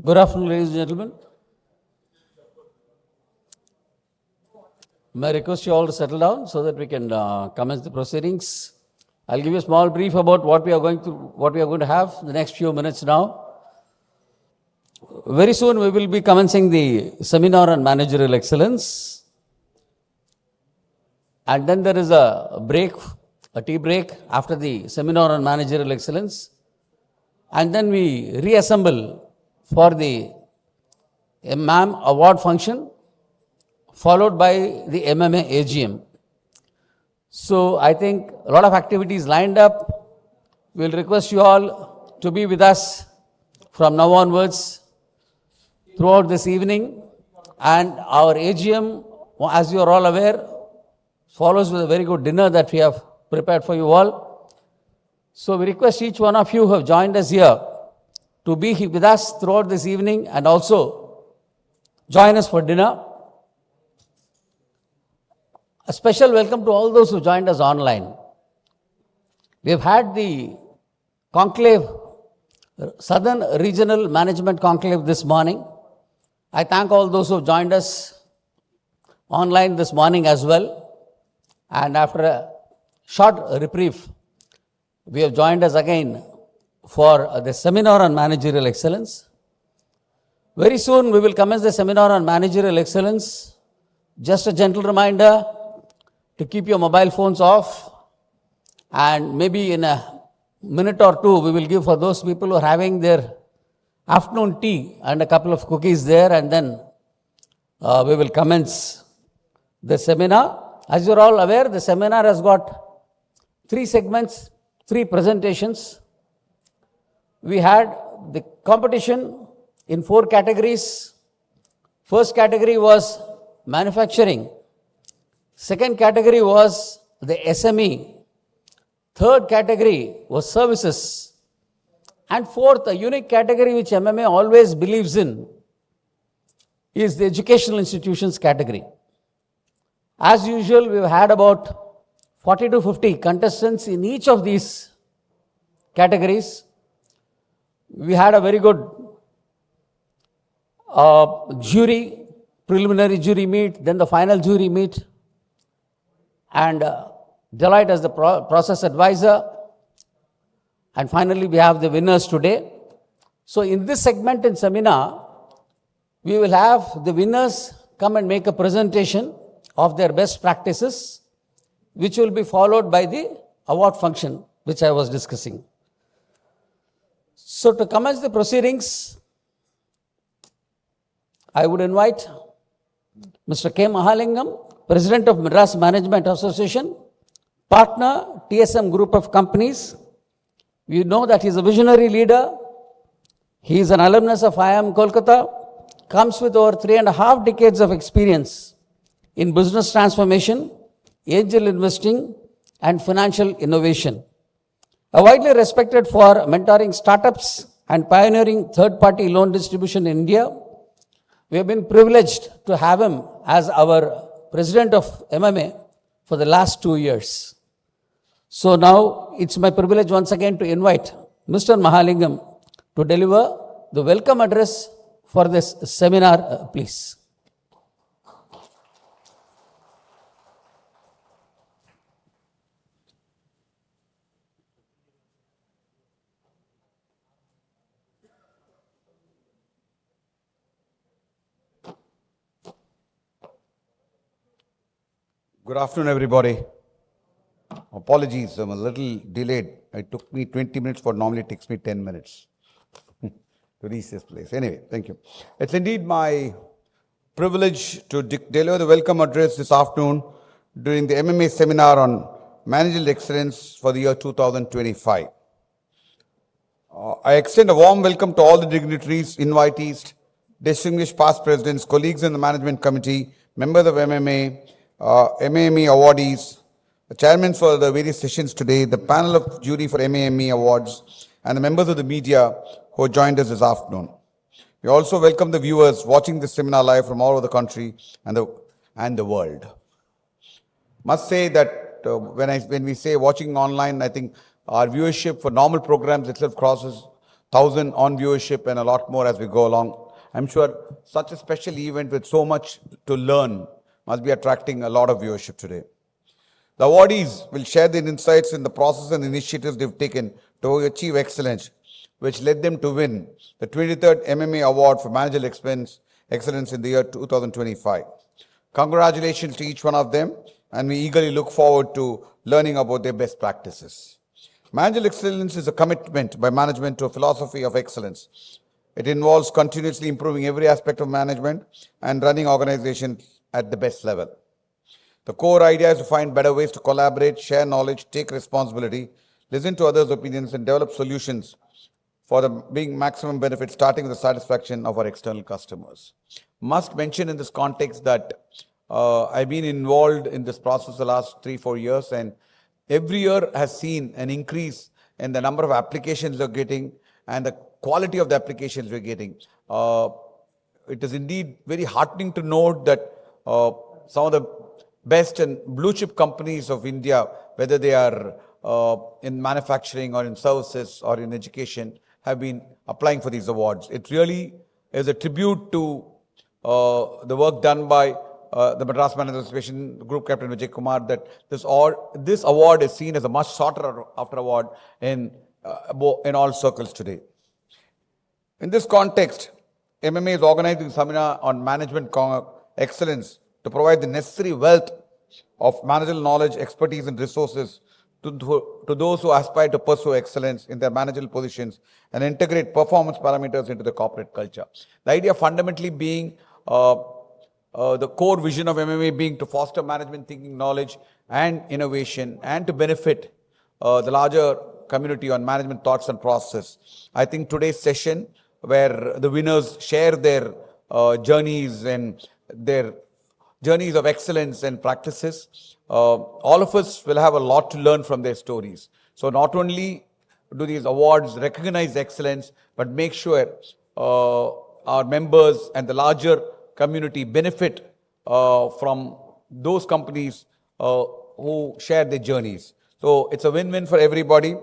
Good afternoon, ladies and gentlemen. May I request you all to settle down so that we can commence the proceedings. I'll give you a small brief about what we are going to have in the next few minutes now. Very soon we will be commencing the seminar on Managerial Excellence. And then there is a break, a tea break after the seminar on Managerial Excellence. And then we reassemble for the MMA Award Function, followed by the MMA AGM. So I think a lot of activities lined up. We'll request you all to be with us from now onwards throughout this evening. And our AGM, as you are all aware, follows with a very good dinner that we have prepared for you all. So we request each one of you who have joined us here to be with us throughout this evening and also join us for dinner. A special welcome to all those who joined us online. We have had the conclave, Southern Regional Management Conclave this morning. I thank all those who have joined us online this morning as well. And after a short reprieve, we have joined us again for the seminar on Managerial Excellence. Very soon we will commence the seminar on Managerial Excellence. Just a gentle reminder to keep your mobile phones off, and maybe in a minute or two we will give for those people who are having their afternoon tea and a couple of cookies there, and then we will commence the seminar. As you are all aware, the seminar has got 3 segments, 3 presentations. We had the competition in 4 categories. First category was manufacturing. Second category was the SME. Third category was services. And fourth, a unique category which MMA always believes in is the educational institutions category. As usual, we've had about 40 to 50 contestants in each of these categories. We had a very good jury, preliminary jury meet, then the final jury meet, and Deloitte as the process advisor. And finally, we have the winners today. So in this segment in seminar, we will have the winners come and make a presentation of their best practices, which will be followed by the award function, which I was discussing. So to commence the proceedings, I would invite Mr. K. Mahalingam, President of Madras Management Association, partner, TSM Group of Companies. We know that he is a visionary leader. He is an alumnus of IIM Kolkata, comes with over 3.5 decades of experience in business transformation, angel investing, and financial innovation. A widely respected for mentoring startups and pioneering third-party loan distribution in India. We have been privileged to have him as our President of MMA for the last 2 years. So now it's my privilege once again to invite Mr. Mahalingam to deliver the welcome address for this seminar, please. Good afternoon, everybody. Apologies, I'm a little delayed. It took me 20 minutes what normally takes me 10 minutes to reach this place. Anyway, thank you. It's indeed my privilege to deliver the welcome address this afternoon during the MMA seminar on Managerial Excellence for the year 2025. I extend a warm welcome to all the dignitaries, invitees, distinguished past presidents, colleagues in the Management Committee, members of MMA, MMA awardees, the chairmen for the various sessions today, the panel of jury for MMA Awards, and the members of the media who joined us this afternoon. We also welcome the viewers watching this seminar live from all over the country and the world. Must say that when we say watching online, I think our viewership for normal programs itself crosses 1,000 on viewership and a lot more as we go along. I'm sure such a special event with so much to learn must be attracting a lot of viewership today. The awardees will share their insights in the process and initiatives they've taken to achieve excellence, which led them to win the 23rd MMA Award for Managerial Excellence in the year 2025. Congratulations to each one of them, and we eagerly look forward to learning about their best practices. Managerial excellence is a commitment by management to a philosophy of excellence. It involves continuously improving every aspect of management and running organizations at the best level. The core idea is to find better ways to collaborate, share knowledge, take responsibility, listen to others' opinions, and develop solutions for the being maximum benefit, starting with the satisfaction of our external customers. Must mention in this context that I've been involved in this process the last 3-4 years, and every year has seen an increase in the number of applications we're getting and the quality of the applications we're getting. It is indeed very heartening to note that some of the best and blue chip companies of India, whether they are in manufacturing or in services or in education, have been applying for these awards. It really is a tribute to the work done by the Madras Managers Association Group Captain Vijay Kumar, that this award is seen as a much sought after award in all circles today. In this context, MMA is organizing a seminar on management excellence to provide the necessary wealth of managerial knowledge, expertise, and resources to those who aspire to pursue excellence in their managerial positions and integrate performance parameters into the corporate culture. The idea fundamentally being the core vision of MMA being to foster management thinking, knowledge, and innovation, and to benefit the larger community on management thoughts and processes. I think today's session, where the winners share their journeys and their journeys of excellence and practices, all of us will have a lot to learn from their stories. So not only do these awards recognize excellence, but make sure our members and the larger community benefit from those companies who share their journeys. So it's a win-win for everybody.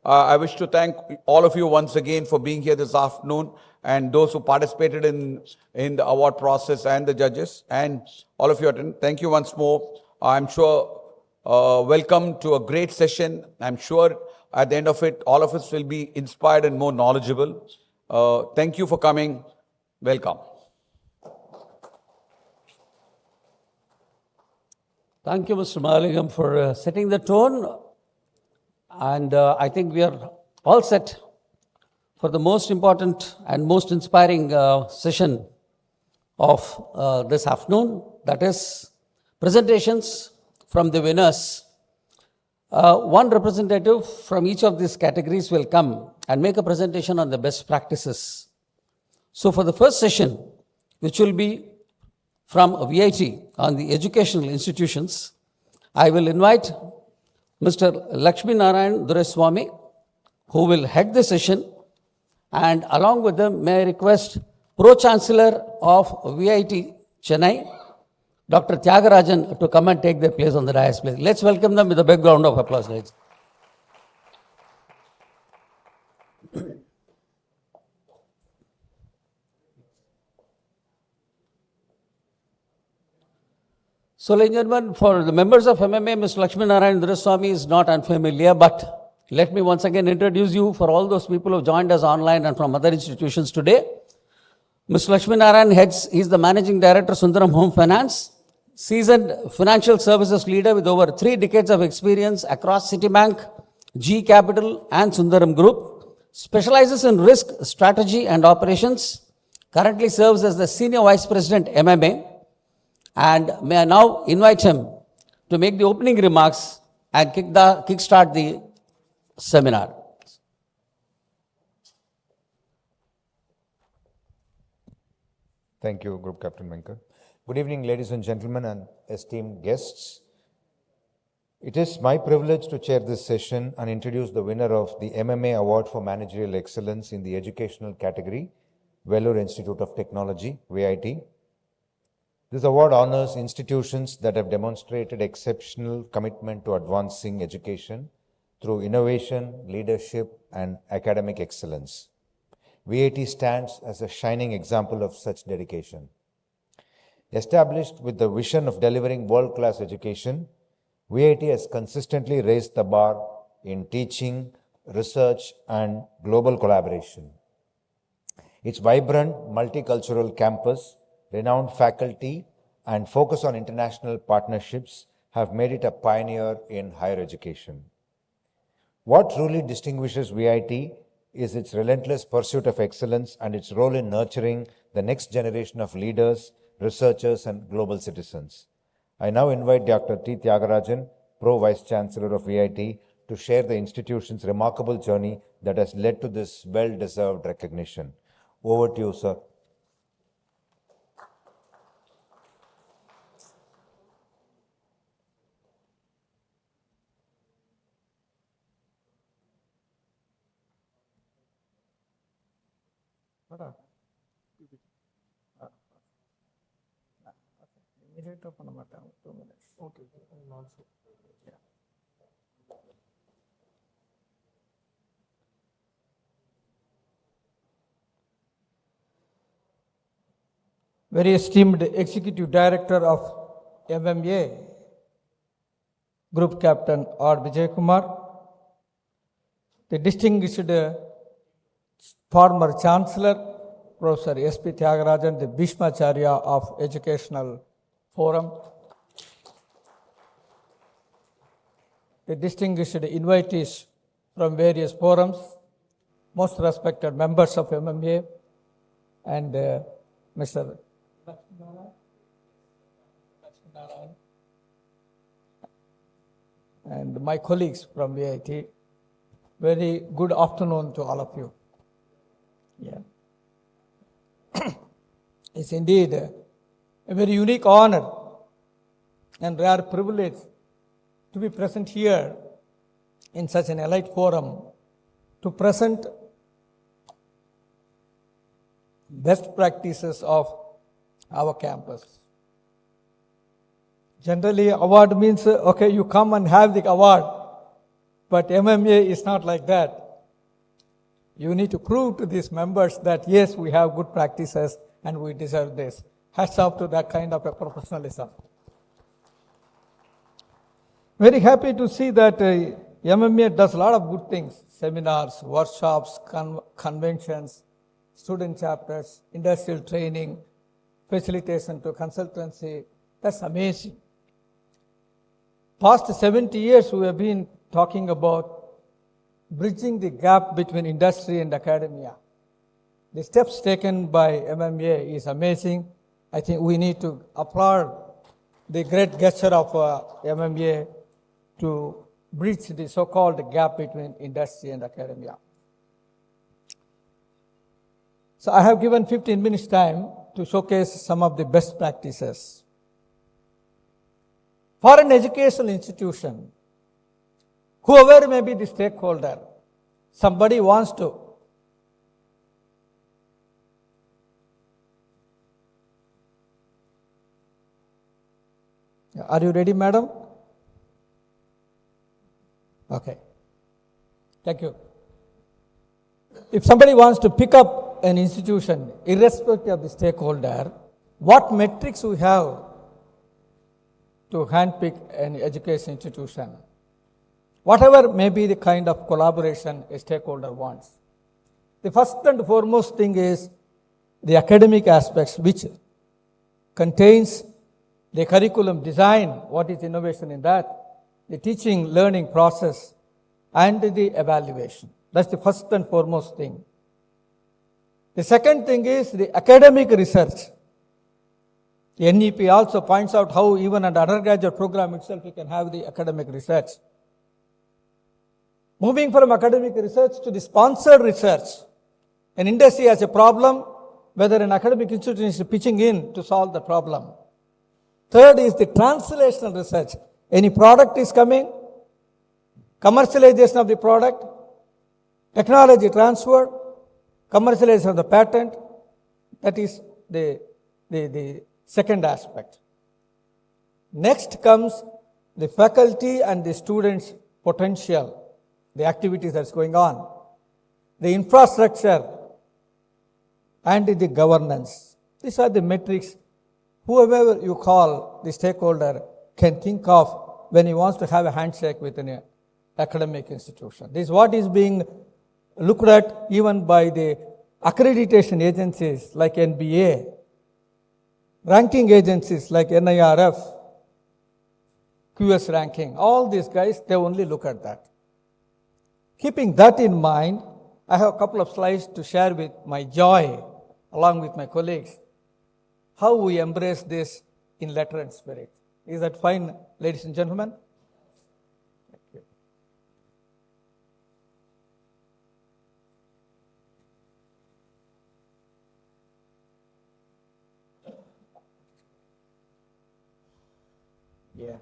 I wish to thank all of you once again for being here this afternoon, and those who participated in the award process, and the judges, and all of you attend. Thank you once more. I'm sure welcome to a great session. I'm sure at the end of it, all of us will be inspired and more knowledgeable. Thank you for coming. Welcome. Thank you, Mr. Malingam, for setting the tone. And I think we are all set for the most important and most inspiring session of this afternoon, that is presentations from the winners. One representative from each of these categories will come and make a presentation on the best practices. So for the first session, which will be from VIT on the educational institutions, I will invite Mr. Lakshmi Narayan Duraswamy, who will head the session, and along with them, may I request Pro-Chancellor of VIT Chennai, Dr. Tyagarajan, to come and take their place on the dais, please. Let's welcome them with a big round of applause, ladies. So, ladies and gentlemen, for the members of MMA, Mr. Lakshmi Narayan Duraswamy is not unfamiliar, but let me once again introduce you for all those people who joined us online and from other institutions today. Mr. Lakshmi Narayan he is the Managing Director, Sundaram Home Finance, seasoned financial services leader with over 3 decades of experience across Citibank, G Capital, and Sundaram Group, specializes in risk, strategy, and operations, currently serves as the Senior Vice President, MMA, and may I now invite him to make the opening remarks and kickstart the seminar. Thank you, Group Captain Venkat. Good evening, ladies and gentlemen, and esteemed guests. It is my privilege to chair this session and introduce the winner of the MMA Award for Managerial Excellence in the educational category, Vellore Institute of Technology, VIT. This award honors institutions that have demonstrated exceptional commitment to advancing education through innovation, leadership, and academic excellence. VAT stands as a shining example of such dedication. Established with the vision of delivering world-class education, VAT has consistently raised the bar in teaching, research, and global collaboration. Its vibrant multicultural campus, renowned faculty, and focus on international partnerships have made it a pioneer in higher education. What truly distinguishes VIT is its relentless pursuit of excellence and its role in nurturing the next generation of leaders, researchers, and global citizens. I now invite Dr. T. Tyagarajan, Pro Vice Chancellor of VIT, to share the institution's remarkable journey that has led to this well-deserved recognition. Over to you, sir. Immediate பண்ண மாட்டேன் 2 minutes. Okay. Very esteemed Executive Director of MMA, Group Captain R. Vijay Kumar, the distinguished former Chancellor, Professor S.P. Tyagarajan, the Bhishmacharya of Educational Forum, the distinguished invitees from various forums, most respected members of MMA, and Mr. and my colleagues from VIT, very good afternoon to all of you. Yeah. It's indeed a very unique honor and rare privilege to be present here in such an elite forum to present best practices of our campus. Generally, award means, okay, you come and have the award, but MMA is not like that. You need to prove to these members that, yes, we have good practices and we deserve this. Hats off to that kind of a professionalism. Very happy to see that MMA does a lot of good things, seminars, workshops, conventions, student chapters, industrial training, facilitation to consultancy. That's amazing. Past 70 years we have been talking about bridging the gap between industry and academia. The steps taken by MMA is amazing. I think we need to applaud the great gesture of MMA to bridge the so-called gap between industry and academia. So I have given 15 minutes time to showcase some of the best practices. For an educational institution, whoever may be the stakeholder, somebody wants to Are you ready, madam? Okay. Thank you. If somebody wants to pick up an institution, irrespective of the stakeholder, what metrics we have to handpick an education institution? Whatever may be the kind of collaboration a stakeholder wants. The first and foremost thing is the academic aspects, which contains the curriculum design, what is innovation in that, the teaching, learning process, and the evaluation. That's the first and foremost thing. The second thing is the academic research. The NEP also points out how even an undergraduate program itself you can have the academic research. Moving from academic research to the sponsored research. An industry has a problem, whether an academic institution is pitching in to solve the problem. Third is the translational research. Any product is coming, commercialization of the product, technology transfer, commercialization of the patent. That is the second aspect. Next comes the faculty and the students' potential, the activities that's going on, the infrastructure, and the governance. These are the metrics whoever you call the stakeholder can think of when he wants to have a handshake with an academic institution. This is what is being looked at even by the accreditation agencies like NBA, ranking agencies like NIRF, QS ranking. All these guys, they only look at that. Keeping that in mind, I have a couple of slides to share with my joy, along with my colleagues, how we embrace this in letter and spirit. Is that fine, ladies and gentlemen? Thank you. Yeah.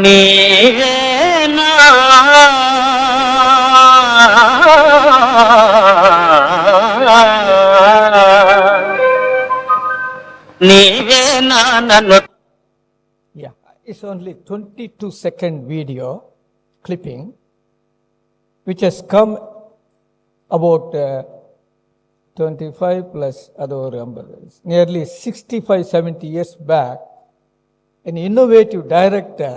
నీవేనా నీవేనా నన్ను Yeah, it's only 22-second video clipping, which has come about 25 plus nearly 65-70 years back. An innovative director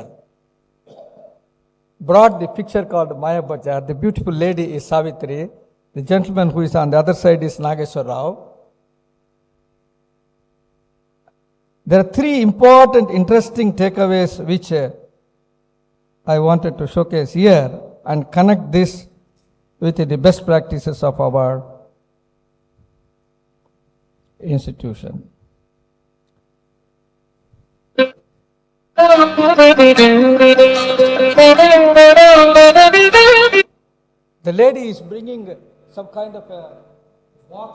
brought the picture called Maya Bajar. The beautiful lady is Savitri. The gentleman who is on the other side is Nageshwar Rao. There are three important, interesting takeaways which I wanted to showcase here and connect this with the best practices of our institution. The lady is bringing some kind of a box.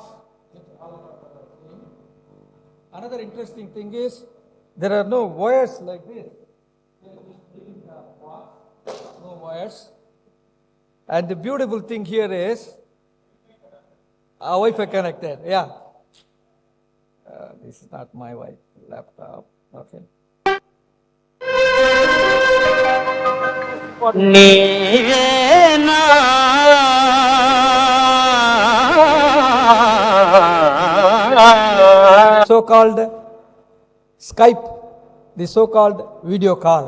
Another interesting thing is there are no wires like this. No wires. And the beautiful thing here is Wi-Fi connected. Yeah. This is not my wife laptop. Okay. నీవేనా So-called Skype, the so-called video call,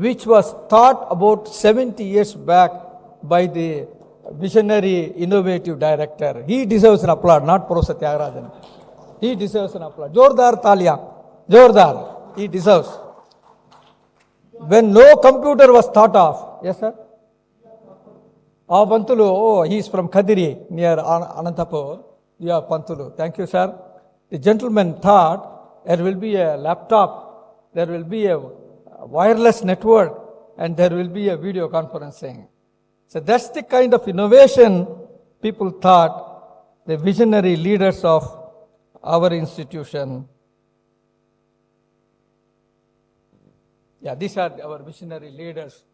which was thought about 70 years back by the visionary, innovative director. He deserves an applause, not Professor Tyagarajan. He deserves an applause. Jordar Talia. Jordar. He deserves. When no computer was thought of. Yes, sir? Pantulu, oh, he is from Kadiri, near Anantapur. Yeah, Pantulu. Thank you, sir. The gentleman thought there will be a laptop, there will be a wireless network, and there will be a video conferencing. So that's the kind of innovation people thought, the visionary leaders of our institution. Yeah, these are our visionary leaders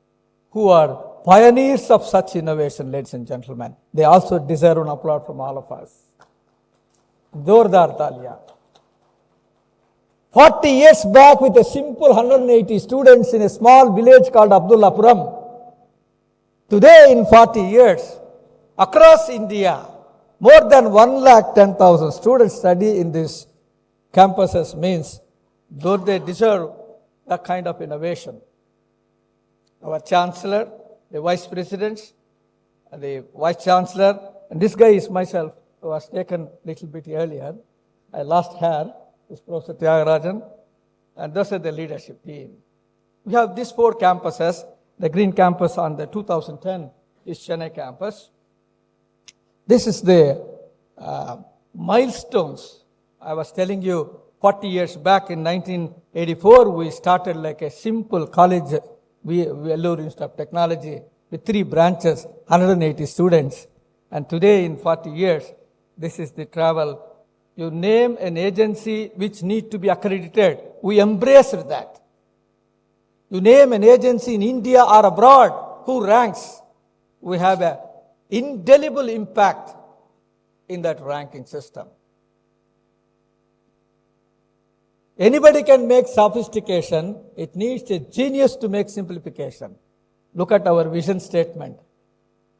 who are pioneers of such innovation, ladies and gentlemen. They also deserve an applause from all of us. Zordar Talia. 40 years back, with a simple 180 students in a small village called Abdullapuram. Today, in 40 years, across India, more than 110,000 students study in these campuses. Means, though they deserve that kind of innovation. Our Chancellor, the Vice Presidents, the Vice Chancellor, and this guy is myself, who was taken a little bit earlier. I lost hair, is Professor Tyagarajan, and those are the leadership team. We have these 4 campuses. The green campus on the 2010 is Chennai campus. This is the milestones. I was telling you, 40 years back in 1984, we started like a simple college, Vellore Institute of Technology, with 3 branches, 180 students. And today, in 40 years, this is the travel. You name an agency which need to be accredited. We embraced that. You name an agency in India or abroad who ranks. We have an indelible impact in that ranking system. Anybody can make sophistication. It needs a genius to make simplification. Look at our vision statement.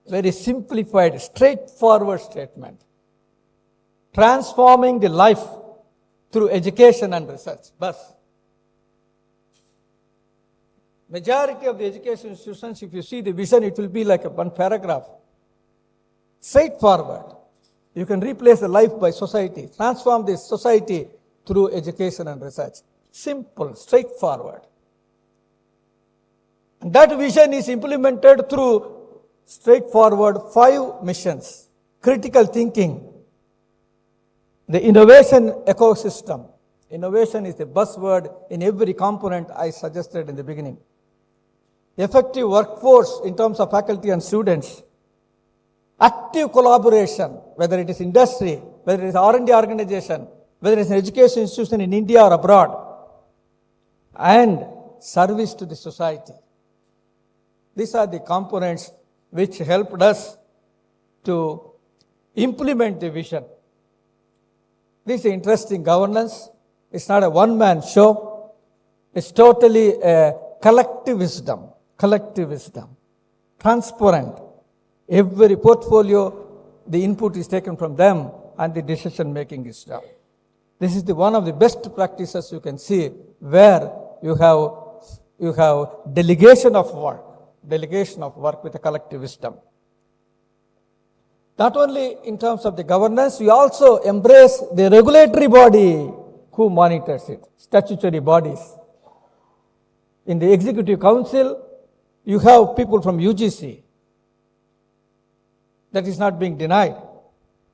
Very simplified, straightforward statement. Transforming the life through education and research. Bas. Majority of the education institutions, if you see the vision, it will be like one paragraph. Straightforward. You can replace the life by society, transform this society through education and research. Simple, straightforward. And that vision is implemented through straightforward 5 missions. Critical thinking, the innovation ecosystem. Innovation is the buzzword in every component I suggested in the beginning. Effective workforce in terms of faculty and students. Active collaboration, whether it is industry, whether it is R&D organization, whether it is an education institution in India or abroad. And service to the society. These are the components which helped us to implement the vision. This is interesting governance. It's not a one-man show. It's totally a collective wisdom. Transparent. Every portfolio, the input is taken from them and the decision making is done. This is one of the best practices you can see where you have delegation of work with a collective wisdom. Not only in terms of the governance, we also embrace the regulatory body who monitors it, statutory bodies. In the Executive Council, you have people from UGC. That is not being denied.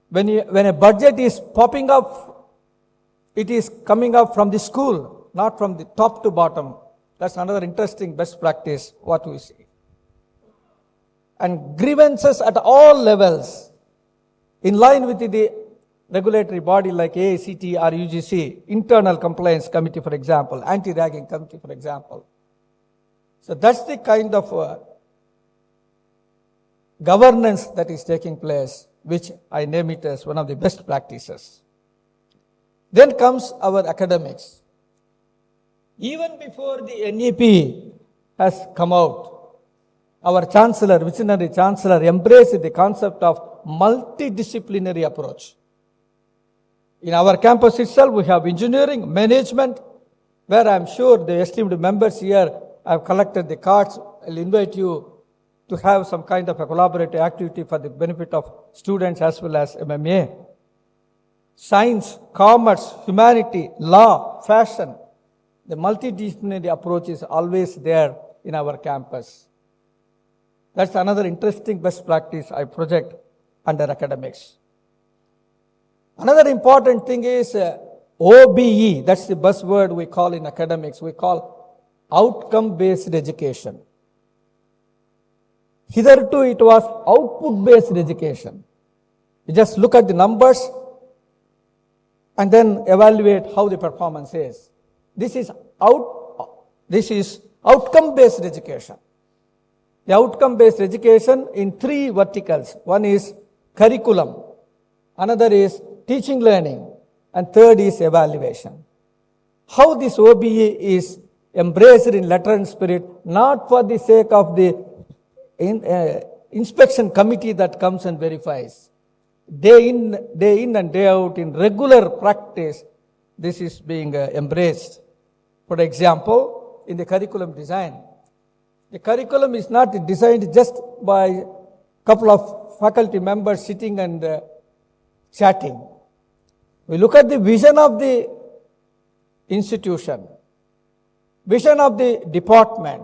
When a budget is popping up, it is coming up from the school, not from the top to bottom. That's another interesting best practice, what we see. And grievances at all levels, in line with the regulatory body like AICT or UGC, Internal Compliance Committee, for example, Anti-Ragging Committee, for example. So that's the kind of governance that is taking place, which I name it as one of the best practices. Then comes our academics. Even before the NEP has come out, our chancellor, visionary chancellor, embraced the concept of multidisciplinary approach. In our campus itself, we have engineering, management, where I'm sure the esteemed members here have collected the cards. I'll invite you to have some kind of a collaborative activity for the benefit of students as well as MMA. Science, commerce, humanity, law, fashion. The multidisciplinary approach is always there in our campus. That's another interesting best practice I project under academics. Another important thing is OBE, that's the buzzword we call in academics. We call outcome-based education. Hitherto it was output-based education. You just look at the numbers and then evaluate how the performance is. This is outcome-based education. The outcome-based education in 3 verticals. One is curriculum, another is teaching learning, and third is evaluation. How this OBE is embraced in letter and spirit, not for the sake of the inspection committee that comes and verifies. Day in and day out in regular practice, this is being embraced. For example, in the curriculum design, the curriculum is not designed just by a couple of faculty members sitting and chatting. We look at the vision of the institution, vision of the department,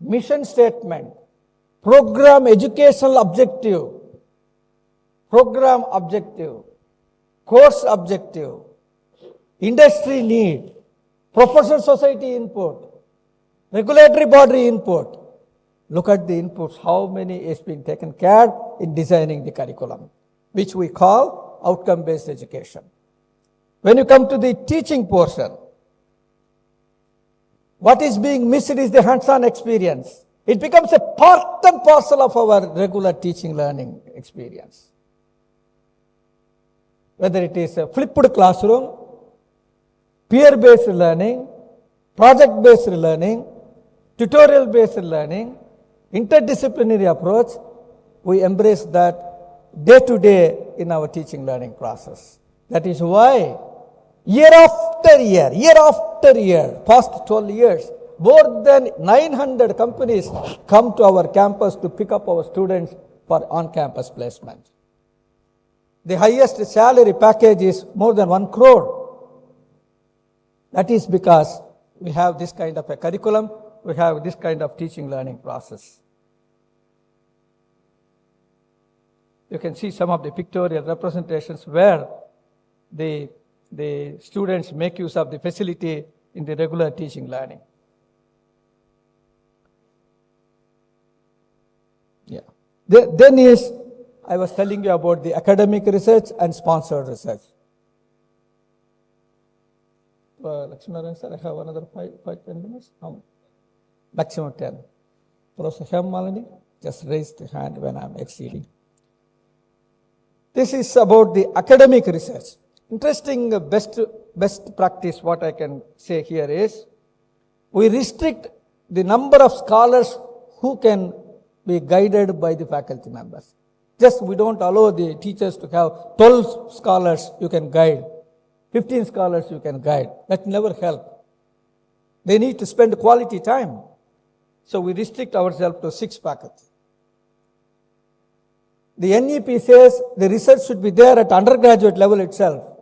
mission statement, program educational objective, program objective, course objective, industry need, professional society input, regulatory body input. Look at the inputs, how many is being taken care in designing the curriculum, which we call outcome-based education. When you come to the teaching portion, what is being missed is the hands-on experience. It becomes a part and parcel of our regular teaching learning experience. whether it is a flipped classroom, peer-based learning, project-based learning, tutorial-based learning, interdisciplinary approach, we embrace that day to day in our teaching learning process. That is why year after year, past 12 years, more than 900 companies come to our campus to pick up our students for on-campus placement. The highest salary package is more than 1 crore. That is because we have this kind of a curriculum, we have this kind of teaching learning process. You can see some of the pictorial representations where the students make use of the facility in the regular teaching learning. Yeah. Then I was telling you about the academic research and sponsored research. Lakshmanan sir, I have another 5-10 minutes. Maximum 10. Professor Malani, just raise the hand when I'm exceeding. This is about the academic research. Interesting best practice, what I can say here is, we restrict the number of scholars who can be guided by the faculty members. Just we don't allow the teachers to have 12 scholars you can guide, 15 scholars you can guide. That never help. They need to spend quality time. So we restrict ourselves to 6 faculty. The NEP says the research should be there at undergraduate level itself.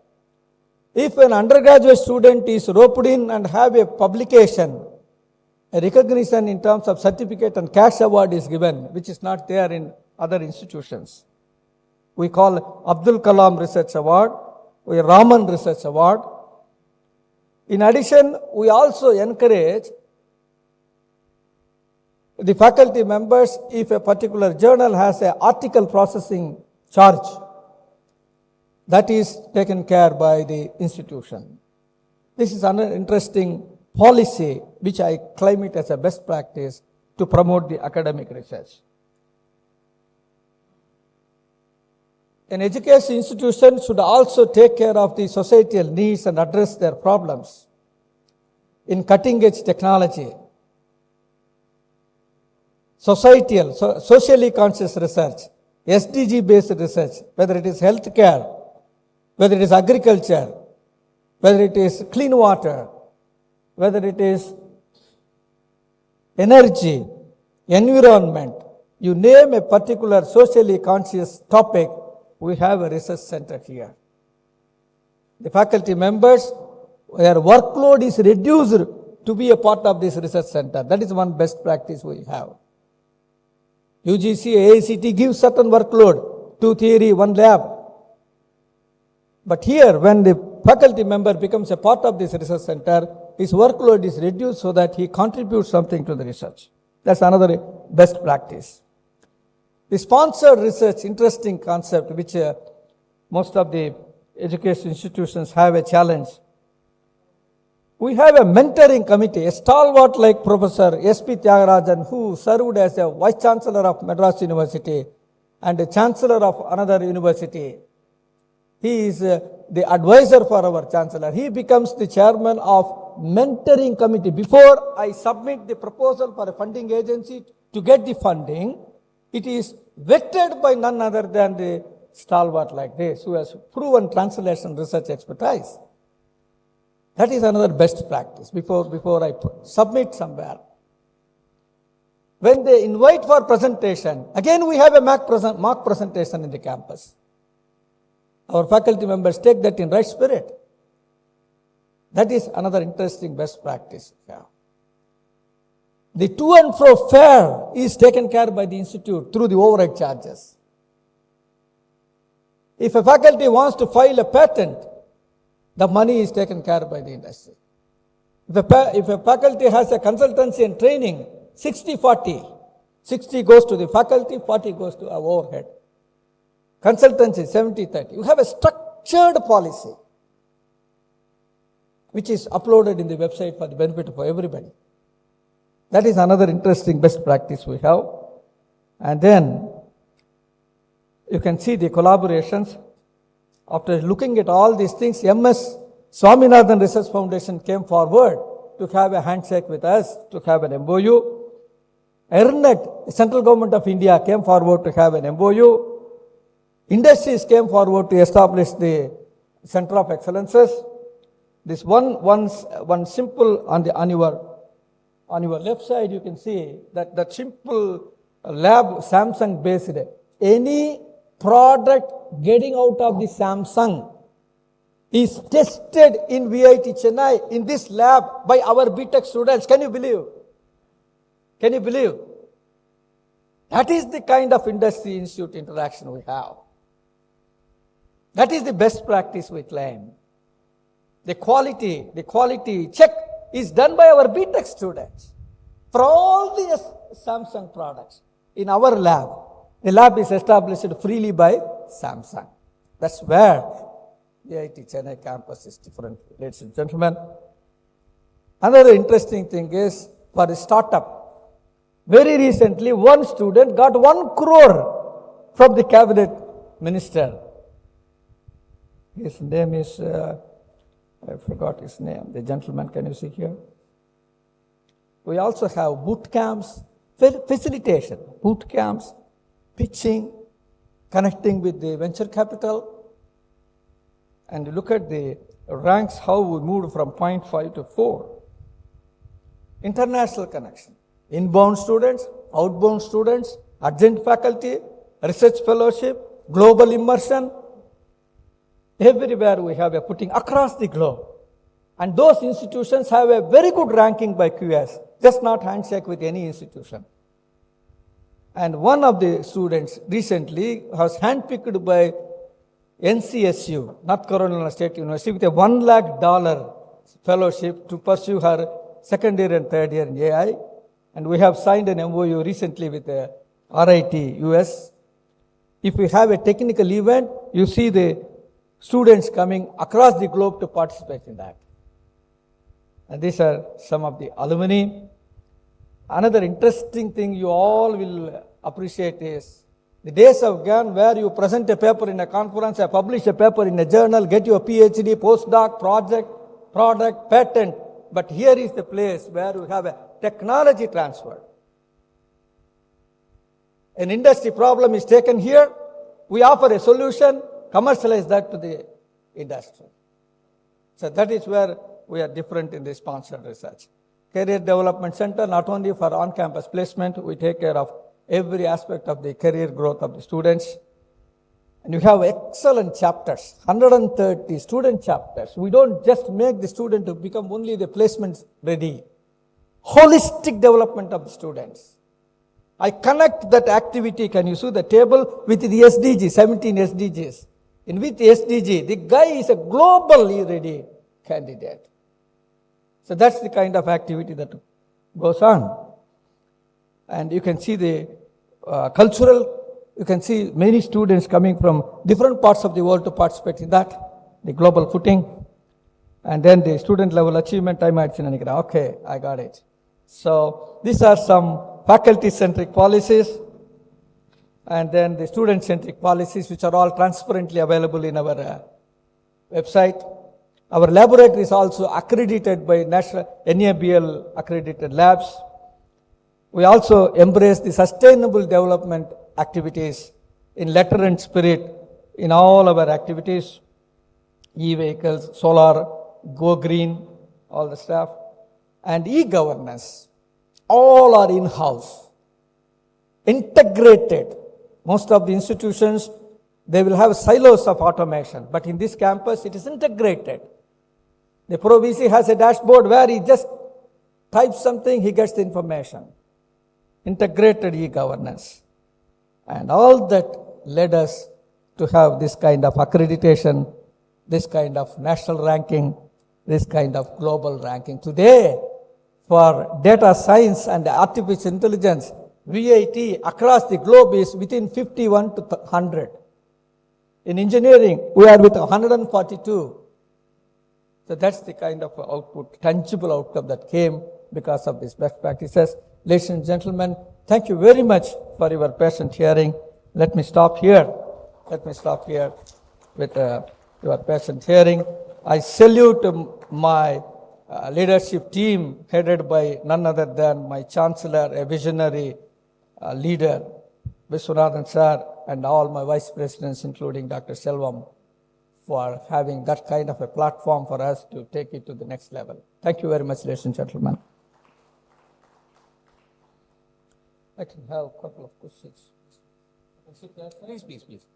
If an undergraduate student is roped in and have a publication, a recognition in terms of certificate and cash award is given, which is not there in other institutions. We call Abdul Kalam Research Award, we Raman Research Award. In addition, we also encourage the faculty members, if a particular journal has an article processing charge, that is taken care by the institution. This is another interesting policy which I claim it as a best practice to promote the academic research. An education institution should also take care of the societal needs and address their problems in cutting-edge technology, socially conscious research, SDG-based research, whether it is healthcare, whether it is agriculture, whether it is clean water, whether it is energy, environment, you name a particular socially conscious topic, we have a research center here. The faculty members, their workload is reduced to be a part of this research center. That is one best practice we have. UGC, AICT gives certain workload, 2 theory, 1 lab. But here, when the faculty member becomes a part of this research center, his workload is reduced so that he contributes something to the research. That's another best practice. The sponsored research, interesting concept, which most of the education institutions have a challenge. We have a mentoring committee, a stalwart like Professor S.P. Tyagarajan, who served as a Vice Chancellor of Madras University and a Chancellor of another university. He is the advisor for our Chancellor. He becomes the chairman of mentoring committee. Before I submit the proposal for a funding agency to get the funding, it is vetted by none other than the stalwart like this, who has proven translation research expertise. That is another best practice before I submit somewhere. When they invite for presentation, again we have a mock presentation in the campus. Our faculty members take that in right spirit. That is another interesting best practice. Yeah. The to and fro fare is taken care by the institute through the overhead charges. If a faculty wants to file a patent, the money is taken care by the industry. If a faculty has a consultancy and training, 60-40. 60 goes to the faculty, 40 goes to our overhead. Consultancy, 70-30. You have a structured policy, which is uploaded in the website for the benefit of everybody. That is another interesting best practice we have. And then you can see the collaborations. After looking at all these things, MS Swaminathan Research Foundation came forward to have a handshake with us, to have an MOU. ERNET, the central government of India, came forward to have an MOU. Industries came forward to establish the Center of Excellences. This one simple on your left side, you can see that simple lab Samsung based. Any product getting out of the Samsung is tested in VIT Chennai in this lab by our BTech students. Can you believe? Can you believe? That is the kind of industry institute interaction we have. That is the best practice we claim. The quality check is done by our BTech students for all the Samsung products in our lab. The lab is established freely by Samsung. That's where the IIT Chennai campus is different, ladies and gentlemen. Another interesting thing is for a startup. Very recently, one student got 1 crore from the cabinet minister. His name is, I forgot his name, the gentleman, can you see here? We also have boot camps, facilitation, boot camps, pitching, connecting with the venture capital. And look at the ranks, how we moved from 0.5 to 4. International connection, inbound students, outbound students, adjunct faculty, research fellowship, global immersion. Everywhere we have a footing across the globe. And those institutions have a very good ranking by QS, just not handshake with any institution. And one of the students recently was handpicked by NCSU, North Carolina State University, with a $1 lakh fellowship to pursue her second year and third year in AI. And we have signed an MOU recently with the RIT US. If we have a technical event, you see the students coming across the globe to participate in that. And these are some of the alumni. Another interesting thing you all will appreciate is the days have gone where you present a paper in a conference, publish a paper in a journal, get your PhD, postdoc, project, product, patent. But here is the place where we have a technology transfer. An industry problem is taken here, we offer a solution, commercialize that to the industry. So that is where we are different in the sponsored research. Career Development Center, not only for on-campus placement, we take care of every aspect of the career growth of the students. And you have excellent chapters, 130 student chapters. We don't just make the student to become only the placements ready. Holistic development of the students. I connect that activity, can you see the table, with the SDG, 17 SDGs. In with SDG, the guy is a globally ready candidate. So that's the kind of activity that goes on. And you can see the cultural, you can see many students coming from different parts of the world to participate in that, the global footing. And then the student level achievement, I might say, okay, I got it. So these are some faculty-centric policies. And then the student-centric policies, which are all transparently available in our website. Our laboratory is also accredited by National NABL accredited labs. We also embrace the sustainable development activities in letter and spirit in all our activities. E-vehicles, solar, go green, all the stuff. And e-governance, all are in-house, integrated. Most of the institutions, they will have silos of automation, but in this campus, it is integrated. The Pro VC has a dashboard where he just types something, he gets the information. Integrated e-governance. And all that led us to have this kind of accreditation, this kind of national ranking, this kind of global ranking. Today, for data science and artificial intelligence, VIT across the globe is within 51 to 100. In engineering, we are with 142. So that's the kind of output, tangible outcome that came because of these best practices. Ladies and gentlemen, thank you very much for your patient hearing. Let me stop here. with your patient hearing. I salute my leadership team headed by none other than my Chancellor, a visionary leader, Viswanathan sir, and all my vice presidents, including Dr. Selvam, for having that kind of a platform for us to take it to the next level. Thank you very much, ladies and gentlemen. I can have a couple of questions. Please.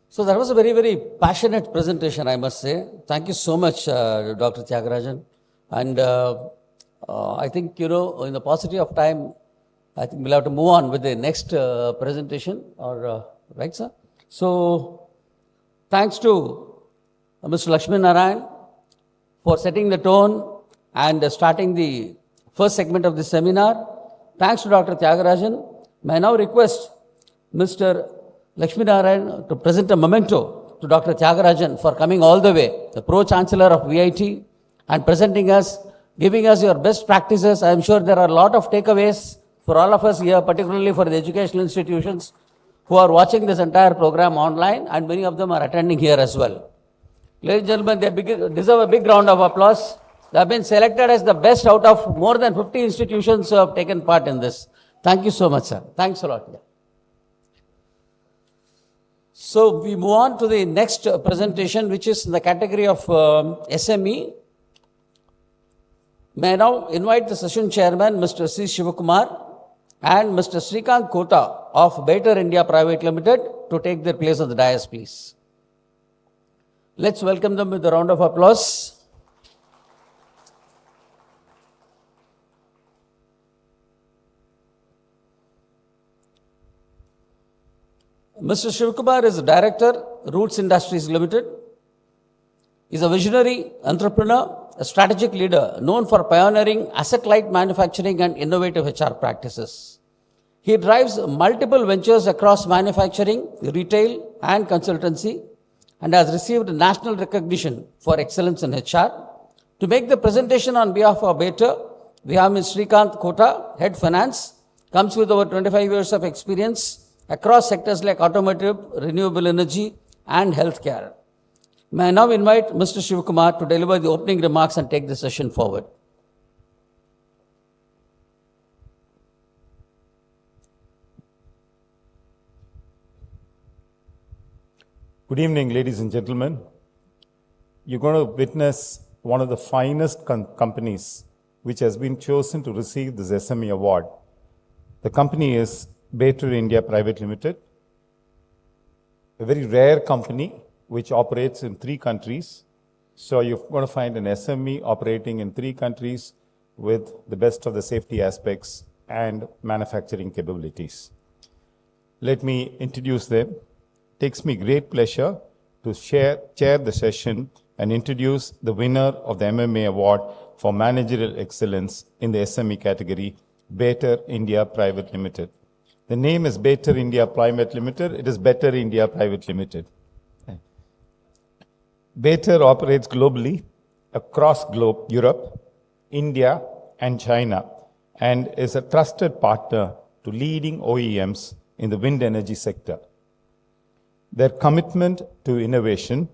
So that was a very, very passionate presentation, I must say. Thank you so much, Dr. Tyagarajan. And I think, in the paucity of time, I think we'll have to move on with the next presentation, or right, sir? So, thanks to Mr. Lakshmi Narayan for setting the tone and starting the first segment of the seminar. Thanks to Dr. Tyagarajan. May I now request Mr. Lakshmi Narayan to present a memento to Dr. Tyagarajan for coming all the way, the Pro-Chancellor of VIT, and presenting us, giving us your best practices. I am sure there are a lot of takeaways for all of us here, particularly for the educational institutions who are watching this entire program online, and many of them are attending here as well. Ladies and gentlemen, they deserve a big round of applause. They have been selected as the best out of more than 50 institutions who have taken part in this. Thank you so much, sir. Thanks a lot. So we move on to the next presentation, which is in the category of SME. May I now invite the session chairman, Mr. C. Shivakumar, and Mr. Srikant Kota of Better India Private Limited to take their place on the dais, please. Let's welcome them with a round of applause. Mr. Shivakumar is the Director, Roots Industries Limited. He is a visionary entrepreneur, a strategic leader known for pioneering asset-light manufacturing and innovative HR practices. He drives multiple ventures across manufacturing, retail, and consultancy, and has received national recognition for excellence in HR. To make the presentation on behalf of Better, we have Ms. Srikant Kota, Head Finance, comes with over 25 years of experience across sectors like automotive, renewable energy, and healthcare. May I now invite Mr. Shivakumar to deliver the opening remarks and take the session forward. Good evening, ladies and gentlemen. You're going to witness one of the finest companies which has been chosen to receive this SME award. The company is Better India Private Limited, a very rare company which operates in 3 countries. So you're going to find an SME operating in 3 countries with the best of the safety aspects and manufacturing capabilities. Let me introduce them. It takes me great pleasure to chair the session and introduce the winner of the MMA Award for Managerial Excellence in the SME category, Better India Private Limited. The name is Better India Private Limited. It is Better India Private Limited. Better operates globally across Europe, India, and China, and is a trusted partner to leading OEMs in the wind energy sector. Their commitment to innovation,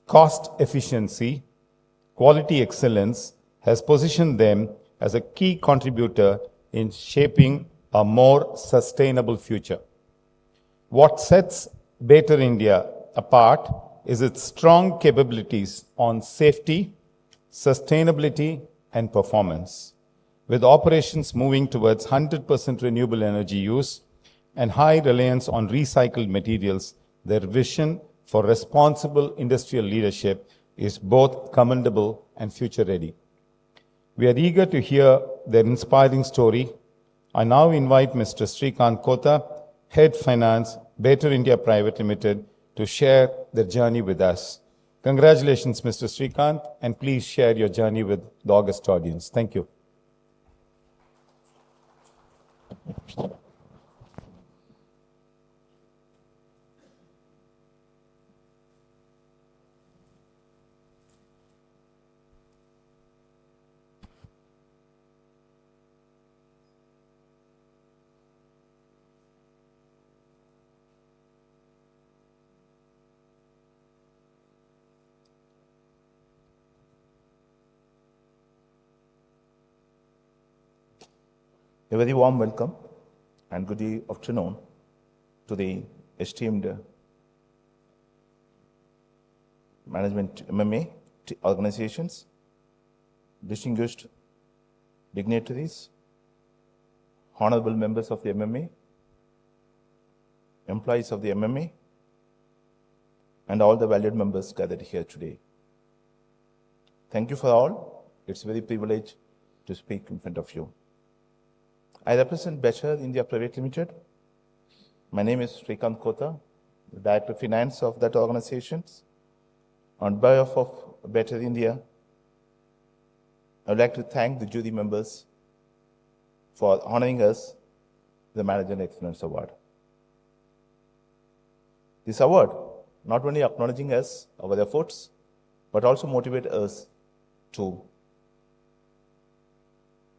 cost efficiency, quality excellence has positioned them as a key contributor in shaping a more sustainable future. What sets Better India apart is its strong capabilities on safety, sustainability, and performance. With operations moving towards 100% renewable energy use and high reliance on recycled materials, their vision for responsible industrial leadership is both commendable and future-ready. We are eager to hear their inspiring story. I now invite Mr. Srikant Kota, Head Finance, Better India Private Limited, to share their journey with us. Congratulations, Mr. Srikant, and please share your journey with the august audience. Thank you. A very warm welcome and good afternoon to the esteemed management MMA organizations, distinguished dignitaries, honorable members of the MMA, employees of the MMA, and all the valued members gathered here today. Thank you for all. It's a very privilege to speak in front of you. I represent Better India Private Limited. My name is Srikanth Kota, the Director of Finance of that organization. On behalf of Better India, I would like to thank the jury members for honoring us the Managerial Excellence Award. This award not only acknowledging us, our efforts, but also motivate us to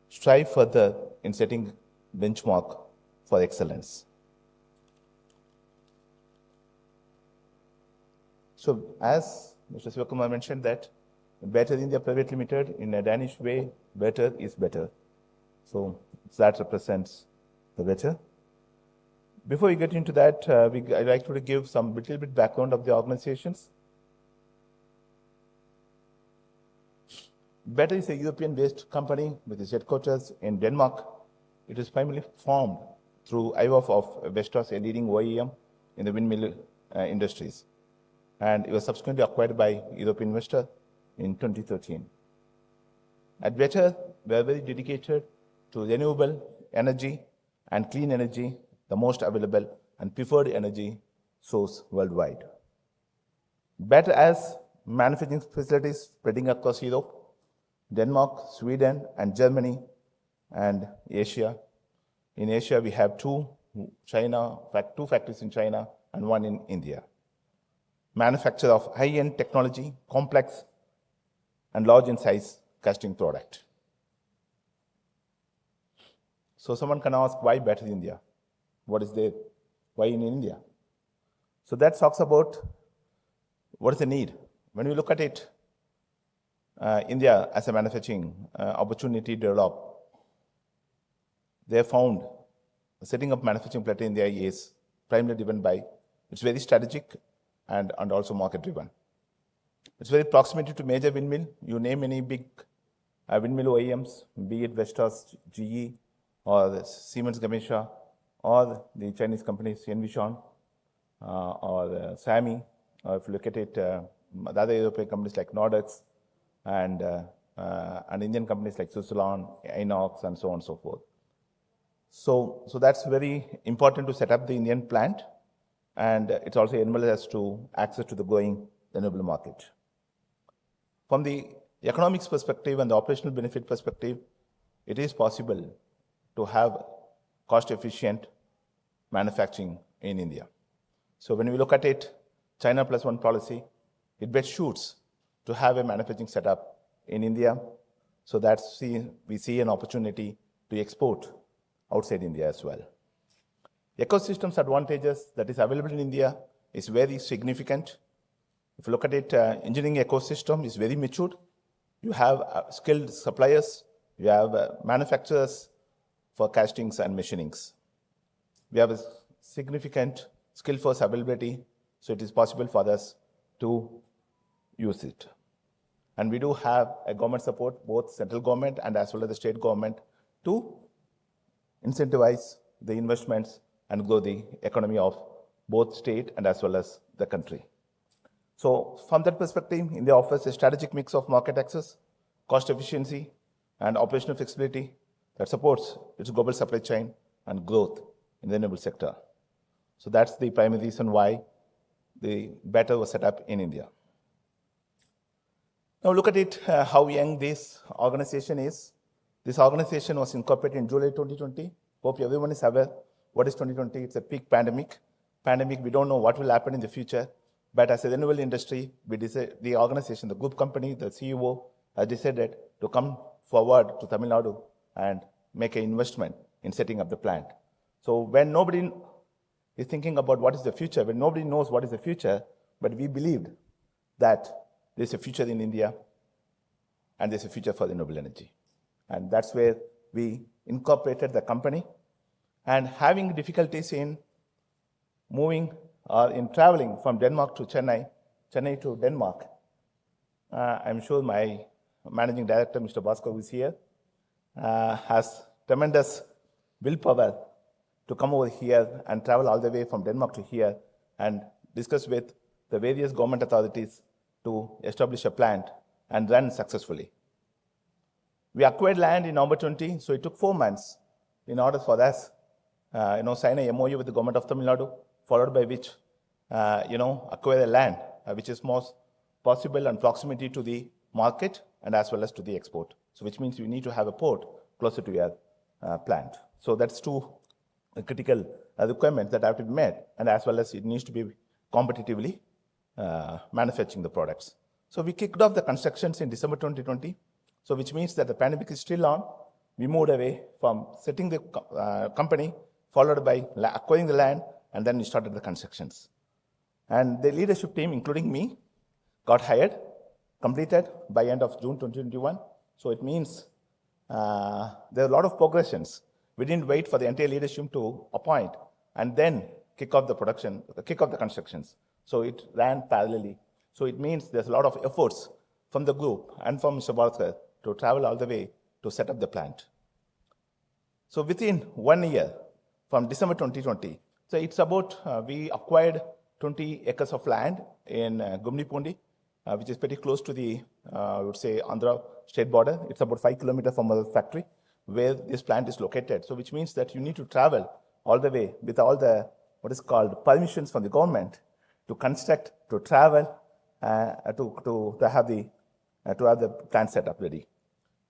strive further in setting benchmark for excellence. So as Mr. Sivakumar mentioned that Better India Private Limited, in a Danish way, better is better. So that represents the better. Before we get into that, I'd like to give some little bit background of the organizations. Better is a European-based company with its headquarters in Denmark. It is primarily formed through IWOF of Vestas, a leading OEM in the windmill industries. And it was subsequently acquired by European investor in 2013. At Better, we are very dedicated to renewable energy and clean energy, the most available and preferred energy source worldwide. Better has manufacturing facilities spreading across Europe, Denmark, Sweden, and Germany, and Asia. In Asia, we have two factories in China and one in India. Manufacture of high-end technology, complex and large in size casting product. So someone can ask, why Better India? What is there? Why in India? So that talks about what is the need. When we look at it, India as a manufacturing opportunity developed, they found setting up manufacturing plant in India is primarily driven by, it's very strategic and also market driven. It's very proximity to major windmill. You name any big windmill OEMs, be it Vestas, GE, or Siemens Gamesa, or the Chinese companies Envision, or SAMI, or if you look at it, the other European companies like Nordex, and Indian companies like Suzlon, Inox, and so on and so forth. So that's very important to set up the Indian plant, and it also enables us to access to the growing renewable market. From the economics perspective and the operational benefit perspective, it is possible to have cost-efficient manufacturing in India. So when we look at it, China plus one policy, it best suits to have a manufacturing setup in India, so that we see an opportunity to export outside India as well. Ecosystems advantages that is available in India is very significant. If you look at it, engineering ecosystem is very matured. You have skilled suppliers, you have manufacturers for castings and machinings. We have a significant skill force availability, so it is possible for us to use it. And we do have a government support, both central government and as well as the state government, to incentivize the investments and grow the economy of both state and as well as the country. So from that perspective, India offers a strategic mix of market access, cost efficiency, and operational flexibility that supports its global supply chain and growth in the renewable sector. So that's the primary reason why the Better was set up in India. Now look at it, how young this organization is. This organization was incorporated in July 2020. Hope everyone is aware what is 2020. It's a peak pandemic. We don't know what will happen in the future. But as a renewable industry, we decided, the organization, the group company, the CEO has decided to come forward to Tamil Nadu and make an investment in setting up the plant. So when nobody is thinking about what is the future, when nobody knows what is the future, but we believed that there's a future in India and there's a future for renewable energy. And that's where we incorporated the company, and having difficulties in moving or in traveling from Denmark to Chennai, Chennai to Denmark. I'm sure my managing director, Mr. Bhaskar, who is here, has tremendous willpower to come over here and travel all the way from Denmark to here and discuss with the various government authorities to establish a plant and run successfully. We acquired land in November 20, so it took 4 months in order for us, sign a MOU with the government of Tamil Nadu, followed by which, acquire the land, which is most possible and proximity to the market and as well as to the export. So which means you need to have a port closer to your plant. So that's two critical requirements that have to be met, and as well as it needs to be competitively manufacturing the products. So we kicked off the constructions in December 2020, so which means that the pandemic is still on. We moved away from setting the company, followed by acquiring the land, and then we started the constructions. And the leadership team, including me, got hired, completed by end of June 2021. So it means there are a lot of progressions. We didn't wait for the entire leadership to appoint and then kick off the production, kick off the constructions. So it ran parallelly. So it means there's a lot of efforts from the group and from Mr. Bhaskar to travel all the way to set up the plant. So within 1 year, from December 2020, so it's about, we acquired 20 acres of land in Gumnipundi, which is pretty close to the, I would say, Andhra state border. It's about 5 kilometers from our factory where this plant is located. So which means that you need to travel all the way with all the, what is called permissions from the government to construct, to travel, to have the plant set up ready.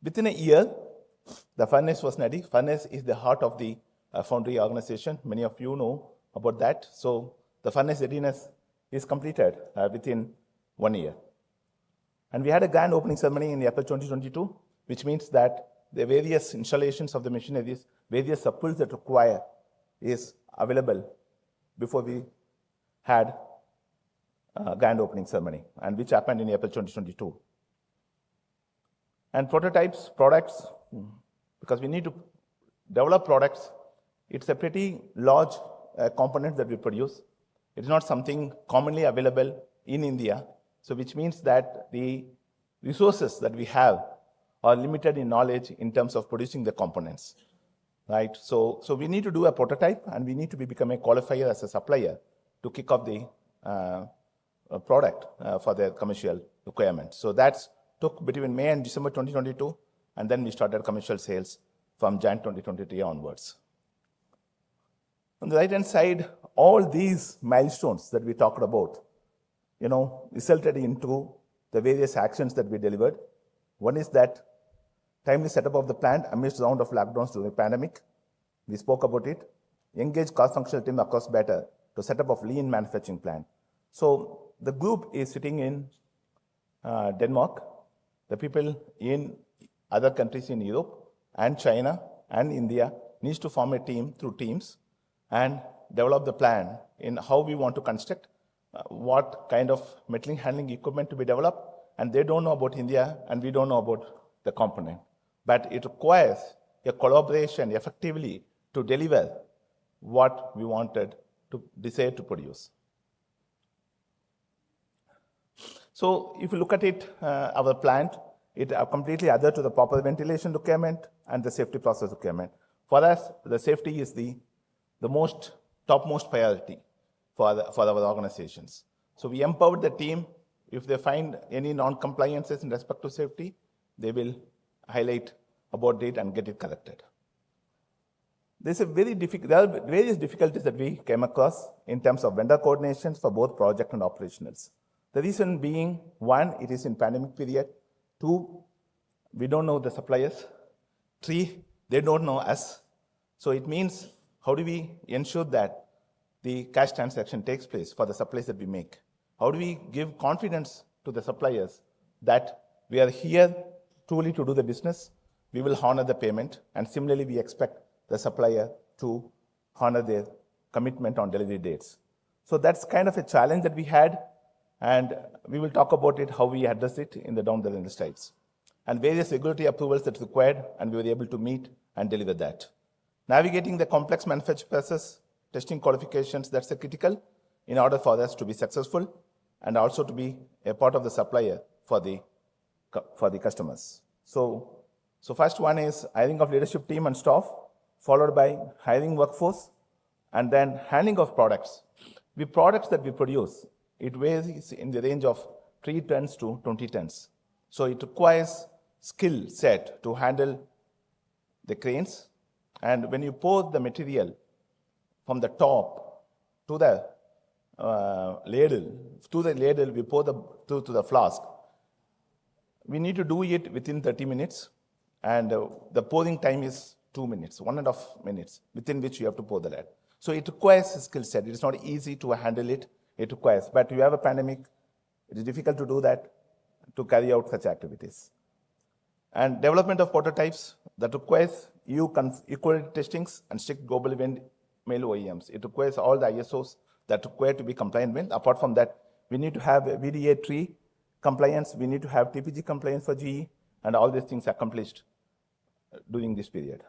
Within a year, the furnace was ready. Furnace is the heart of the foundry organization. Many of you know about that. So the furnace readiness is completed within 1 year. And we had a grand opening ceremony in April 2022, which means that the various installations of the machineries, various tools that require is available before we had a grand opening ceremony, and which happened in April 2022. And prototypes, products, because we need to develop products, it's a pretty large component that we produce. It's not something commonly available in India, so which means that the resources that we have are limited in knowledge in terms of producing the components, right? So we need to do a prototype, and we need to become a qualifier as a supplier to kick off the product for the commercial requirement. So that's took between May and December 2022, and then we started commercial sales from Jan 2023 onwards. On the right-hand side, all these milestones that we talked about, resulted into the various actions that we delivered. One is that timely setup of the plant amidst the round of lockdowns during the pandemic. We spoke about it. Engage cross-functional team across better to set up of lean manufacturing plant. So the group is sitting in Denmark. The people in other countries in Europe and China and India needs to form a team through teams and develop the plan in how we want to construct, what kind of metal handling equipment to be developed, and they don't know about India and we don't know about the component. But it requires a collaboration effectively to deliver what we wanted to decide to produce. So if you look at it, our plant, it are completely other to the proper ventilation requirement and the safety process requirement. For us, the safety is the topmost priority for our organizations. So we empowered the team. If they find any non-compliances in respect to safety, they will highlight about it and get it corrected. There are various difficulties that we came across in terms of vendor coordinations for both project and operationals. The reason being, 1, it is in pandemic period. 2, we don't know the suppliers. 3, they don't know us. So it means, how do we ensure that the cash transaction takes place for the supplies that we make? How do we give confidence to the suppliers that we are here truly to do the business, we will honor the payment, and similarly we expect the supplier to honor their commitment on delivery dates. So that's kind of a challenge that we had, and we will talk about it, how we address it in the down the line slides. And various regulatory approvals that's required, and we were able to meet and deliver that. Navigating the complex manufacturing process, testing qualifications, that's critical in order for us to be successful and also to be a part of the supplier for the customers. So first one is hiring of leadership team and staff, followed by hiring workforce, and then handling of products. The products that we produce, it varies in the range of 3 tons to 20 tons. So it requires skill set to handle the cranes. And when you pour the material from the top to the ladle, we pour to the flask. We need to do it within 30 minutes, and the pouring time is 2 minutes, 1.5 minutes, within which you have to pour the lead. So it requires a skill set. It is not easy to handle it. It requires, but you have a pandemic, it is difficult to do that, to carry out such activities. And development of prototypes that requires equality testings and strict global event mail OEMs. It requires all the ISOs that require to be compliant with. Apart from that, we need to have VDA 3 compliance. We need to have TPG compliance for GE, and all these things accomplished during this period.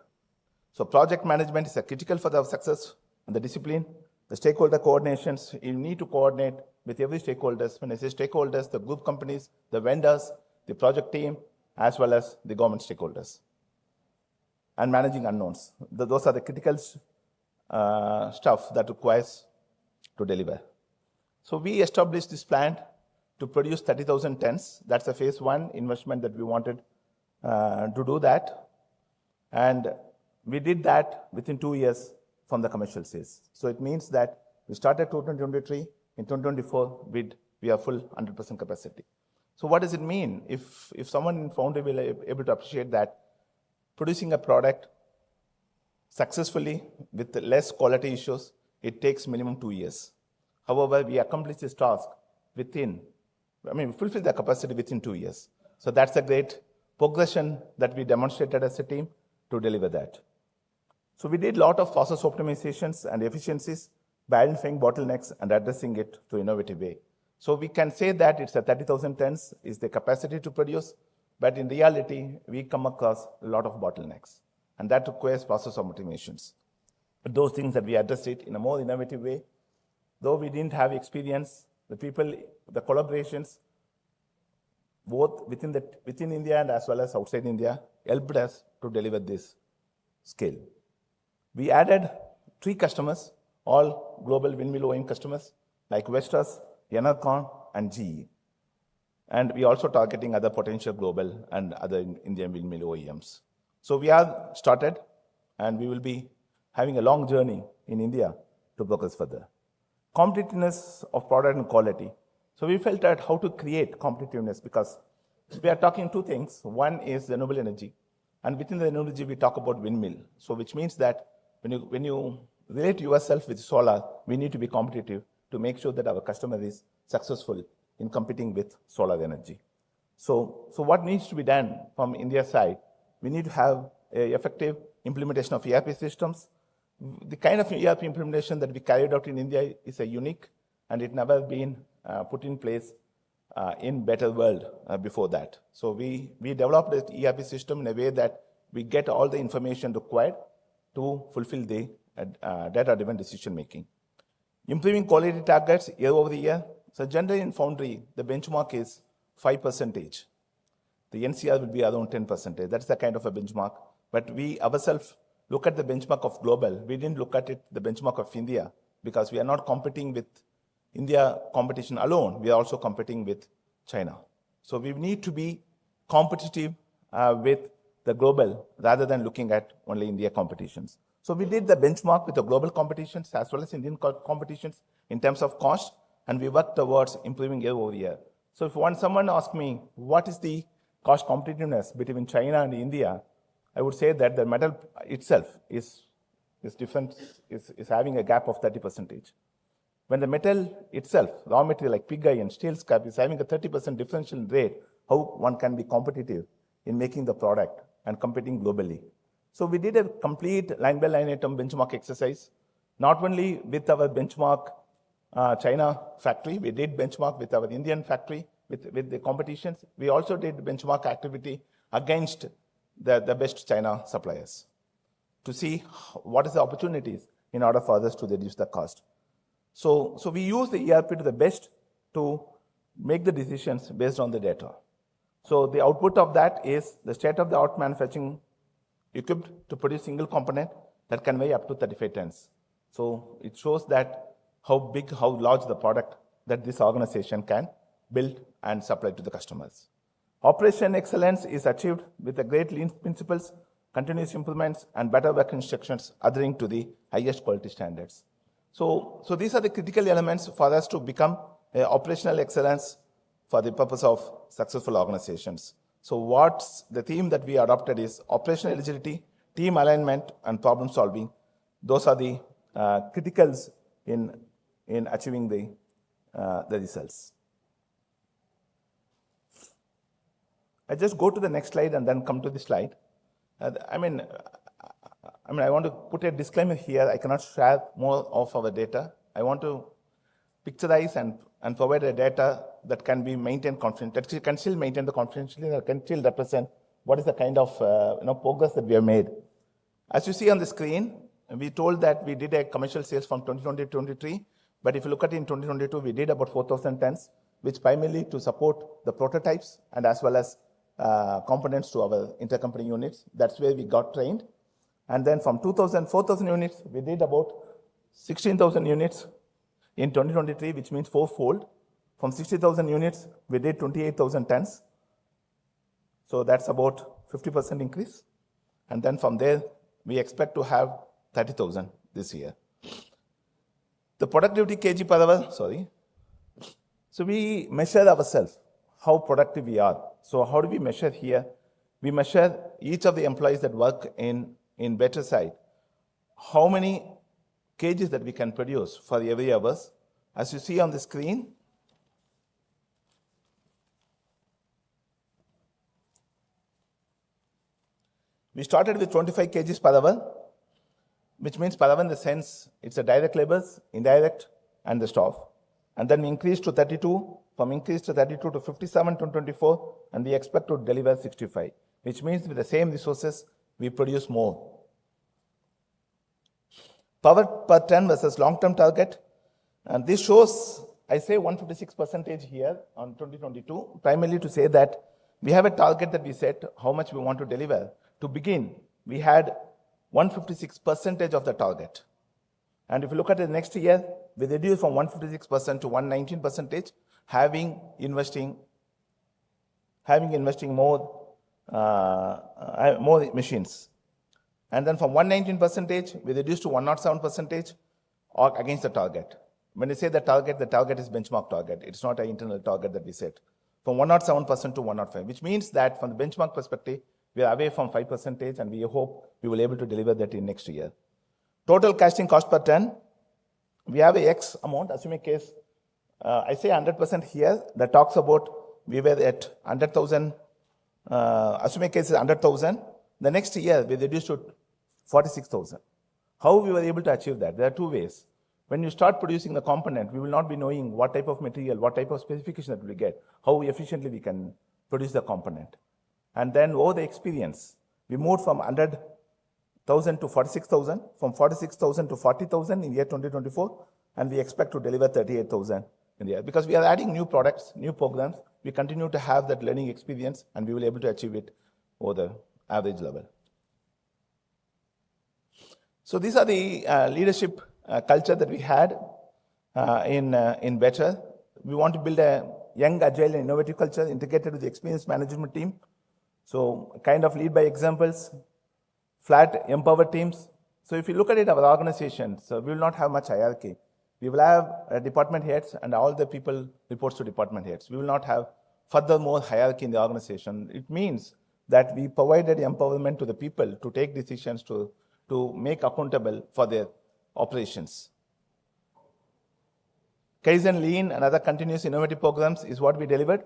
So project management is critical for the success and the discipline. The stakeholder coordinations, you need to coordinate with every stakeholders. When I say stakeholders, the group companies, the vendors, the project team, as well as the government stakeholders. And managing unknowns. Those are the critical stuff that requires to deliver. So we established this plan to produce 30,000 tons. That's a phase 1 investment that we wanted to do that. And we did that within 2 years from the commercial sales. So it means that we started 2023, in 2024, we are full 100% capacity. So what does it mean? If someone in Foundry will be able to appreciate that producing a product successfully with less quality issues, it takes minimum 2 years. However, we accomplish this task we fulfill the capacity within 2 years. So that's a great progression that we demonstrated as a team to deliver that. So we did a lot of process optimizations and efficiencies by identifying bottlenecks and addressing it to innovative way. So we can say that it's a 30,000 tons is the capacity to produce, but in reality, we come across a lot of bottlenecks, and that requires process optimizations. But those things that we addressed it in a more innovative way, though we didn't have experience, the people, the collaborations, both within India and as well as outside India, helped us to deliver this scale. We added 3 customers, all global windmill OEM customers, like Vestas, Enercon, and GE. And we also targeting other potential global and other Indian windmill OEMs. So we are started, and we will be having a long journey in India to progress further. Competitiveness of product and quality. So we felt out how to create competitiveness, because we are talking 2 things. One is renewable energy, and within the renewable energy, we talk about windmill. So which means that when you relate yourself with solar, we need to be competitive to make sure that our customer is successful in competing with solar energy. So what needs to be done from India's side? We need to have an effective implementation of ERP systems. The kind of ERP implementation that we carried out in India is a unique, and it never been put in place in better world before that. So we developed the ERP system in a way that we get all the information required to fulfill the data-driven decision making. Improving quality targets year over the year. So generally in Foundry, the benchmark is 5%. The NCR will be around 10%. That's the kind of a benchmark. But we ourselves look at the benchmark of global. We didn't look at the benchmark of India, because we are not competing with India competition alone. We are also competing with China. So we need to be competitive with the global rather than looking at only India competitions. So we did the benchmark with the global competitions as well as Indian competitions in terms of cost, and we worked towards improving year over year. So if someone asks me, what is the cost competitiveness between China and India, I would say that the metal itself is different, is having a gap of 30%. When the metal itself, raw material like pig iron, steel scrap, is having a 30% differential rate, how one can be competitive in making the product and competing globally. So we did a complete line-by-line item benchmark exercise, not only with our benchmark China factory, we did benchmark with our Indian factory, with the competitions. We also did benchmark activity against the best China suppliers. to see what is the opportunities in order for us to reduce the cost. So we use the ERP to the best to make the decisions based on the data. So the output of that is the state-of-the-art manufacturing equipped to produce single component that can weigh up to 35 tons. So it shows that how big, how large the product that this organization can build and supply to the customers. Operation excellence is achieved with the great lean principles, continuous improvements, and better work instructions adhering to the highest quality standards. So these are the critical elements for us to become operational excellence for the purpose of successful organizations. So what's the theme that we adopted is operational agility, team alignment, and problem solving. Those are the criticals in achieving the results. I just go to the next slide and then come to the slide. I want to put a disclaimer here. I cannot share more of our data. I want to picturize and provide a data that can be maintained confidential, that can still maintain the confidentiality, that can still represent what is the kind of progress that we have made. As you see on the screen, we told that we did a commercial sales from 2020 to 2023, but if you look at it in 2022, we did about 4,000 tons, which primarily to support the prototypes and as well as components to our intercompany units. That's where we got trained. And then from 4,000 units, we did about 16,000 units in 2023, which means fourfold. From 60,000 units, we did 28,000 tons. So that's about 50% increase. And then from there, we expect to have 30,000 this year. The productivity kg per hour, So we measure ourselves, how productive we are. So how do we measure here? We measure each of the employees that work in better side. How many kgs that we can produce for every hours? As you see on the screen, we started with 25 kgs per hour, which means per hour in the sense it's a direct labors, indirect, and the staff. And then we increased to 32, from increase to 32 to 57 to 24, and we expect to deliver 65, which means with the same resources, we produce more. Power per ton versus long-term target. And this shows, I say 156% here on 2022, primarily to say that we have a target that we set, how much we want to deliver. To begin, we had 156% of the target. And if you look at the next year, we reduced from 156% to 119%, having investing more machines. And then from 119%, we reduced to 107% against the target. When we say the target is benchmark target. It's not an internal target that we set. From 107% to 105, which means that from the benchmark perspective, we are away from 5%, and we hope we will be able to deliver that in next year. Total casting cost per ton, we have a X amount, assuming case, I say 100% here, that talks about we were at 100,000, assuming case is 100,000, the next year we reduced to 46,000. How we were able to achieve that? There are two ways. When you start producing the component, we will not be knowing what type of material, what type of specification that we get, how efficiently we can produce the component. And then over the experience, we moved from 100,000 to 46,000, from 46,000 to 40,000 in year 2024, and we expect to deliver 38,000 in the year. Because we are adding new products, new programs, we continue to have that learning experience, and we will be able to achieve it over the average level. So these are the leadership culture that we had in Better. We want to build a young, agile, and innovative culture integrated with the experienced management team. So kind of lead by examples, flat, empowered teams. So if you look at it, our organization, so we will not have much hierarchy. We will have department heads, and all the people reports to department heads. We will not have furthermore hierarchy in the organization. It means that we provided empowerment to the people to take decisions, to make accountable for their operations. Kaizen, Lean, and other continuous innovative programs is what we delivered.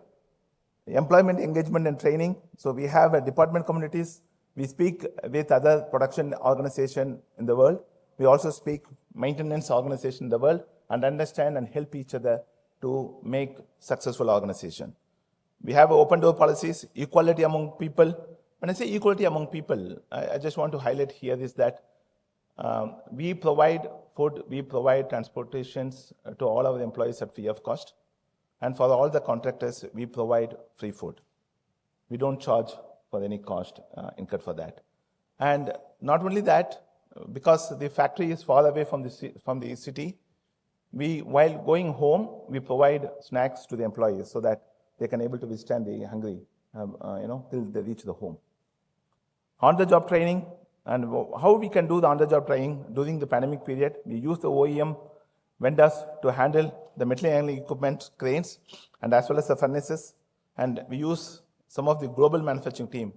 Employment, engagement, and training. So we have a department communities. We speak with other production organizations in the world. We also speak maintenance organizations in the world and understand and help each other to make successful organization. We have open door policies, equality among people. When I say equality among people, I just want to highlight here is that We provide food, we provide transportations to all our employees at free of cost. And for all the contractors, we provide free food. We don't charge for any cost incurred for that. And not only that, because the factory is far away from the city, while going home, we provide snacks to the employees so that they can able to withstand the hungry, till they reach the home. On-the-job training, and how we can do the on-the-job training during the pandemic period. We use the OEM vendors to handle the material handling equipment, cranes, and as well as the furnaces. And we use some of the global manufacturing team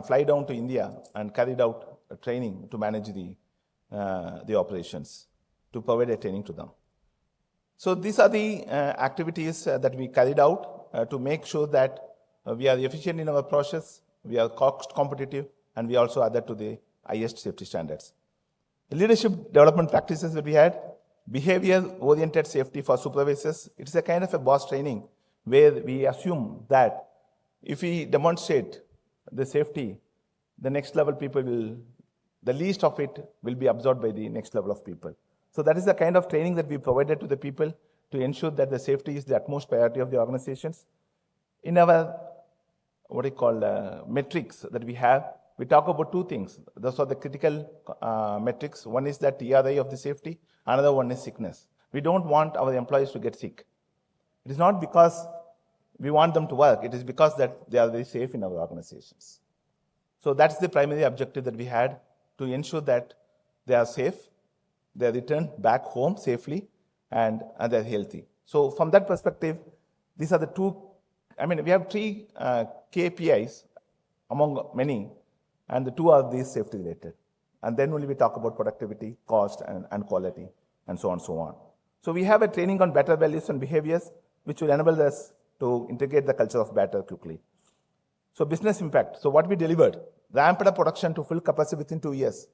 fly down to India and carried out a training to manage the operations, to provide a training to them. So these are the activities that we carried out to make sure that we are efficient in our process, we are cost competitive, and we also adhere to the highest safety standards. The leadership development practices that we had, behavior-oriented safety for supervisors. It is a kind of a boss training where we assume that if we demonstrate the safety, the next level people the least of it will be absorbed by the next level of people. So that is the kind of training that we provided to the people to ensure that the safety is the utmost priority of the organizations. In our, metrics that we have, we talk about two things. Those are the critical metrics. One is that TRI of the safety, another one is sickness. We don't want our employees to get sick. It is not because we want them to work, it is because that they are very safe in our organizations. So that's the primary objective that we had, to ensure that they are safe, they are returned back home safely, and they are healthy. So from that perspective, these are the two, we have three KPIs among many, and the two are these safety related. And then only we talk about productivity, cost, and quality, and so on and so on. So we have a training on better values and behaviors, which will enable us to integrate the culture of better quickly. So business impact. So what we delivered, ramped up production to full capacity within 2 years,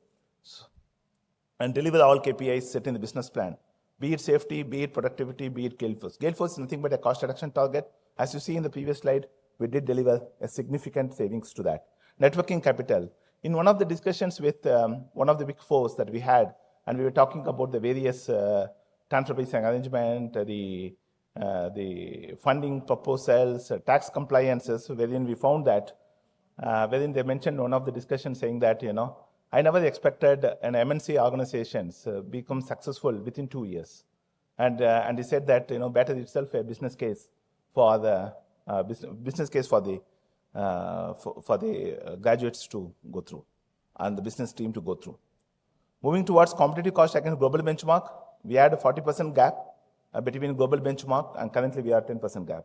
and deliver all KPIs set in the business plan, be it safety, be it productivity, be it gale force. Gale force is nothing but a cost reduction target. As you see in the previous slide, we did deliver a significant savings to that. Networking capital. In one of the discussions with one of the big fours that we had, and we were talking about the various transfer pricing arrangement, the funding proposals, tax compliances, wherein we found that, wherein they mentioned one of the discussions saying that, I never expected an MNC organizations become successful within 2 years. And he said that, better itself a business case for the business case for the graduates to go through and the business team to go through. Moving towards competitive cost against global benchmark, we had a 40% gap between global benchmark, and currently we are 10% gap.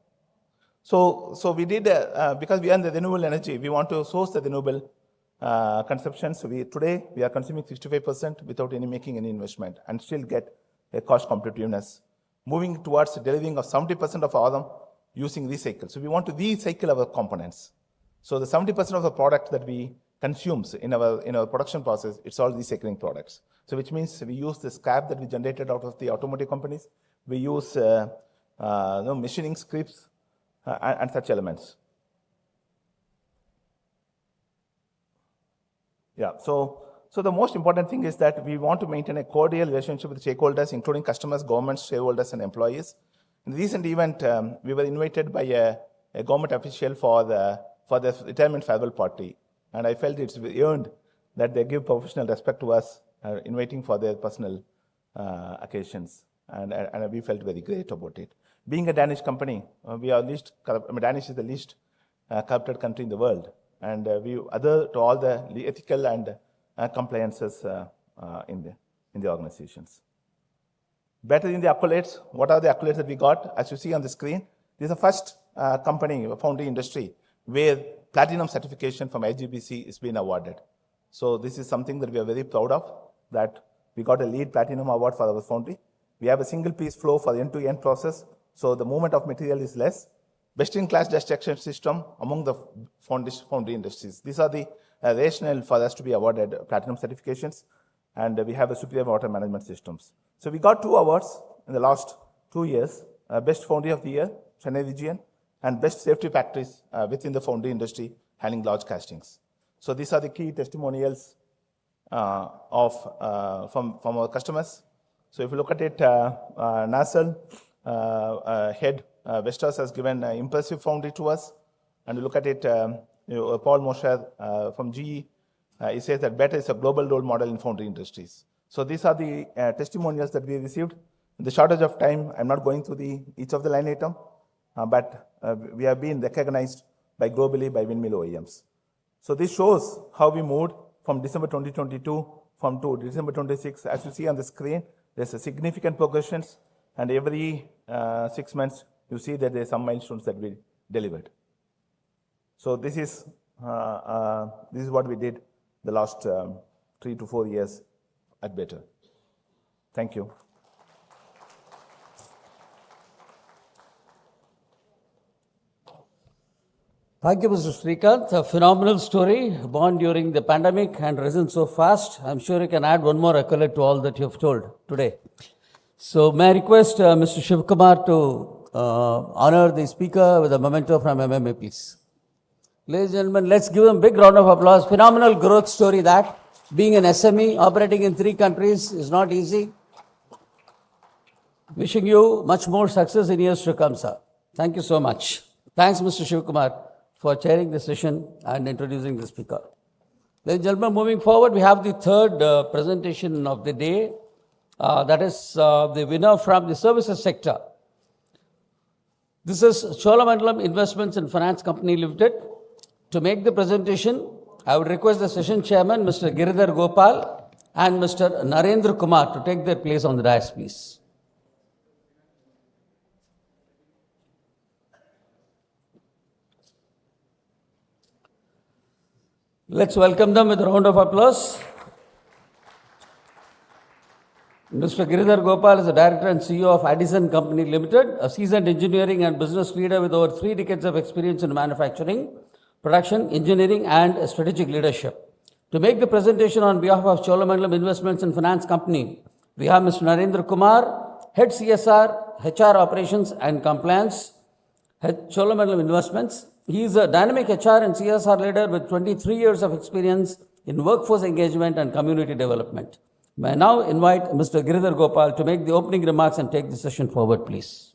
So we did, because we are in the renewable energy, we want to source the renewable consumption. So today we are consuming 65% without making any investment, and still get a cost competitiveness. Moving towards delivering of 70% of RM using recycle. So we want to recycle our components. So the 70% of the product that we consumes in our production process, it's all recycling products. So which means we use the scrap that we generated out of the automotive companies. We use machining scripts and such elements. Yeah, so the most important thing is that we want to maintain a cordial relationship with stakeholders, including customers, governments, shareholders, and employees. In the recent event, we were invited by a government official for the retirement farewell party, and I felt it's earned that they give professional respect to us, inviting for their personal occasions, and we felt very great about it. Being a Danish company, we are Danish is the least corrupted country in the world, and we adhere to all the ethical and compliances in the organizations. Better in the accolades. What are the accolades that we got? As you see on the screen, this is the first company, foundry industry, where platinum certification from IGBC is being awarded. So this is something that we are very proud of, that we got a lead platinum award for our foundry. We have a single piece flow for the end-to-end process, so the movement of material is less. Best-in-class destruction system among the foundry industries. These are the rationale for us to be awarded platinum certifications, and we have a superior water management systems. So we got 2 awards in the last 2 years, Best Foundry of the Year, Chennai region, and Best Safety Practice within the foundry industry, handling large castings. So these are the key testimonials from our customers. So if you look at it, Nasser head Vestas has given an impressive foundry to us. And you look at it, Paul Mosher from GE, he says that better is a global role model in foundry industries. So these are the testimonials that we received. In the shortage of time, I'm not going through each of the line item, but we have been recognized globally by windmill OEMs. So this shows how we moved from December 2022 to December 26. As you see on the screen, there's a significant progressions, and every 6 months you see that there's some milestones that we delivered. So this is what we did the last 3 to 4 years at Better. Thank you. Thank you, Mr. Srikanth. A phenomenal story, born during the pandemic and risen so fast. I'm sure you can add one more accolade to all that you have told today. So may I request Mr. Shivkumar to honor the speaker with a memento from MMA, please. Ladies and gentlemen, let's give him a big round of applause. Phenomenal growth story that. Being an SME, operating in 3 countries is not easy. Wishing you much more success in years to come, sir. Thank you so much. Thanks, Mr. Shivkumar, for chairing the session and introducing the speaker. Ladies and gentlemen, moving forward, we have the third presentation of the day. That is the winner from the services sector. This is Cholamandalam Investments and Finance Company Limited. To make the presentation, I would request the session chairman, Mr. Giridhar Gopal, and Mr. Narendra Kumar to take their place on the dais, please. Let's welcome them with a round of applause. Mr. Giridhar Gopal is the Director and CEO of Addison Company Limited, a seasoned engineering and business leader with over 3 decades of experience in manufacturing, production, engineering, and strategic leadership. To make the presentation on behalf of Cholamandalam Investments and Finance Company, we have Mr. Narendra Kumar, Head CSR, HR Operations and Compliance, Head Cholamandalam Investments. He is a dynamic HR and CSR leader with 23 years of experience in workforce engagement and community development. May I now invite Mr. Giridhar Gopal to make the opening remarks and take the session forward, please.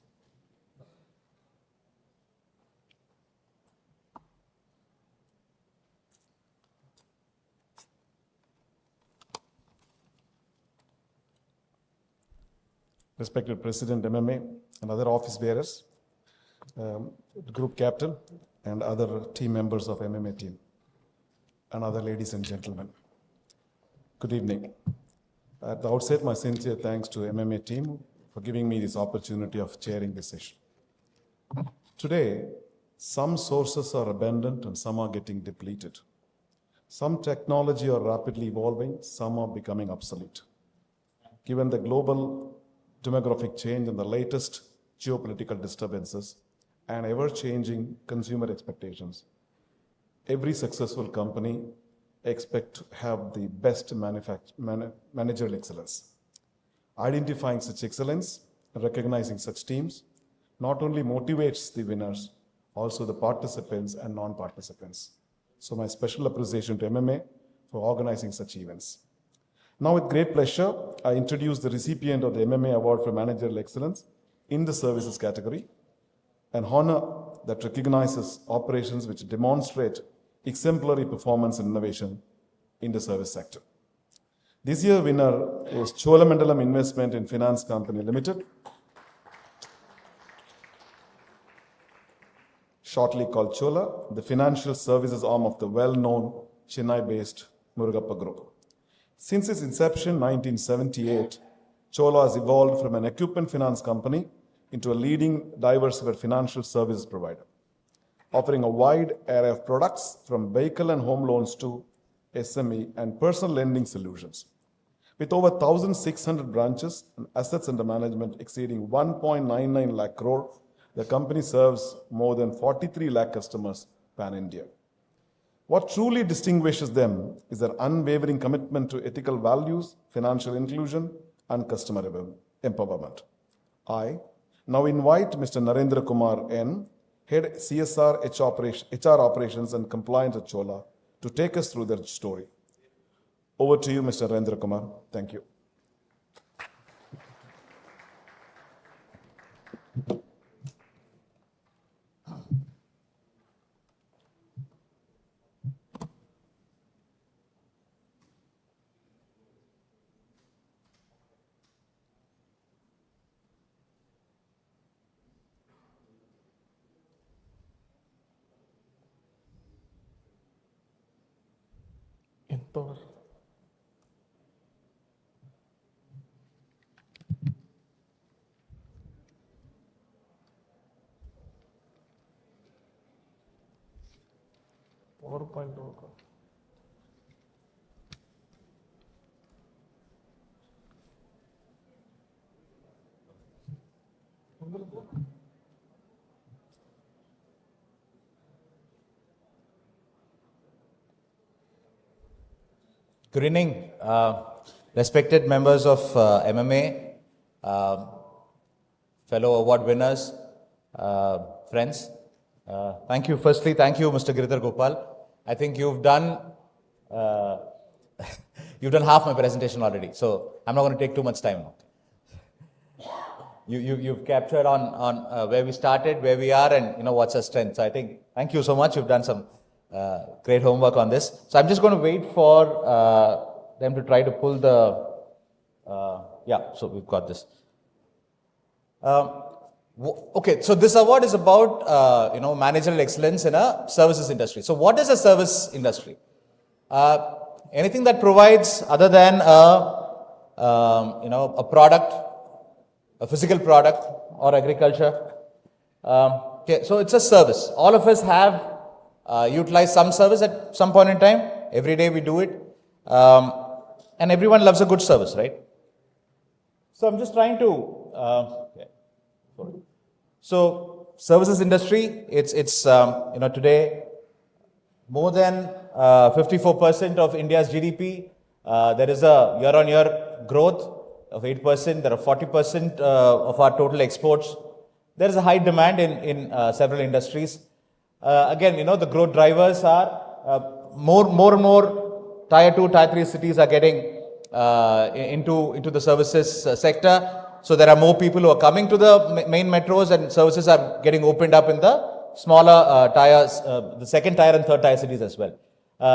Respected President MMA and other office bearers, group captain and other team members of MMA team, and other ladies and gentlemen. Good evening. At the outset, my sincere thanks to MMA team for giving me this opportunity of chairing this session. Today, some sources are abundant and some are getting depleted. Some technology are rapidly evolving, some are becoming obsolete. Given the global demographic change and the latest geopolitical disturbances and ever-changing consumer expectations, every successful company expects to have the best managerial excellence. Identifying such excellence and recognizing such teams not only motivates the winners, also the participants and non-participants. So my special appreciation to MMA for organizing such events. Now with great pleasure, I introduce the recipient of the MMA Award for Managerial Excellence in the services category, an honor that recognizes operations which demonstrate exemplary performance and innovation in the service sector. This year's winner is Cholamandalam Investment and Finance Company Limited, shortly called Chola, the financial services arm of the well-known Chennai-based Murugappa Group. Since its inception, 1978, Chola has evolved from an equipment finance company into a leading diversified financial services provider, offering a wide array of products from vehicle and home loans to SME and personal lending solutions. With over 1,600 branches and assets under management exceeding 1.99 lakh crore, the company serves more than 43 lakh customers pan-India. What truly distinguishes them is their unwavering commitment to ethical values, financial inclusion, and customer empowerment. I now invite Mr. Narendra Kumar N., Head CSR HR Operations and Compliance at Chola, to take us through their story. Over to you, Mr. Rendra Kumar. Thank you. Good evening, respected members of MMA, fellow award winners, friends. Thank you. Firstly, thank you, Mr. Giridhar Gopal. I think you've done half my presentation already, so I'm not going to take too much time now. You've captured on where we started, where we are, and what's our strength. So I think, thank you so much. You've done some great homework on this. So I'm just going to wait for them to try to pull the, so we've got this. Okay, so this award is about, managerial excellence in a services industry. So what is a service industry? Anything that provides other than a product, a physical product or agriculture. Okay, so it's a service. All of us have utilized some service at some point in time. Every day we do it. And everyone loves a good service, right? So I'm just trying to, So services industry, it's today more than 54% of India's GDP. There is a year-on-year growth of 8%. There are 40% of our total exports. There is a high demand in several industries. Again, the growth drivers are more and more Tier 2, Tier 3 cities are getting into the services sector. So there are more people who are coming to the main metros, and services are getting opened up in the smaller tiers, the second tier and third tier cities as well.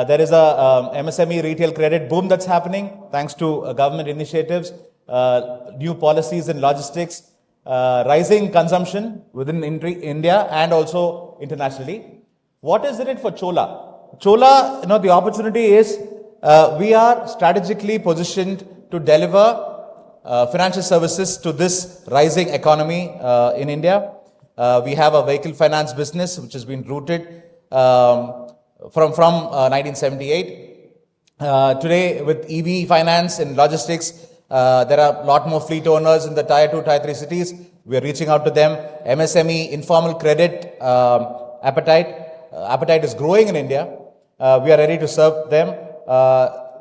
There is a MSME retail credit boom that's happening thanks to government initiatives, new policies in logistics, rising consumption within India and also internationally. What is in it for Chola? Chola, the opportunity is we are strategically positioned to deliver financial services to this rising economy in India. We have a vehicle finance business which has been rooted from 1978. Today, with EV finance and logistics, there are a lot more fleet owners in the Tier 2, Tier 3 cities. We are reaching out to them. MSME, informal credit appetite is growing in India. We are ready to serve them.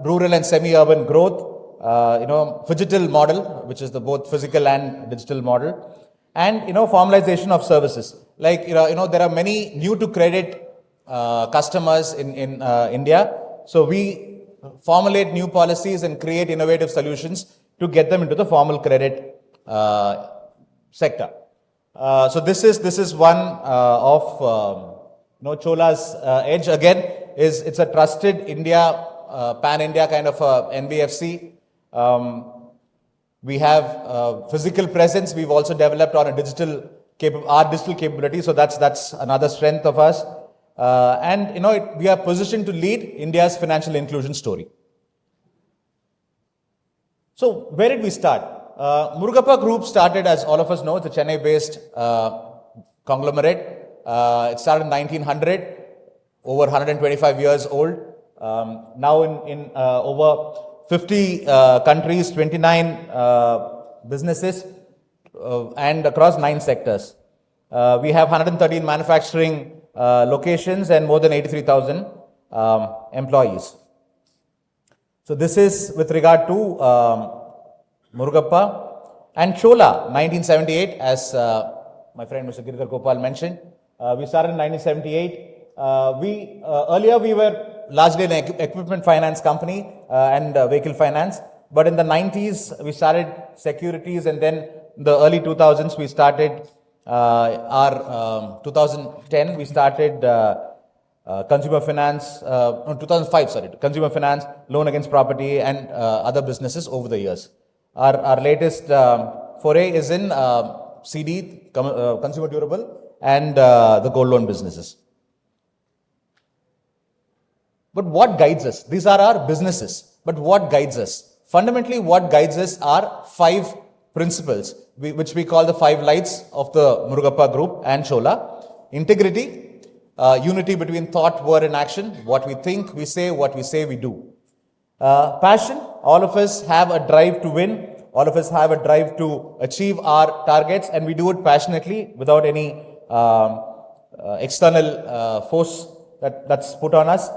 Rural and semi-urban growth. Phygital model, which is the both physical and digital model, and formalization of services. Like there are many new to credit customers in India, so we formulate new policies and create innovative solutions to get them into the formal credit sector. So this is one of Chola's edge. Again, it's a trusted India pan-India kind of NBFC. We have physical presence. We've also developed on a digital capability. So that's another strength of us. And we are positioned to lead India's financial inclusion story. So where did we start? Murugappa Group started, as all of us know, it's a Chennai-based conglomerate. It started in 1900, over 125 years old. Now in over 50 countries, 29 businesses, and across 9 sectors. We have 113 manufacturing locations and more than 83,000 employees. So this is with regard to Murugappa. And Chola, 1978, as my friend Mr. Giridhar Gopal mentioned. We started in 1978. Earlier we were largely an equipment finance company and vehicle finance. But in the 90s, we started securities, and then in the early 2000s, we started 2010, we started consumer finance, 2005, sorry, consumer finance, loan against property, and other businesses over the years. Our latest foray is in CD, consumer durable, and the gold loan businesses. But what guides us? These are our businesses. But what guides us? Fundamentally, what guides us are 5 principles, which we call the 5 lights of the Murugappa Group and Chola. Integrity, unity between thought, word, and action. What we think, we say. What we say, we do. Passion, all of us have a drive to win. All of us have a drive to achieve our targets, and we do it passionately without any external force that's put on us.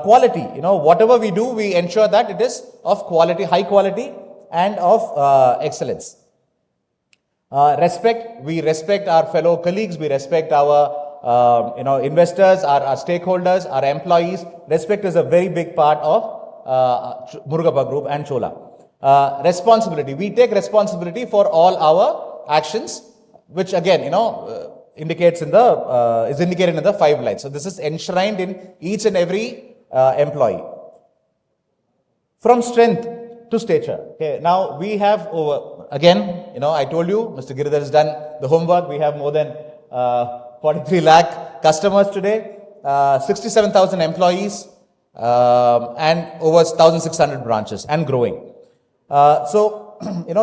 Quality, whatever we do, we ensure that it is of quality, high quality, and of excellence. Respect, we respect our fellow colleagues, we respect our investors, our stakeholders, our employees. Respect is a very big part of Murugappa Group and Chola. Responsibility, we take responsibility for all our actions, which again, indicates is indicated in the 5 lines. So this is enshrined in each and every employee. From strength to stature. Okay, now we have again, I told you, Mr. Giridhar has done the homework. We have more than 43 lakh customers today, 67,000 employees, and over 1,600 branches and growing. So,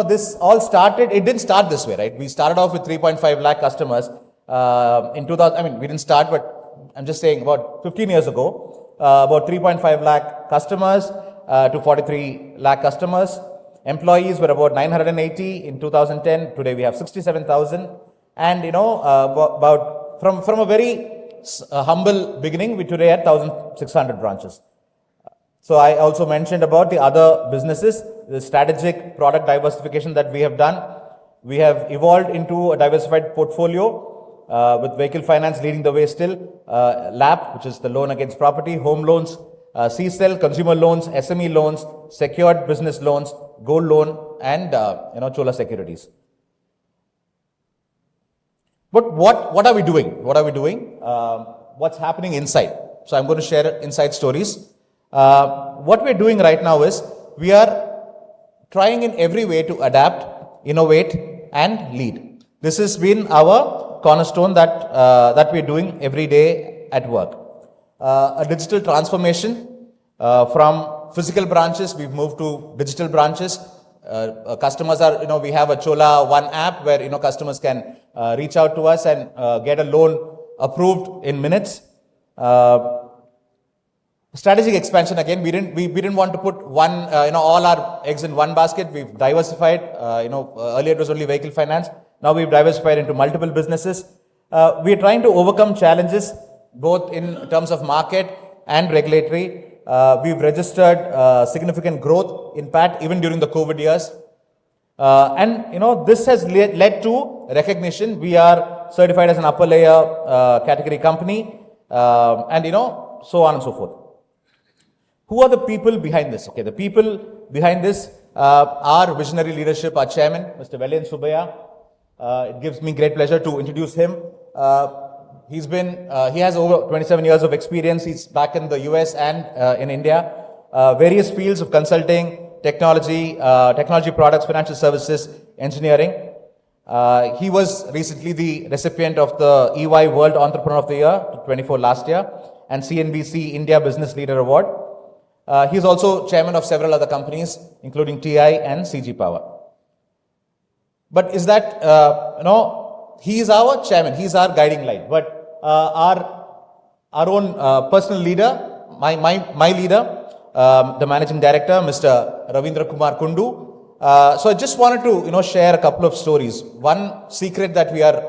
this all started, it didn't start this way, right? We started off with 3.5 lakh customers in 2000, we didn't start, but I'm just saying about 15 years ago, about 3.5 lakh customers to 43 lakh customers. Employees were about 980 in 2010. Today we have 67,000. And, about from a very humble beginning, we today had 1,600 branches. So I also mentioned about the other businesses, the strategic product diversification that we have done. We have evolved into a diversified portfolio with vehicle finance leading the way still, LAP, which is the loan against property, home loans, C-Cell, consumer loans, SME loans, secured business loans, gold loan, and Chola securities. But what are we doing? What are we doing? What's happening inside? So I'm going to share inside stories. What we're doing right now is we are trying in every way to adapt, innovate, and lead. This has been our cornerstone that we're doing every day at work. A digital transformation from physical branches, we've moved to digital branches. Customers are, we have a Chola One app where, customers can reach out to us and get a loan approved in minutes. Strategic expansion, again, we didn't want to put one, all our eggs in one basket. We've diversified, earlier it was only vehicle finance. Now we've diversified into multiple businesses. We are trying to overcome challenges both in terms of market and regulatory. We've registered significant growth, in fact, even during the COVID years. And, this has led to recognition. We are certified as an upper layer category company, and, so on and so forth. Who are the people behind this? Okay, the people behind this are visionary leadership, our chairman, Mr. Velayan Subbiah. It gives me great pleasure to introduce him. He has over 27 years of experience. He's back in the US and in India. Various fields of consulting, technology, technology products, financial services, engineering. He was recently the recipient of the EY World Entrepreneur of the Year 24 last year and CNBC India Business Leader Award. He is also chairman of several other companies, including TI and CG Power. But is that, he is our chairman, he is our guiding light. But our own personal leader, my leader, the managing director, Mr. Ravindra Kumar Kundu. So I just wanted to, share a couple of stories. One secret that we are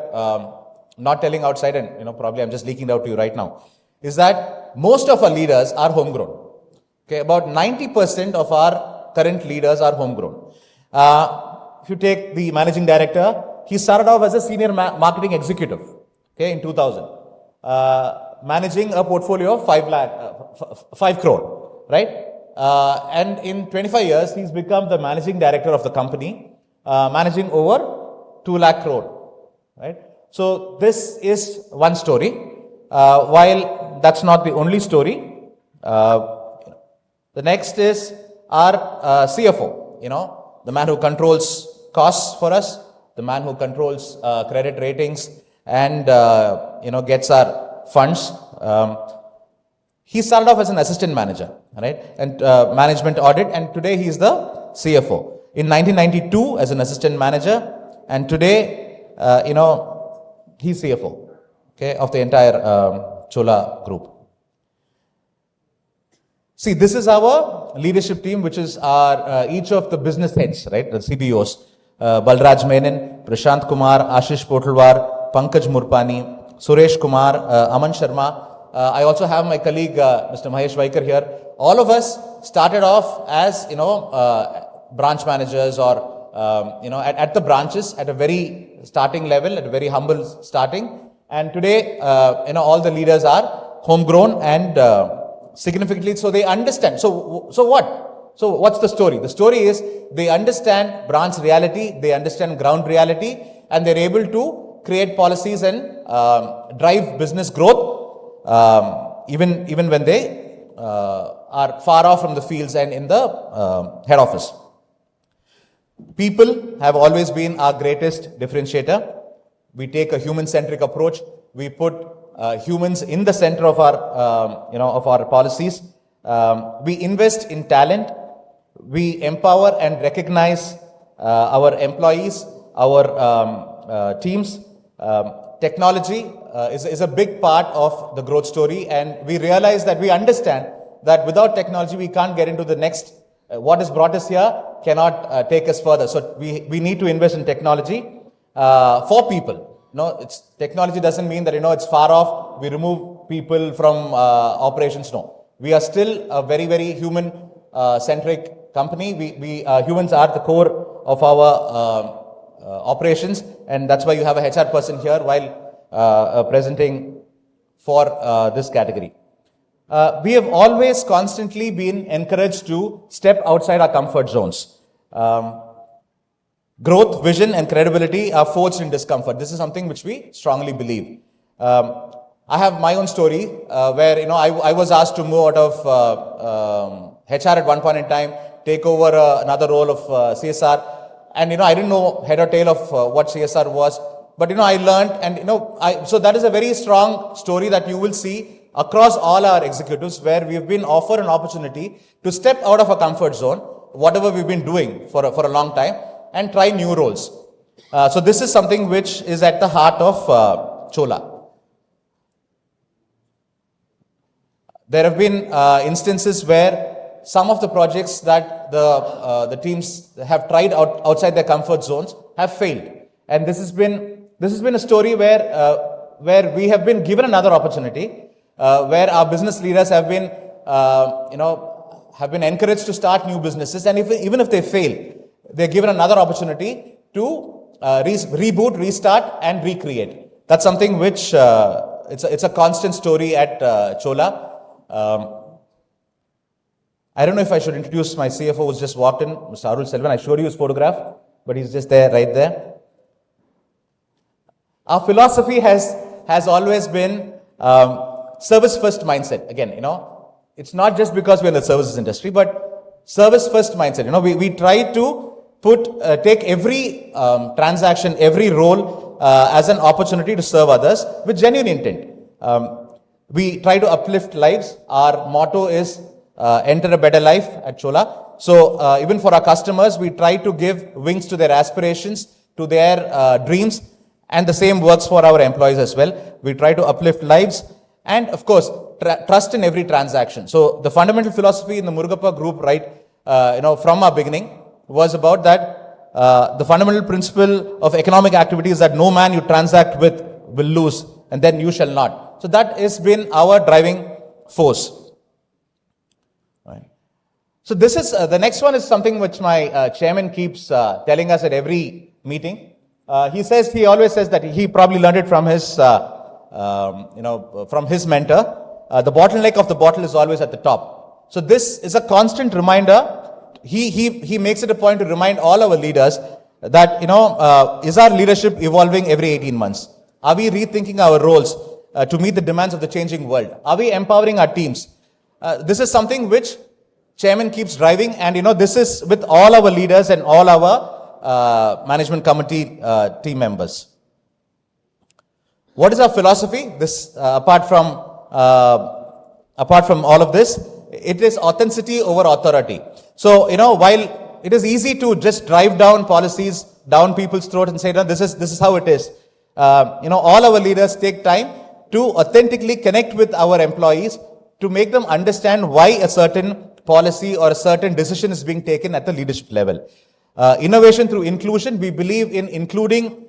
not telling outside, and probably I'm just leaking it out to you right now, is that most of our leaders are homegrown. Okay, about 90% of our current leaders are homegrown. If you take the managing director, he started off as a senior marketing executive, okay, in 2000. managing a portfolio of 5 crore, right? And in 25 years, he's become the managing director of the company, managing over 2 lakh crore, right? So this is one story. While that's not the only story, the next is our CFO, the man who controls costs for us, the man who controls credit ratings and, gets our funds. He started off as an assistant manager, right? And management audit, and today he is the CFO. In 1992 as an assistant manager, and today, he's CFO, okay, of the entire Chola Group. See, this is our leadership team, which is our each of the business heads, right? The CBOs. Balraj Menon, Prashant Kumar, Ashish Potalwar, Pankaj Murpani, Suresh Kumar, Aman Sharma. I also have my colleague, Mr. Mahesh Vaikar here. All of us started off as, branch managers or, at the branches at a very starting level, at a very humble starting. And today, all the leaders are homegrown and significantly, so they understand. So what? So what's the story? The story is they understand branch reality, they understand ground reality, and they're able to create policies and drive business growth, even when they are far off from the fields and in the head office. People have always been our greatest differentiator. We take a human-centric approach. We put humans in the center of our policies. We invest in talent. We empower and recognize our employees, our teams. Technology is a big part of the growth story, and we realize that we understand that without technology we can't get into the next. What has brought us here cannot take us further. So we need to invest in technology for people. Technology doesn't mean that it's far off. We remove people from operations. No, we are still a very, very human centric company. We humans are the core of our operations, and that's why you have a HR person here while presenting for this category. We have always constantly been encouraged to step outside our comfort zones. Growth, vision, and credibility are forged in discomfort. This is something which we strongly believe. I have my own story where I was asked to move out of HR at one point in time, take over another role of CSR, and I didn't know head or tail of what CSR was, but I learned, and so that is a very strong story that you will see across all our executives, where we have been offered an opportunity to step out of a comfort zone, whatever we've been doing for a long time, and try new roles. So this is something which is at the heart of Chola. There have been instances where some of the projects that the teams have tried outside their comfort zones have failed, and this has been a story where we have been given another opportunity, where our business leaders have been encouraged to start new businesses, and even if they fail, they're given another opportunity to reboot, restart, and recreate. That's something which it's a constant story at Chola. I don't know if I should introduce my CFO who's just walked in, Mr. Arul Selvan. I showed you his photograph, but he's just there, right there. Our philosophy has always been service first mindset. Again, it's not just because we're in the services industry, but service first mindset. We try to take every transaction, every role as an opportunity to serve others with genuine intent. We try to uplift lives. Our motto is enter a better life at Chola. So even for our customers, we try to give wings to their aspirations, to their dreams, and the same works for our employees as well. We try to uplift lives and, of course, trust in every transaction. So the fundamental philosophy in the Murugappa group, right, from our beginning, was about that the fundamental principle of economic activity is that no man you transact with will lose, and then you shall not. So that has been our driving force. Right. So this is the next one is something which my chairman keeps telling us at every meeting. He always says that he probably learned it from his from his mentor, the bottleneck of the bottle is always at the top. So this is a constant reminder. He makes it a point to remind all our leaders that, is our leadership evolving every 18 months? Are we rethinking our roles to meet the demands of the changing world? Are we empowering our teams? This is something which Chairman keeps driving, and this is with all our leaders and all our management committee team members. What is our philosophy? This apart from all of this, it is authenticity over authority. So while it is easy to just drive down policies down people's throat and say, no, this is how it is. All our leaders take time to authentically connect with our employees to make them understand why a certain policy or a certain decision is being taken at the leadership level. Innovation through inclusion. We believe in including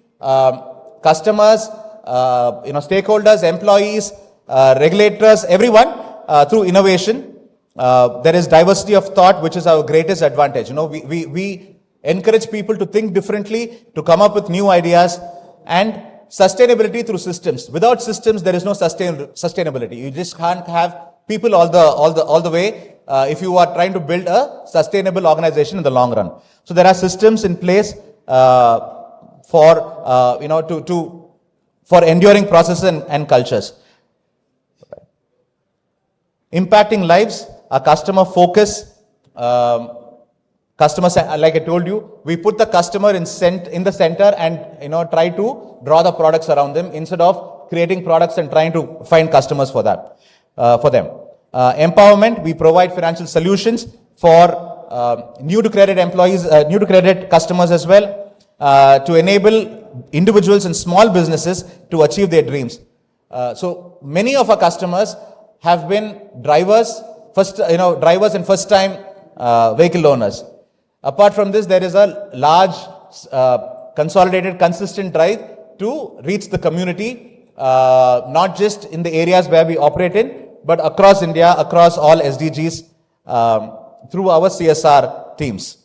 customers, stakeholders, employees, regulators, everyone through innovation. There is diversity of thought, which is our greatest advantage. We encourage people to think differently, to come up with new ideas, and sustainability through systems. Without systems, there is no sustainability. You just can't have people all the way if you are trying to build a sustainable organization in the long run. So there are systems in place for enduring processes and cultures. Impacting lives, a customer focus, like I told you, we put the customer in the center and try to draw the products around them instead of creating products and trying to find customers for that, for them. Empowerment, we provide financial solutions for new to credit employees, new to credit customers as well, to enable individuals and small businesses to achieve their dreams. So many of our customers have been drivers and first time vehicle owners. Apart from this, there is a large consolidated consistent drive to reach the community, not just in the areas where we operate in, but across India, across all SDGs, through our CSR teams.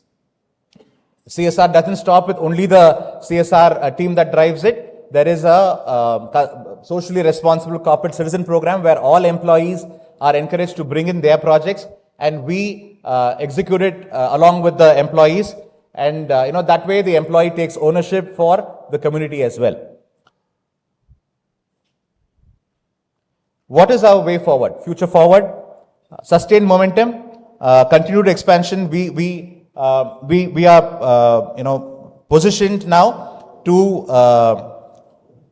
CSR doesn't stop with only the CSR team that drives it. There is a socially responsible corporate citizen program where all employees are encouraged to bring in their projects, and we execute it along with the employees. And that way the employee takes ownership for the community as well. What is our way forward? Future forward, sustained momentum, continued expansion. We are positioned now to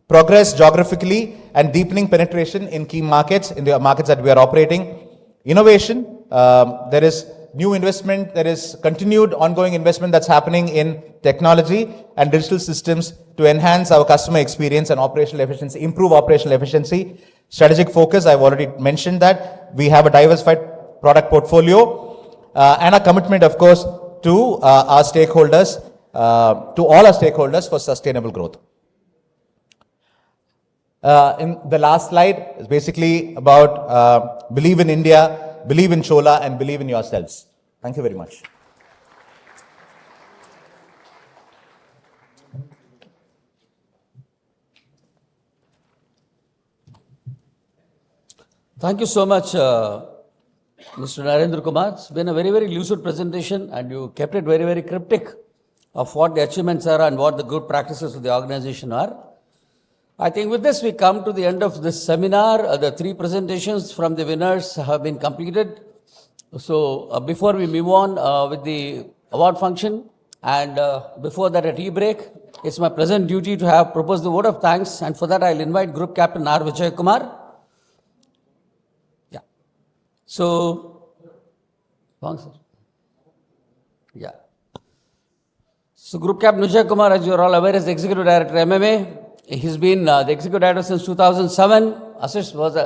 progress geographically and deepening penetration in key markets, in the markets that we are operating. Innovation, there is new investment, there is continued ongoing investment that's happening in technology and digital systems to enhance our customer experience and operational efficiency, improve operational efficiency. Strategic focus, I've already mentioned that. We have a diversified product portfolio and a commitment, of course, to our stakeholders, to all our stakeholders for sustainable growth. In the last slide is basically about believe in India, believe in Chola, and believe in yourselves. Thank you very much. Thank you so much, Mr. Narendra Kumar. It's been a very, very lucid presentation, and you kept it very, very cryptic of what the achievements are and what the good practices of the organization are. I think with this we come to the end of this seminar. The 3 presentations from the winners have been completed. So before we move on with the award function, and before that a tea break, it's my present duty to have proposed the vote of thanks, and for that I'll invite Group Captain R. Vijay Kumar. Yeah. So, yeah. So Group Captain Vijay Kumar, as you're all aware, is the Executive Director MMA. He's been the Executive Director since 2007. Was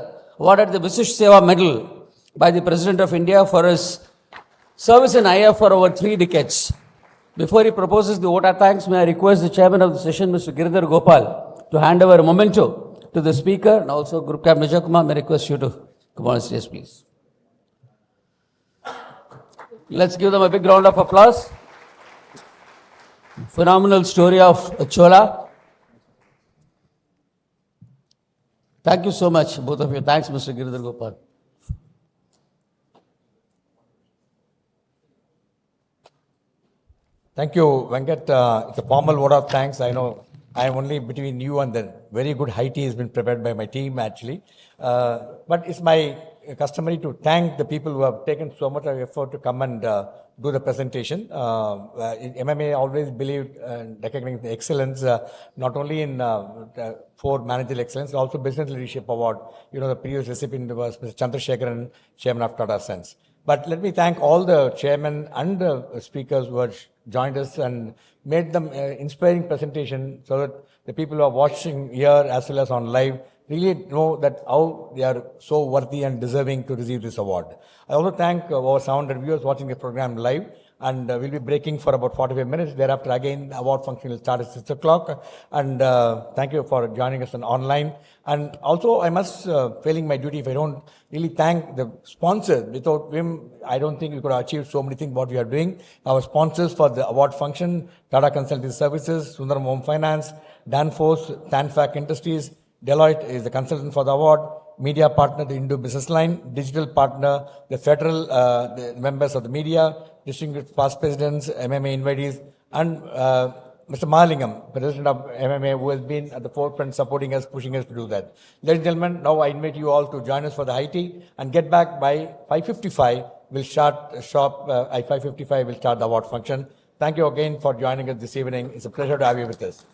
awarded the Vishish Seva Medal by the President of India for his service in IF for over 3 decades. Before he proposes the vote of thanks, may I request the Chairman of the session, Mr. Giridhar Gopal, to hand over a memento to the Speaker, and also Group Captain Vijay Kumar, may I request you to come on stage, please. Let's give them a big round of applause. Phenomenal story of Chola. Thank you so much, both of you. Thanks, Mr. Giridhar Gopal. Thank you, Venkat. It's a formal vote of thanks. I know I am only between you and the very good high tea has been prepared by my team, actually. But it's my customary to thank the people who have taken so much of effort to come and do the presentation. In MMA always believed and recognized the excellence, not only in for managerial excellence, but also business leadership award. You know, the previous recipient was Mr. Chandrasekharan, chairman of Tata Sons. But let me thank all the chairmen and the speakers who have joined us and made them inspiring presentation so that the people who are watching here as well as on live really know that how they are so worthy and deserving to receive this award. I also thank our 700 viewers watching the program live, and we'll be breaking for about 45 minutes. Thereafter, again, the award function will start at 6 o'clock. And thank you for joining us on online. And also, I must, failing my duty, if I don't really thank the sponsors. Without him, I don't think we could have achieved so many things what we are doing. Our sponsors for the award function, Tata Consulting Services, Sundaram Home Finance, Danfoss, Tanfac Industries, Deloitte is the consultant for the award, media partner, the Indo Business Line, digital partner, the federal the members of the media, distinguished past presidents, MMA invitees, and Mr. Mahalingam, President of MMA, who has been at the forefront supporting us, pushing us to do that. Ladies and gentlemen, now I invite you all to join us for the high tea and get back by 5:55. We'll start shop at 5:55. We'll start the award function. Thank you again for joining us this evening. It's a pleasure to have you with us.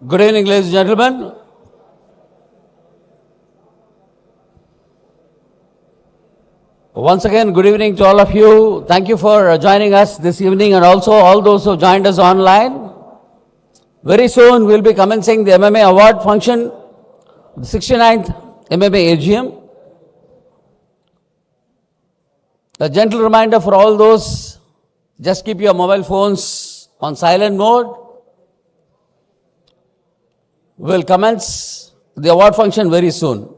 Good evening, ladies and gentlemen. Once again, good evening to all of you. Thank you for joining us this evening and also all those who joined us online. Very soon, we'll be commencing the MMA Award Function, the 69th MMA AGM. A gentle reminder for all those, just keep your mobile phones on silent mode. We'll commence the award function very soon.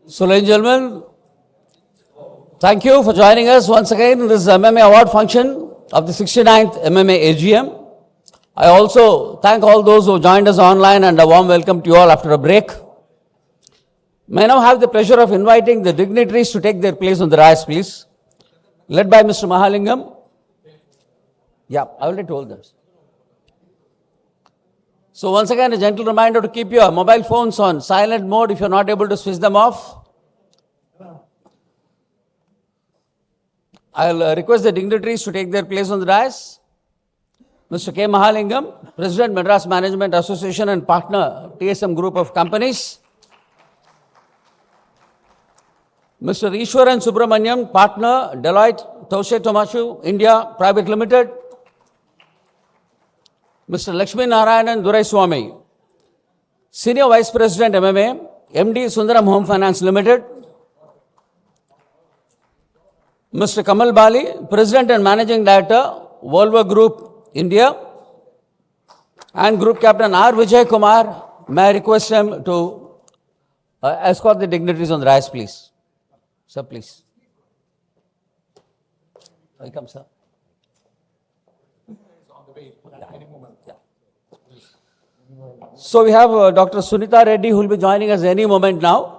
So, ladies and gentlemen, thank you for joining us once again in this MMA Award Function of the 69th MMA AGM. I also thank all those who joined us online and a warm welcome to you all after a break. May I now have the pleasure of inviting the dignitaries to take their place on the dais, please. Led by Mr. Mahalingam. Yeah, I already told them. So once again, a gentle reminder to keep your mobile phones on silent mode if you're not able to switch them off. I'll request the dignitaries to take their place on the dais. Mr. K. Mahalingam, President, Madras Management Association and partner, TSM Group of Companies. Mr. Ishwaran Subramanyam, partner, Deloitte Toshe Tomashu, India Private Limited. Mr. Lakshmi Narayanan Duraiswamy, Senior Vice President MMA, MD Sundaram Home Finance Limited. Mr. Kamal Bali, President and Managing Director, Volvo Group, India. And Group Captain R. Vijay Kumar, may I request him to escort the dignitaries on the dais, please. Sir, please. Welcome, sir. So we have Dr. Suneeta Reddy who will be joining us any moment now.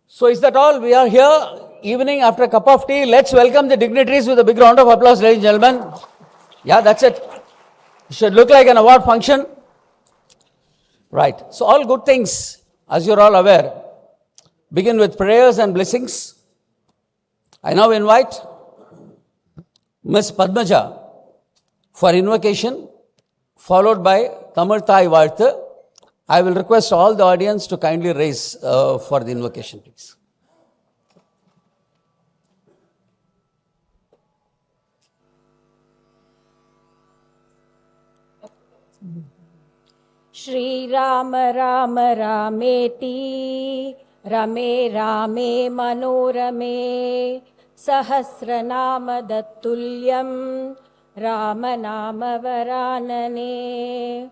So is that all? We are here evening after a cup of tea. Let's welcome the dignitaries with a big round of applause, ladies and gentlemen. Yeah, that's it. It should look like an award function. Right. So all good things, as you're all aware, begin with prayers and blessings. I now invite Ms. Padmaja for invocation, followed by Kamal Thai Vartha. I will request all the audience to kindly raise for the invocation, please. Shri Rama Rama Rameti Rame Rame Manorame Sahasranama Dattulyam Rama Nama Varanane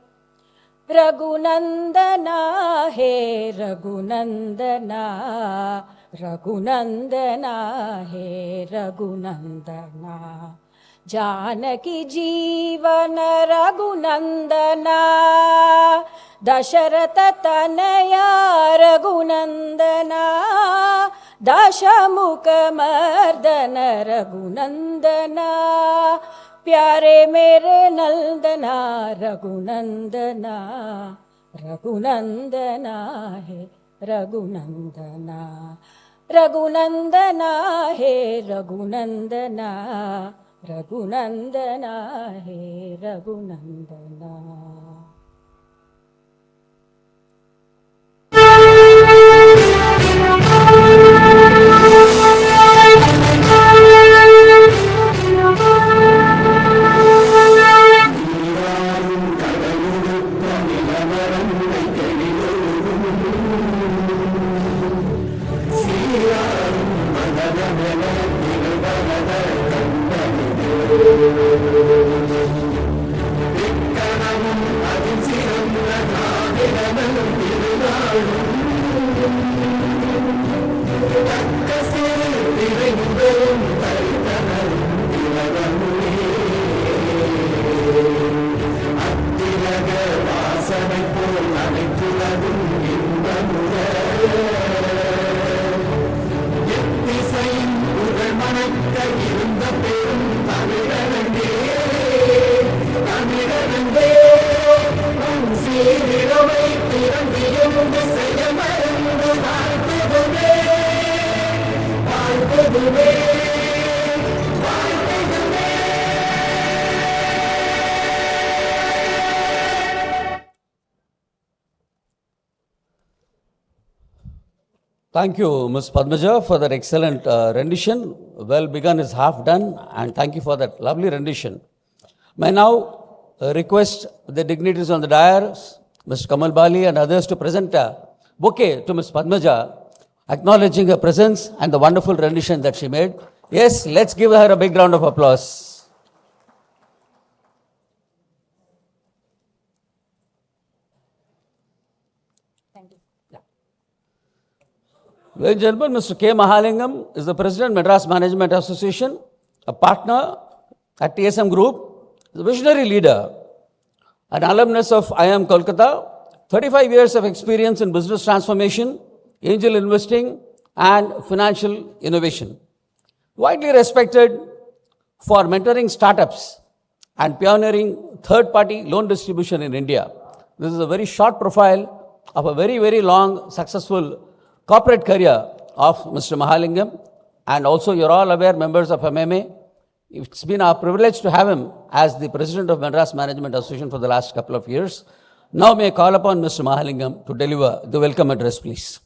Raghunandana He Raghunandana Raghunandana He Raghunandana Janaki Jeevana Raghunandana Dasharatha Tanaya Raghunandana Dashamukha Mardana Raghunandana Pyare Mere Naldana Raghunandana Raghunandana He Raghunandana Raghunandana He Raghunandana Raghunandana He Raghunandana. Thank you, Ms. Padmaja, for that excellent rendition. Well begun is half done, and thank you for that lovely rendition. May I now request the dignitaries on the dais, Mr. Kamal Bali and others, to present a bouquet to Ms. Padmaja, acknowledging her presence and the wonderful rendition that she made. Yes, let's give her a big round of applause. Ladies and gentlemen, Mr. K. Mahalingam is the President, Madras Management Association, a partner at TSM Group, a visionary leader, an alumnus of IIM Kolkata, 35 years of experience in business transformation, angel investing, and financial innovation. Widely respected for mentoring startups and pioneering third-party loan distribution in India. This is a very short profile of a very, very long, successful corporate career of Mr. Mahalingam, and also you're all aware, members of MMA. It's been our privilege to have him as the President of Madras Management Association for the last couple of years. Now may I call upon Mr. Mahalingam to deliver the welcome address, please.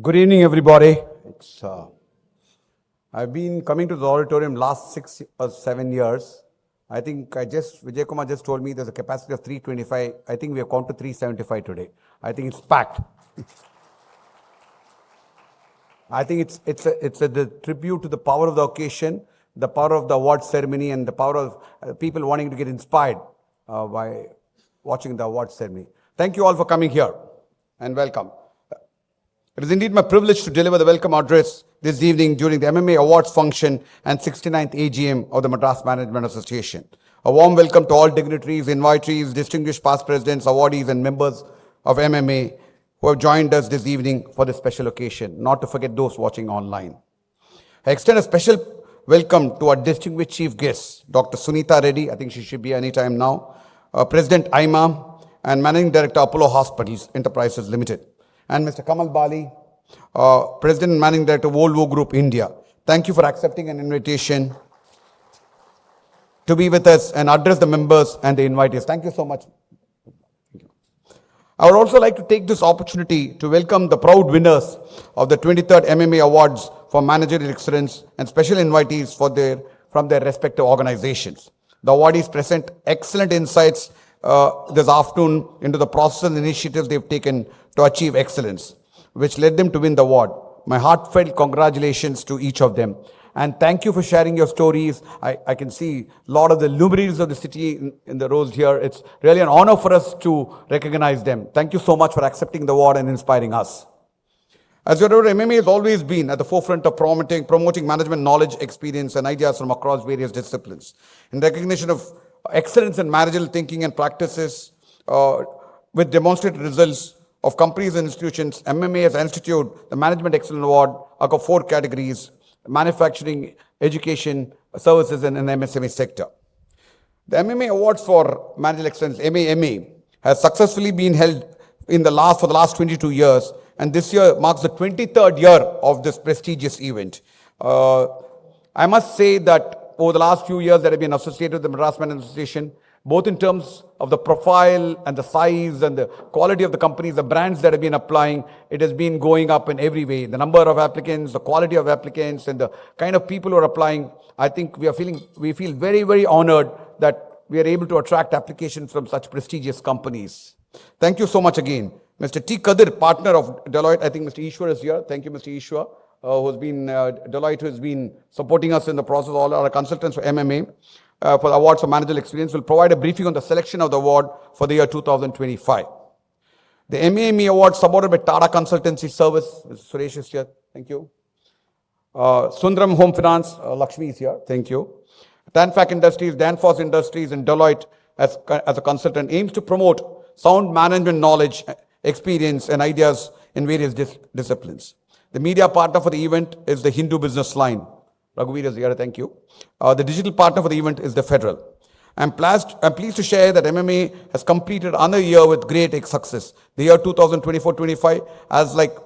Good evening, everybody. I've been coming to the auditorium last 6 or 7 years. I think Vijay Kumar just told me there's a capacity of 325. I think we have come to 375 today. I think it's packed. I think it's a tribute to the power of the occasion, the power of the award ceremony, and the power of people wanting to get inspired by watching the award ceremony. Thank you all for coming here, and welcome. It is indeed my privilege to deliver the welcome address this evening during the MMA Awards Function and 69th AGM of the Madras Management Association. A warm welcome to all dignitaries, invitees, distinguished past presidents, awardees, and members of MMA who have joined us this evening for this special occasion, not to forget those watching online. I extend a special welcome to our distinguished chief guests, Dr. Suneeta Reddy, I think she should be anytime now, President AIMA, and Managing Director, Apollo Hospitals Enterprises Limited. and Mr. Kamal Bali, President and Managing Director, Volvo Group, India. Thank you for accepting an invitation to be with us and address the members and the invitees. Thank you so much. I would also like to take this opportunity to welcome the proud winners of the 23rd MMA Awards for Managerial Excellence and special invitees from their respective organizations. The awardees present excellent insights this afternoon into the process and initiatives they've taken to achieve excellence, which led them to win the award. My heartfelt congratulations to each of them. And thank you for sharing your stories. I can see a lot of the luminaries of the city in the rows here. It's really an honor for us to recognize them. Thank you so much for accepting the award and inspiring us. As you're aware, MMA has always been at the forefront of promoting management knowledge, experience, and ideas from across various disciplines. In recognition of excellence in managerial thinking and practices with demonstrated results of companies and institutions, MMA has instituted the Management Excellence Award across 4 categories: manufacturing, education, services, and an MSME sector. The MMA Awards for Managerial Excellence, MAMA, has successfully been held for the last 22 years, and this year marks the 23rd year of this prestigious event. I must say that over the last few years that I've been associated with the Madras Management Association, both in terms of the profile and the size and the quality of the companies, the brands that have been applying, it has been going up in every way. The number of applicants, the quality of applicants, and the kind of people who are applying, I think we feel very, very honored that we are able to attract applications from such prestigious companies. Thank you so much again. Mr. T. Kadir, partner of Deloitte, I think Mr. Ishwar is here. Thank you, Mr. Ishwar, Deloitte has been supporting us in the process. All our consultants for MMA. For the awards for managerial experience will provide a briefing on the selection of the award for the year 2025. The MMA Awards supported by Tata Consultancy Service. Mr. Suresh is here. Thank you. Sundram Home Finance. Lakshmi is here. Thank you. Tanfac Industries, Danfoss Industries, and Deloitte as a consultant aims to promote sound management knowledge, experience, and ideas in various disciplines. The media partner for the event is the Hindu Business Line. Raghuveer is here, thank you. The digital partner for the event is the Federal. I'm pleased to share that MMA has completed another year with great success. The year 2024-25, as like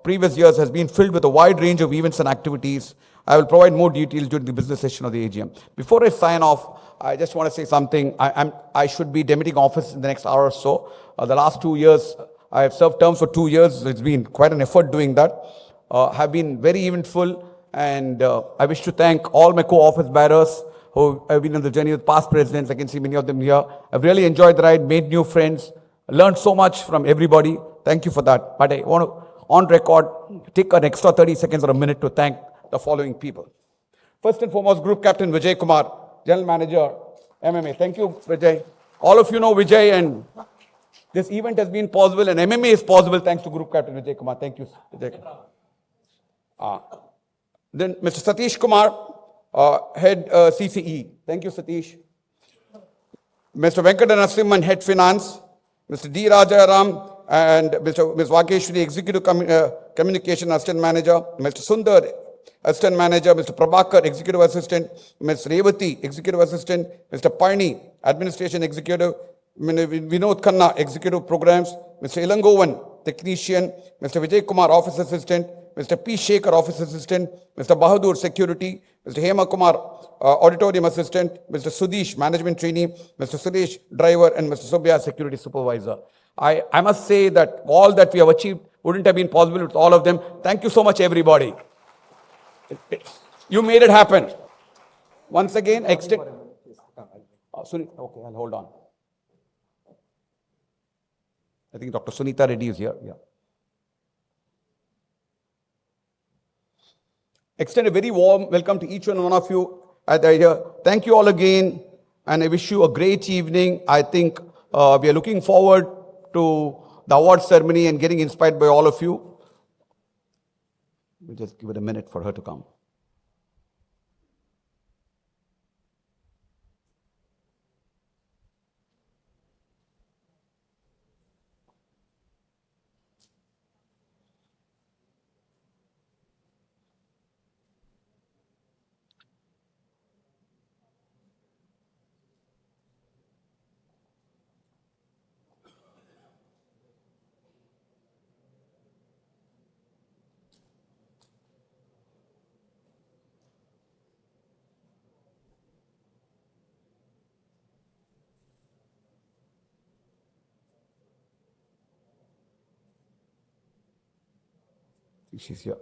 previous years, has been filled with a wide range of events and activities. I will provide more details during the business session of the AGM. Before I sign off, I just want to say something. I should be demitting office in the next hour or so. The last 2 years, I have served terms for 2 years. It's been quite an effort doing that. Have been very eventful. And I wish to thank all my co-office bearers who have been on the journey with past presidents. I can see many of them here. I've really enjoyed the ride, made new friends, learned so much from everybody. Thank you for that. But I want to, on record, take an extra 30 seconds or a minute to thank the following people. First and foremost, Group Captain Vijay Kumar, General Manager, MMA. Thank you, Vijay. All of you know Vijay, and this event has been possible, and MMA is possible thanks to Group Captain Vijay Kumar. Thank you, Vijay. Then Mr. Satish Kumar, Head CCE. Thank you, Satish. Mr. Venkata Narasimhan, Head Finance. Mr. D. Rajaram and Ms. Vakeshwari, Executive Communication Assistant Manager. Mr. Sundar, Assistant Manager. Mr. Prabhakar, Executive Assistant. Ms. Revati, Executive Assistant. Mr. Parni, Administration Executive. Vinod Khanna, Executive Programs. Mr. Ilangovan, Technician. Mr. Vijay Kumar, Office Assistant. Mr. P. Shekhar, Office Assistant, Mr. Bahadur, Security, Mr. Hema Kumar, Auditorium Assistant, Mr. Sudesh, Management Trainee, Mr. Suresh, Driver, and Mr. Subhya, Security Supervisor. I must say that all that we have achieved wouldn't have been possible with all of them. Thank you so much, everybody. You made it happen. Once again, extend. Okay, I'll hold on. I think Dr. Suneeta Reddy is here. Yeah. Extend a very warm welcome to each and one of you. Thank you all again, and I wish you a great evening. I think we are looking forward to the award ceremony and getting inspired by all of you. We'll just give it a minute for her to come. She's here.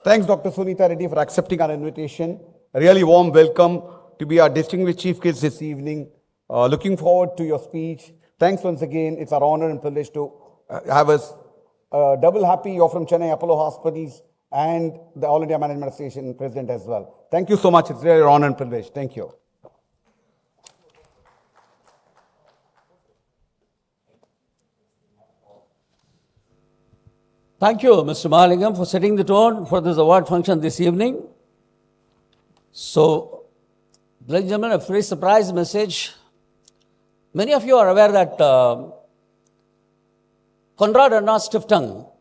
Thanks, Dr. Suneeta Reddy, for accepting our invitation. A really warm welcome to be our distinguished chief guest this evening. Looking forward to your speech. Thanks once again. It's our honor and privilege to have us double happy. You're from Chennai Apollo Hospitals and the All India Management Association president as well. Thank you so much. It's really an honor and privilege. Thank you. Thank you, Mr. Mahalingam, for setting the tone for this award function this evening. So, ladies and gentlemen, a very surprise message. Many of you are aware that Konrad Anna Stiftung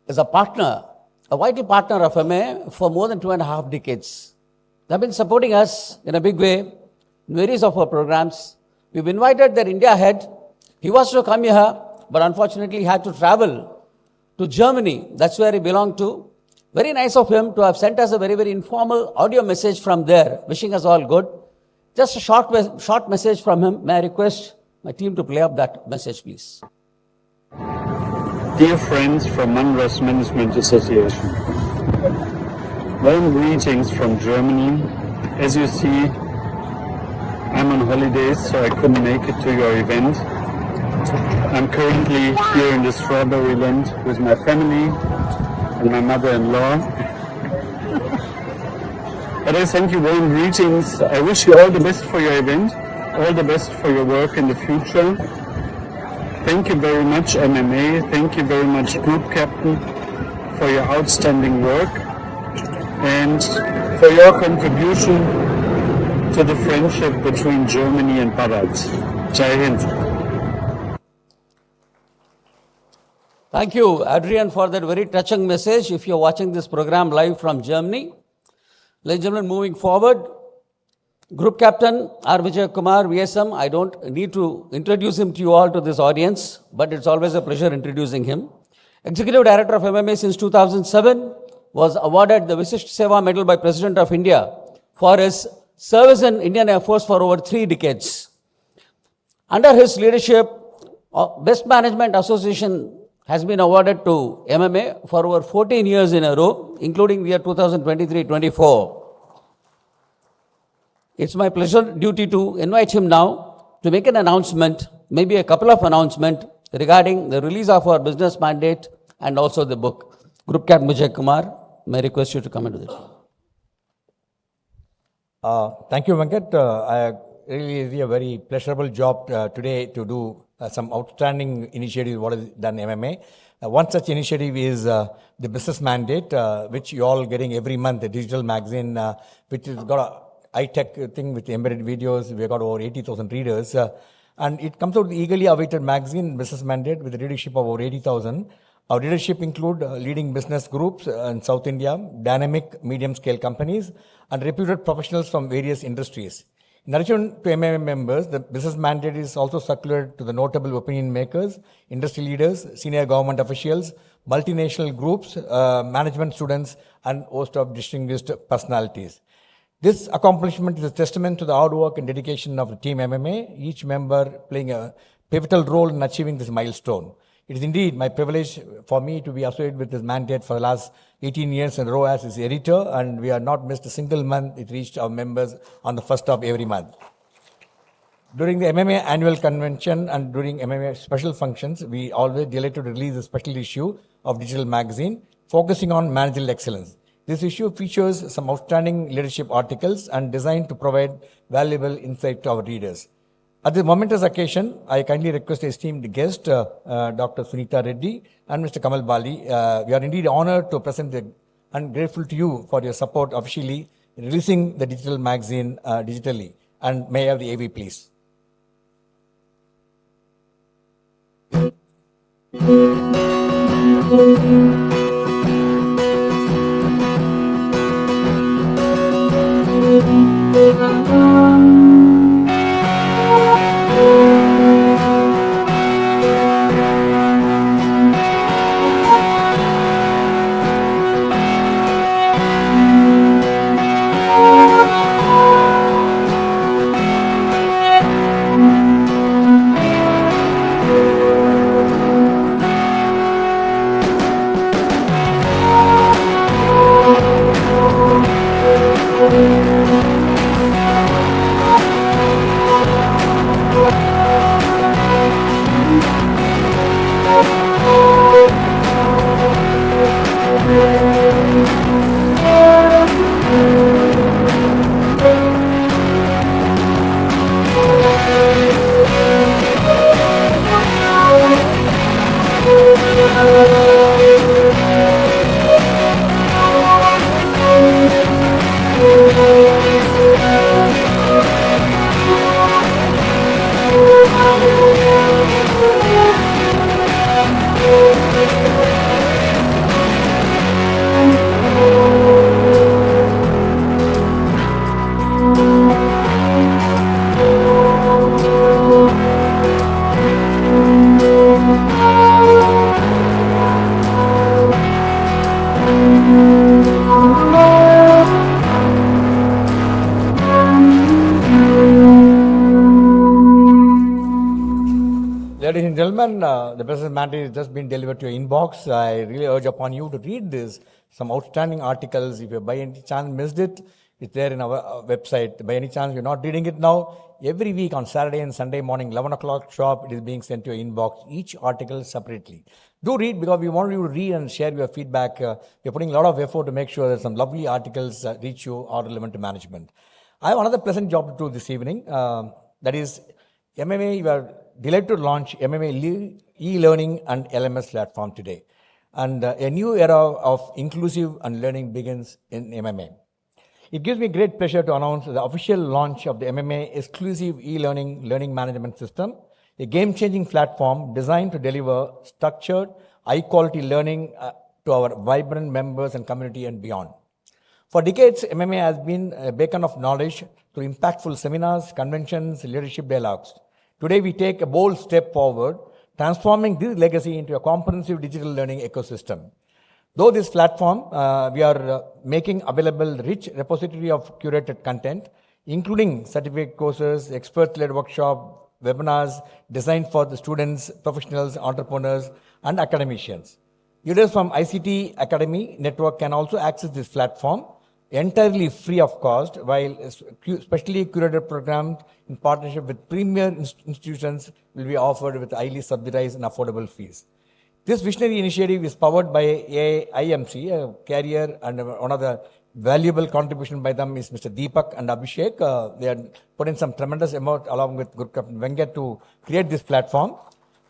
is a partner, a vital partner of MMA for more than 2.5 decades. They have been supporting us in a big way in various of our programs. We've invited their India head. He was to come here, but unfortunately he had to travel to Germany. That's where he belonged to. Very nice of him to have sent us a very, very informal audio message from there, wishing us all good. Just a short message from him. May I request my team to play up that message, please. Dear friends from Madras Management Association, warm greetings from Germany. As you see, I'm on holidays, so I couldn't make it to your event. I'm currently here in the Strawberry Land with my family and my mother-in-law. But I send you warm greetings. I wish you all the best for your event, all the best for your work in the future. Thank you very much, MMA. Thank you very much, Group Captain, for your outstanding work and for your contribution to the friendship between Germany and Bharat. Jai Hind. Thank you, Adrian, for that very touching message. If you're watching this program live from Germany, ladies and gentlemen, moving forward, Group Captain R. Vijay Kumar, VSM, I don't need to introduce him to you all to this audience, but it's always a pleasure introducing him. Executive Director of MMA since 2007, was awarded the Vishisht Seva Medal by President of India for his service in Indian Air Force for over 3 decades. Under his leadership, Best Management Association has been awarded to MMA for over 14 years in a row, including the year 2023-24. It's my pleasure duty to invite him now to make an announcement, maybe a couple of announcements regarding the release of our business mandate and also the book. Group Captain Vijay Kumar, may I request you to come into this. Thank you, Venkat. Really a very pleasurable job today to do some outstanding initiatives what is done MMA. One such initiative is the business mandate, which you all getting every month, a digital magazine, which has got a high-tech thing with embedded videos. We've got over 80,000 readers. And it comes out the eagerly awaited magazine, Business Mandate, with a readership of over 80,000. Our readership include leading business groups in South India, dynamic medium-scale companies, and reputed professionals from various industries. In addition to MMA members, the business mandate is also circulated to the notable opinion makers, industry leaders, senior government officials, multinational groups, management students, and host of distinguished personalities. This accomplishment is a testament to the hard work and dedication of the team MMA, each member playing a pivotal role in achieving this milestone. It is indeed my privilege for me to be associated with this mandate for the last 18 years in a row as its editor, and we have not missed a single month. It reached our members on the first of every month. During the MMA annual convention and during MMA special functions, we always delight to release a special issue of digital magazine focusing on managerial excellence. This issue features some outstanding leadership articles and designed to provide valuable insight to our readers. At this momentous occasion, I kindly request the esteemed guest, Dr. Suneeta Reddy and Mr. Kamal Bali. We are indeed honored to present and grateful to you for your support officially in releasing the digital magazine digitally. And may I have the AV, please? Ladies and gentlemen, the President's mandate has just been delivered to your inbox. I really urge upon you to read this. Some outstanding articles. If you by any chance missed it, it's there in our website. By any chance you're not reading it now, every week on Saturday and Sunday morning, 11 o'clock sharp, it is being sent to your inbox, each article separately. Do read, because we want you to read and share your feedback. We're putting a lot of effort to make sure that some lovely articles reach you are relevant to management. I have another pleasant job to do this evening. That is, MMA, we are delighted to launch MMA e-learning and LMS platform today. And a new era of inclusive and learning begins in MMA. It gives me great pleasure to announce the official launch of the MMA exclusive e-learning learning management system, a game-changing platform designed to deliver structured, high-quality learning to our vibrant members and community and beyond. For decades, MMA has been a beacon of knowledge through impactful seminars, conventions, leadership dialogues. Today, we take a bold step forward, transforming this legacy into a comprehensive digital learning ecosystem. Though this platform, we are making available rich repository of curated content, including certificate courses, expert-led workshop, webinars designed for the students, professionals, entrepreneurs, and academicians. Users from ICT Academy Network can also access this platform entirely free of cost, while specially curated programs in partnership with premier institutions will be offered with highly subsidized and affordable fees. This visionary initiative is powered by AIMC, a carrier, and one of the valuable contribution by them is Mr. Deepak and Abhishek. They are putting some tremendous amount along with Group Captain Venkat to create this platform,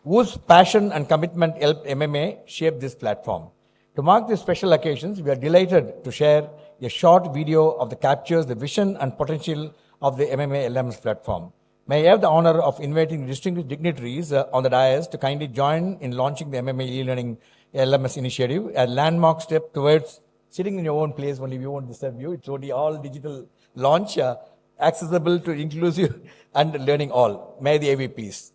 whose passion and commitment helped MMA shape this platform. To mark these special occasions, we are delighted to share a short video of the captures the vision and potential of the MMA LMS platform. May I have the honor of inviting distinguished dignitaries on the dais to kindly join in launching the MMA e-learning LMS initiative, a landmark step towards sitting in your own place. Only we won't disturb you. It's only all digital launch, accessible to inclusive and learning all. May the AV please.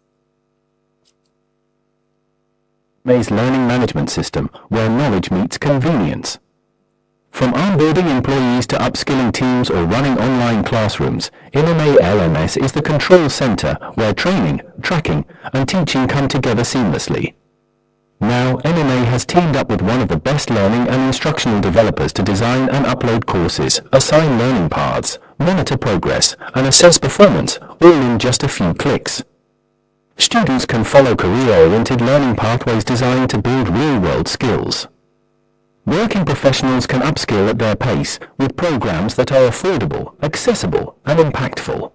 MMA's learning management system, where knowledge meets convenience. From onboarding employees to upskilling teams or running online classrooms, MMA LMS is the control center where training, tracking, and teaching come together seamlessly. Now, MMA has teamed up with one of the best learning and instructional developers to design and upload courses, assign learning paths, monitor progress, and assess performance, all in just a few clicks. Students can follow career-oriented learning pathways designed to build real-world skills. Working professionals can upskill at their pace with programs that are affordable, accessible, and impactful.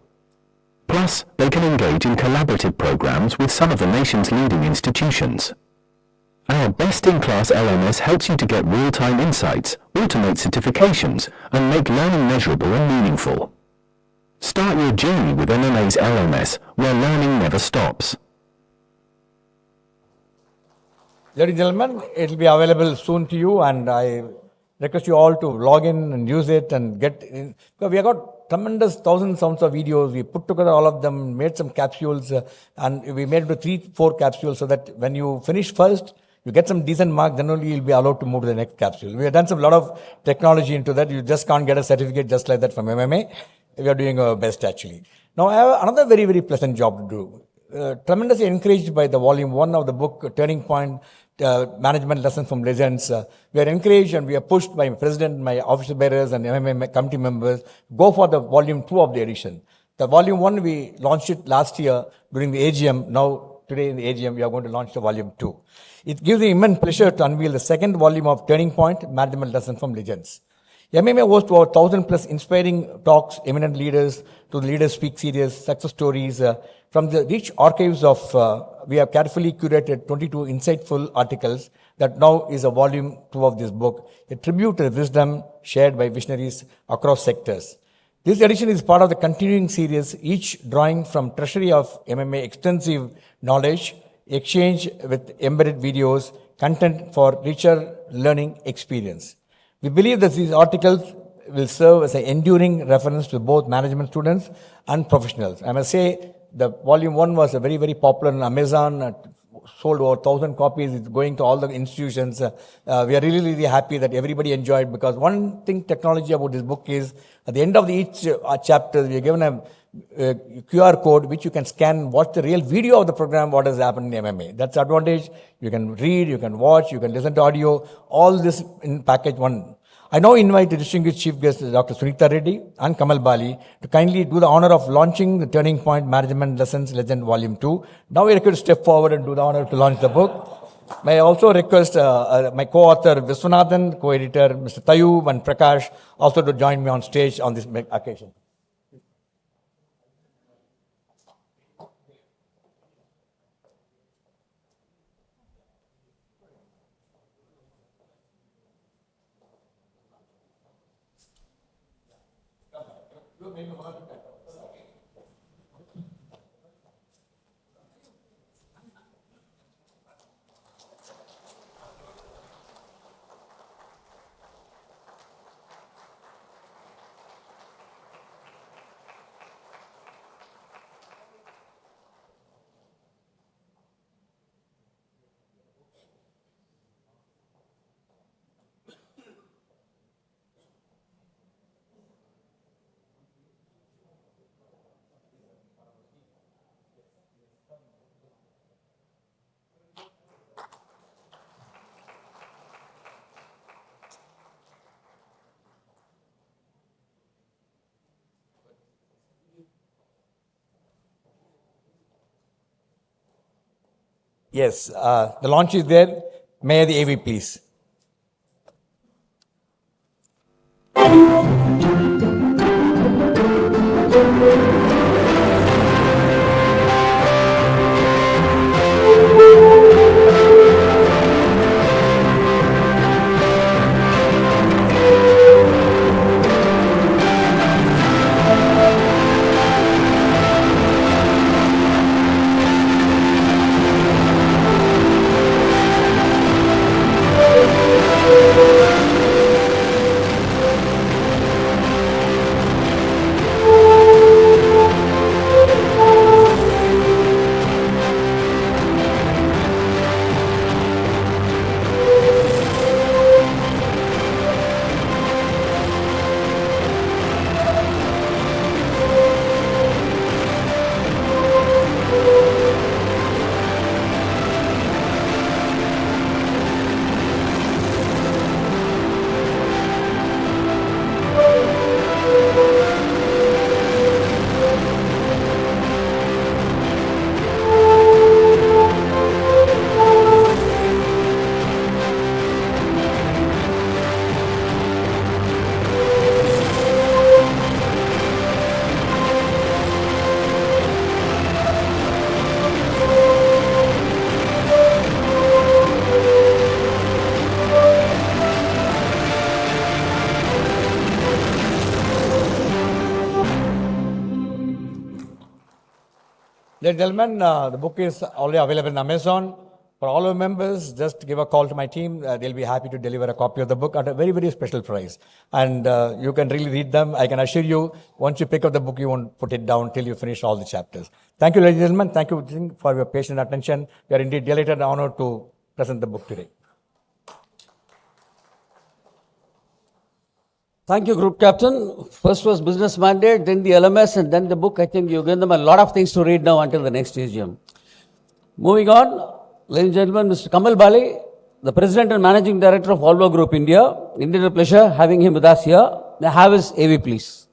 Plus, they can engage in collaborative programs with some of the nation's leading institutions. Our best-in-class LMS helps you to get real-time insights, automate certifications, and make learning measurable and meaningful. Start your journey with MMA's LMS, where learning never stops. Ladies and gentlemen, it will be available soon to you, and I request you all to log in and use it and get in. Because we have got tremendous thousands of videos. We put together all of them, made some capsules, and we made 3-4 capsules so that when you finish first, you get some decent marks, then only you'll be allowed to move to the next capsule. We have done some lot of technology into that. You just can't get a certificate just like that from MMA. We are doing our best actually. Now I have another very, very pleasant job to do. Tremendously encouraged by the volume 1 of the book, Turning Point, Management Lessons from Legends. We are encouraged and we are pushed by my president, my officer bearers and MMA committee members, go for the volume 2 of the edition. The volume 1, we launched it last year during the AGM. Now, today in the AGM, we are going to launch the volume 2. It gives me immense pleasure to unveil the second volume of Turning Point, Management Lessons from Legends. MMA hosts over 1,000 plus inspiring talks, eminent leaders, to the Leaders Speak series, success stories. From the rich archives of, we have carefully curated 22 insightful articles that now is a volume 2 of this book, a tribute to the wisdom shared by visionaries across sectors. This edition is part of the continuing series, each drawing from treasury of MMA extensive knowledge, exchange with embedded videos, content for richer learning experience. We believe that these articles will serve as an enduring reference to both management students and professionals. I must say, the volume 1 was a very, very popular on Amazon, sold over 1,000 copies. It's going to all the institutions. We are really, really happy that everybody enjoyed, because one thing technology about this book is at the end of each chapter, we are given a QR code which you can scan, watch the real video of the program, what has happened in MMA. That's the advantage. You can read, you can watch, you can listen to audio, all this in package 1. I now invite the distinguished chief guest, Dr. Suneeta Reddy and Kamal Bali, to kindly do the honor of launching the Turning Point Management Lessons Legend Volume 2. Now we request to step forward and do the honor to launch the book. May I also request my co-author Viswanathan, co-editor Mr. Tayub and Prakash also to join me on stage on this occasion. Yes, the launch is there. May I have the AV, please? Ladies and gentlemen, the book is already available on Amazon. For all our members, just give a call to my team. They'll be happy to deliver a copy of the book at a very, very special price. And you can really read them. I can assure you, once you pick up the book, you won't put it down till you finish all the chapters. Thank you, ladies and gentlemen. Thank you for your patient attention. We are indeed delighted and honored to present the book today. Thank you, Group Captain. First was business mandate, then the LMS, and then the book. I think you've given them a lot of things to read now until the next AGM. Moving on, ladies and gentlemen, Mr. Kamal Bali, the President and Managing Director of Volvo Group India. Indeed, a pleasure having him with us here. May I have his AV, please.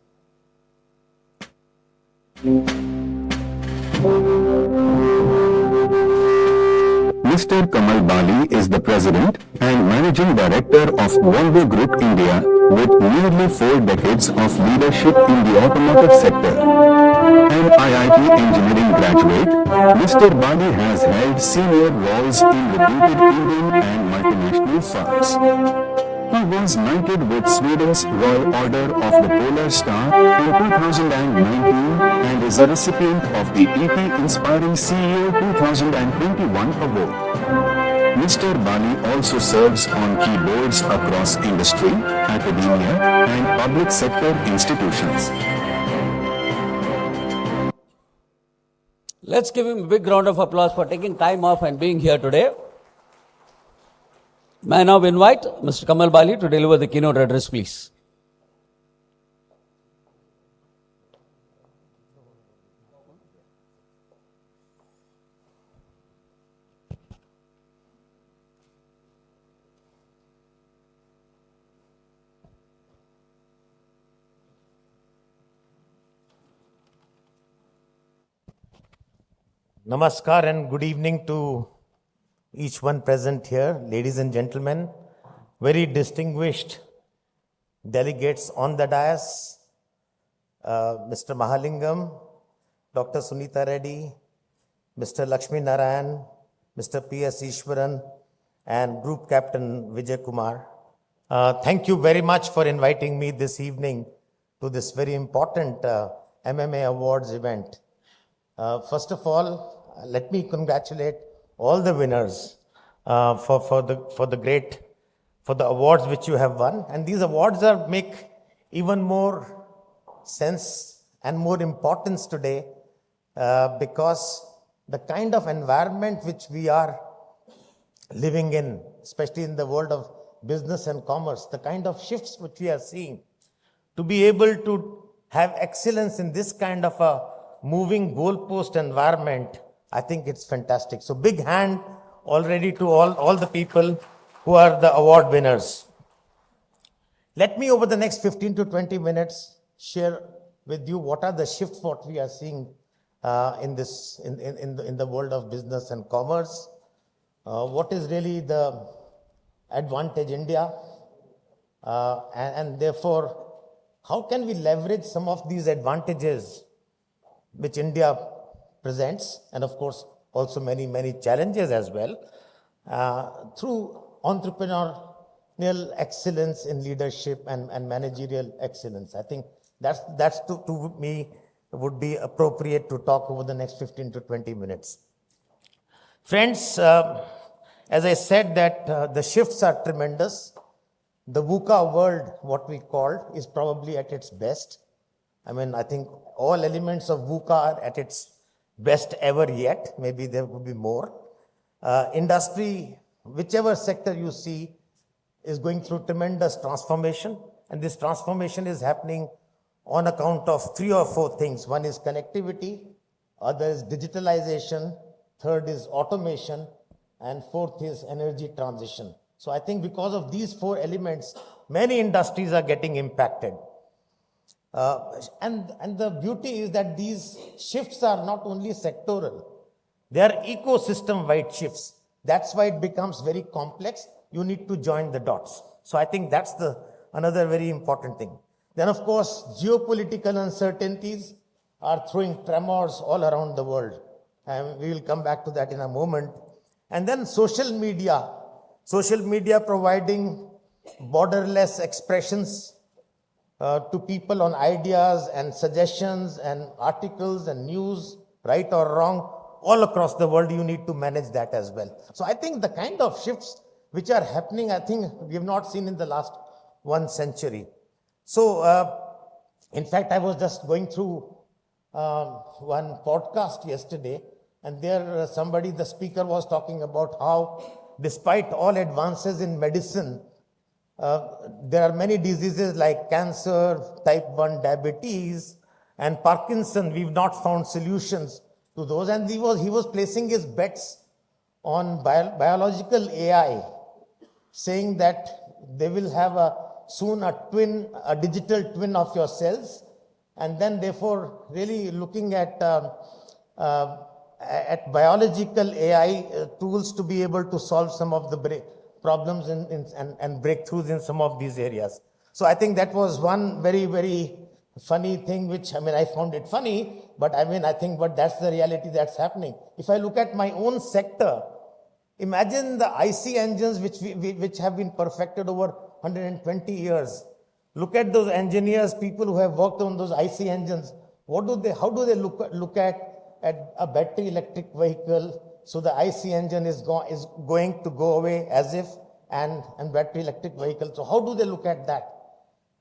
Mr. Kamal Bali is the President and Managing Director of Volvo Group India with nearly 4 decades of leadership in the automotive sector. An IIT engineering graduate, Mr. Bali has held senior roles in reputed Indian and multinational firms. He was knighted with Sweden's Royal Order of the Polar Star in 2019 and is a recipient of the EP Inspiring CEO 2021 award. Mr. Bali also serves on key boards across industry, academia, and public sector institutions. Let's give him a big round of applause for taking time off and being here today. May I now invite Mr. Kamal Bali to deliver the keynote address, please. Namaskar and good evening to each one present here, ladies and gentlemen, very distinguished delegates on the dais, Mr. Mahalingam, Dr. Suneeta Reddy, Mr. Lakshmi Narayan, Mr. P.S. Ishwaran, and Group Captain Vijay Kumar. Thank you very much for inviting me this evening to this very important MMA Awards event. First of all, let me congratulate all the winners for the awards which you have won. And these awards make even more sense and more importance today because the kind of environment which we are living in, especially in the world of business and commerce, the kind of shifts which we are seeing, to be able to have excellence in this kind of a moving goalpost environment, I think it's fantastic. So big hand already to all the people who are the award winners. Let me over the next 15 to 20 minutes share with you what are the shifts what we are seeing in the world of business and commerce. What is really the advantage India and therefore how can we leverage some of these advantages which India presents, and of course also many challenges as well, through entrepreneurial excellence in leadership and managerial excellence. I think that's to me would be appropriate to talk over the next 15 to 20 minutes. Friends, as I said that the shifts are tremendous. The VUCA world, what we called, is probably at its best. I mean, I think all elements of VUCA are at its best ever yet. Maybe there could be more. Industry, whichever sector you see, is going through tremendous transformation. And this transformation is happening on account of 3 or 4 things. One is connectivity, other is digitalization, third is automation, and fourth is energy transition. So I think because of these 4 elements, many industries are getting impacted. And the beauty is that these shifts are not only sectoral, they are ecosystem-wide shifts. That's why it becomes very complex. You need to join the dots. So I think that's another very important thing. Then, of course, geopolitical uncertainties are throwing tremors all around the world. And we will come back to that in a moment. And then social media providing borderless expressions to people on ideas and suggestions and articles and news right or wrong, all across the world, you need to manage that as well. So I think the kind of shifts which are happening, I think we have not seen in the last 1 century. So, in fact, I was just going through one podcast yesterday, and there the speaker was talking about how, despite all advances in medicine, there are many diseases like cancer, type 1 diabetes, and Parkinson. We've not found solutions to those. And he was placing his bets on biological AI, saying that they will have soon a digital twin of your cells, and then therefore really looking at biological AI tools to be able to solve some of the problems and breakthroughs in some of these areas. So I think that was one very, very funny thing, which, I found it funny, but but that's the reality that's happening. If I look at my own sector, imagine the IC engines which have been perfected over 120 years. Look at those engineers, people who have worked on those IC engines. How do they look at a battery electric vehicle? So the IC engine is going to go away as if, and battery electric vehicle. So how do they look at that?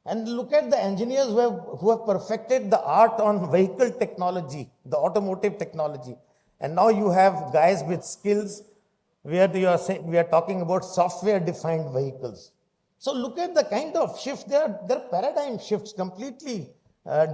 And look at the engineers who have perfected the art on vehicle technology, the automotive technology. And now you have guys with skills where we are talking about software-defined vehicles. So look at the kind of shift. There are paradigm shifts, completely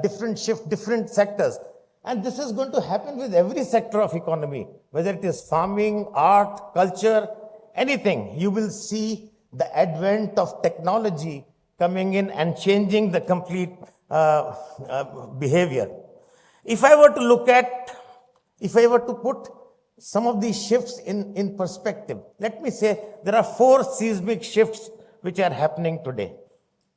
different sectors. And this is going to happen with every sector of economy, whether it is farming, art, culture, anything. You will see the advent of technology coming in and changing the complete behavior. If I were to put some of these shifts in perspective, let me say there are 4 seismic shifts which are happening today.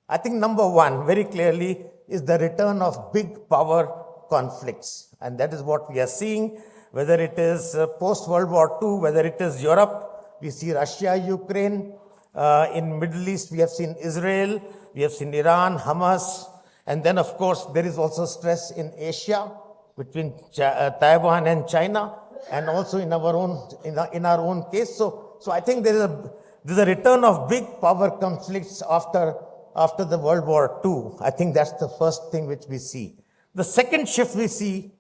I think number 1, very clearly, is the return of big power conflicts. And that is what we are seeing, whether it is post-World War II, whether it is Europe, we see Russia, Ukraine. In Middle East, we have seen Israel, we have seen Iran, Hamas. And then, of course, there is also stress in Asia between Taiwan and China, and also in our own case. So I think there's a return of big power conflicts after the World War II. I think that's the first thing which we see. The second shift we see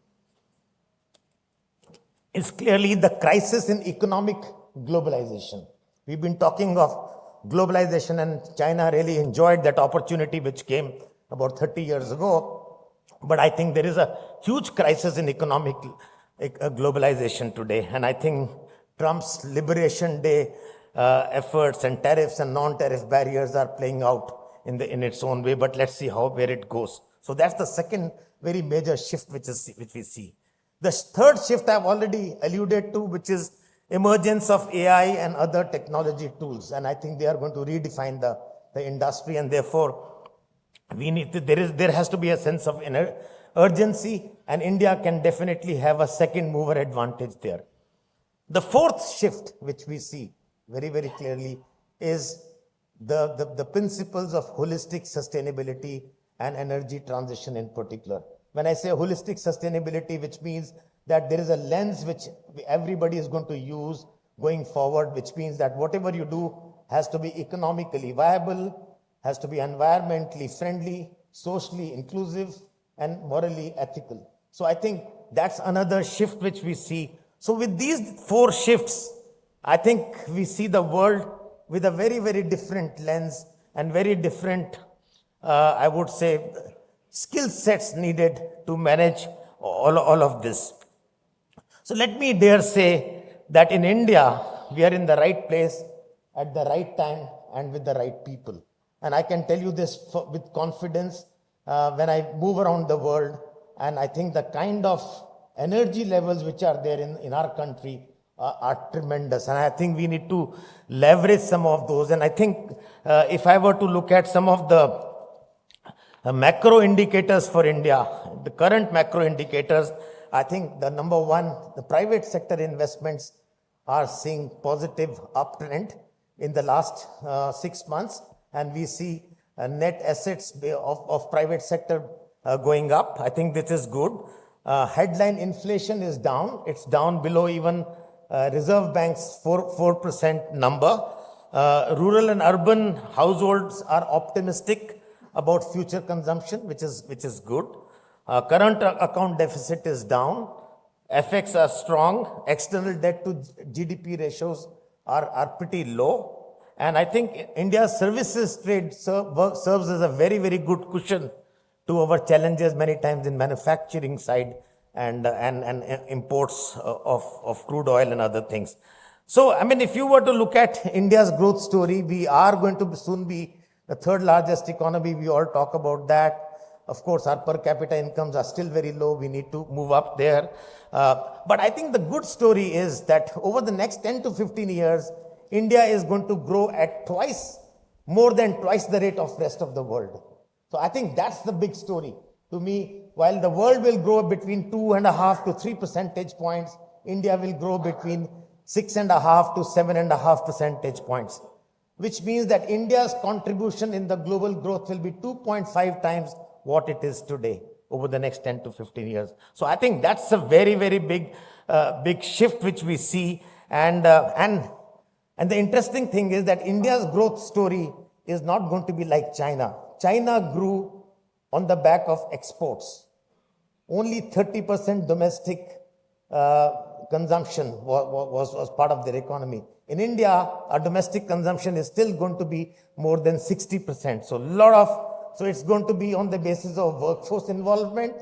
is clearly the crisis in economic globalization. We've been talking of globalization, and China really enjoyed that opportunity which came about 30 years ago. But I think there is a huge crisis in economic globalization today. And I think Trump's Liberation Day efforts and tariffs and non-tariff barriers are playing out in its own way. But let's see where it goes. So that's the second very major shift which we see. The third shift I've already alluded to, which is emergence of AI and other technology tools. And I think they are going to redefine the industry, and therefore there has to be a sense of urgency, and India can definitely have a second mover advantage there. The fourth shift which we see very, very clearly is the principles of holistic sustainability and energy transition in particular. When I say holistic sustainability, which means that there is a lens which everybody is going to use going forward, which means that whatever you do has to be economically viable, has to be environmentally friendly, socially inclusive, and morally ethical. So I think that's another shift which we see. So with these 4 shifts, I think we see the world with a very, very different lens and very different, I would say, skill sets needed to manage all of this. So let me dare say that in India, we are in the right place at the right time and with the right people. And I can tell you this with confidence when I move around the world, and I think the kind of energy levels which are there in our country are tremendous. And I think we need to leverage some of those. And I think if I were to look at some of the macro indicators for India, the current macro indicators, I think the number 1, the private sector investments are seeing positive uptrend in the last 6 months. And we see net assets of private sector going up. I think this is good. Headline inflation is down. It's down below even Reserve Bank's 4% number. Rural and urban households are optimistic about future consumption, which is good. Current account deficit is down. FX are strong. External debt to GDP ratios are pretty low. And I think India's services trade serves as a very, very good cushion to our challenges many times in manufacturing side and imports of crude oil and other things. So, I mean, if you were to look at India's growth story, we are going to soon be the third largest economy. We all talk about that. Of course, our per capita incomes are still very low. We need to move up there. But I think the good story is that over the next 10 to 15 years, India is going to grow at more than twice the rate of rest of the world. So I think that's the big story. To me, while the world will grow between 2.5 to 3 percentage points, India will grow between 6.5 to 7.5 percentage points, which means that India's contribution in the global growth will be 2.5 times what it is today over the next 10 to 15 years. So I think that's a very, very big shift which we see. And the interesting thing is that India's growth story is not going to be like China. China grew on the back of exports. Only 30% domestic consumption was part of their economy. In India, our domestic consumption is still going to be more than 60%. So it's going to be on the basis of workforce involvement,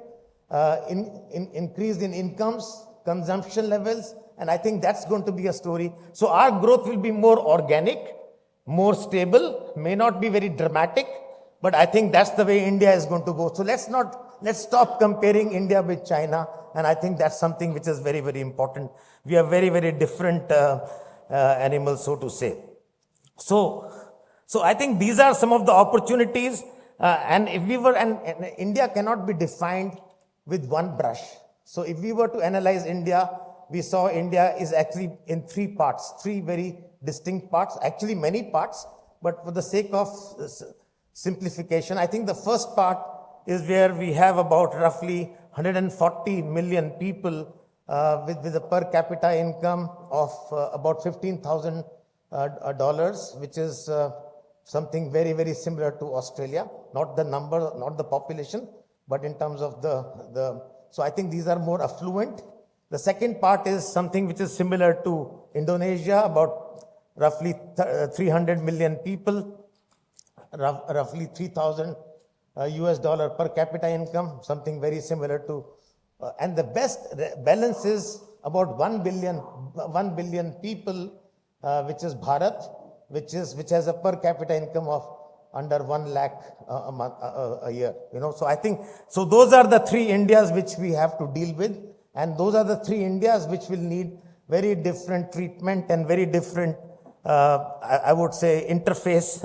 increase in incomes, consumption levels, and I think that's going to be a story. So our growth will be more organic, more stable, may not be very dramatic, but I think that's the way India is going to go. So let's stop comparing India with China, and I think that's something which is very, very important. We are very, very different animals, so to say. So I think these are some of the opportunities, and India cannot be defined with one brush. So if we were to analyze India, we saw India is actually in three very distinct parts, actually many parts, but for the sake of simplification, I think the first part is where we have about roughly 140 million people with a per capita income of about $15,000, which is something very, very similar to Australia. Not the number, not the population, but in terms of so I think these are more affluent. The second part is something which is similar to Indonesia, about roughly 300 million people, roughly $3,000 US per capita income, something very similar to, and the best balance is about 1 billion people, which is Bharat, which has a per capita income of under 1 lakh a year. So I think, so those are the three Indias which we have to deal with, and those are the three Indias which will need very different treatment and very different, I would say, interface,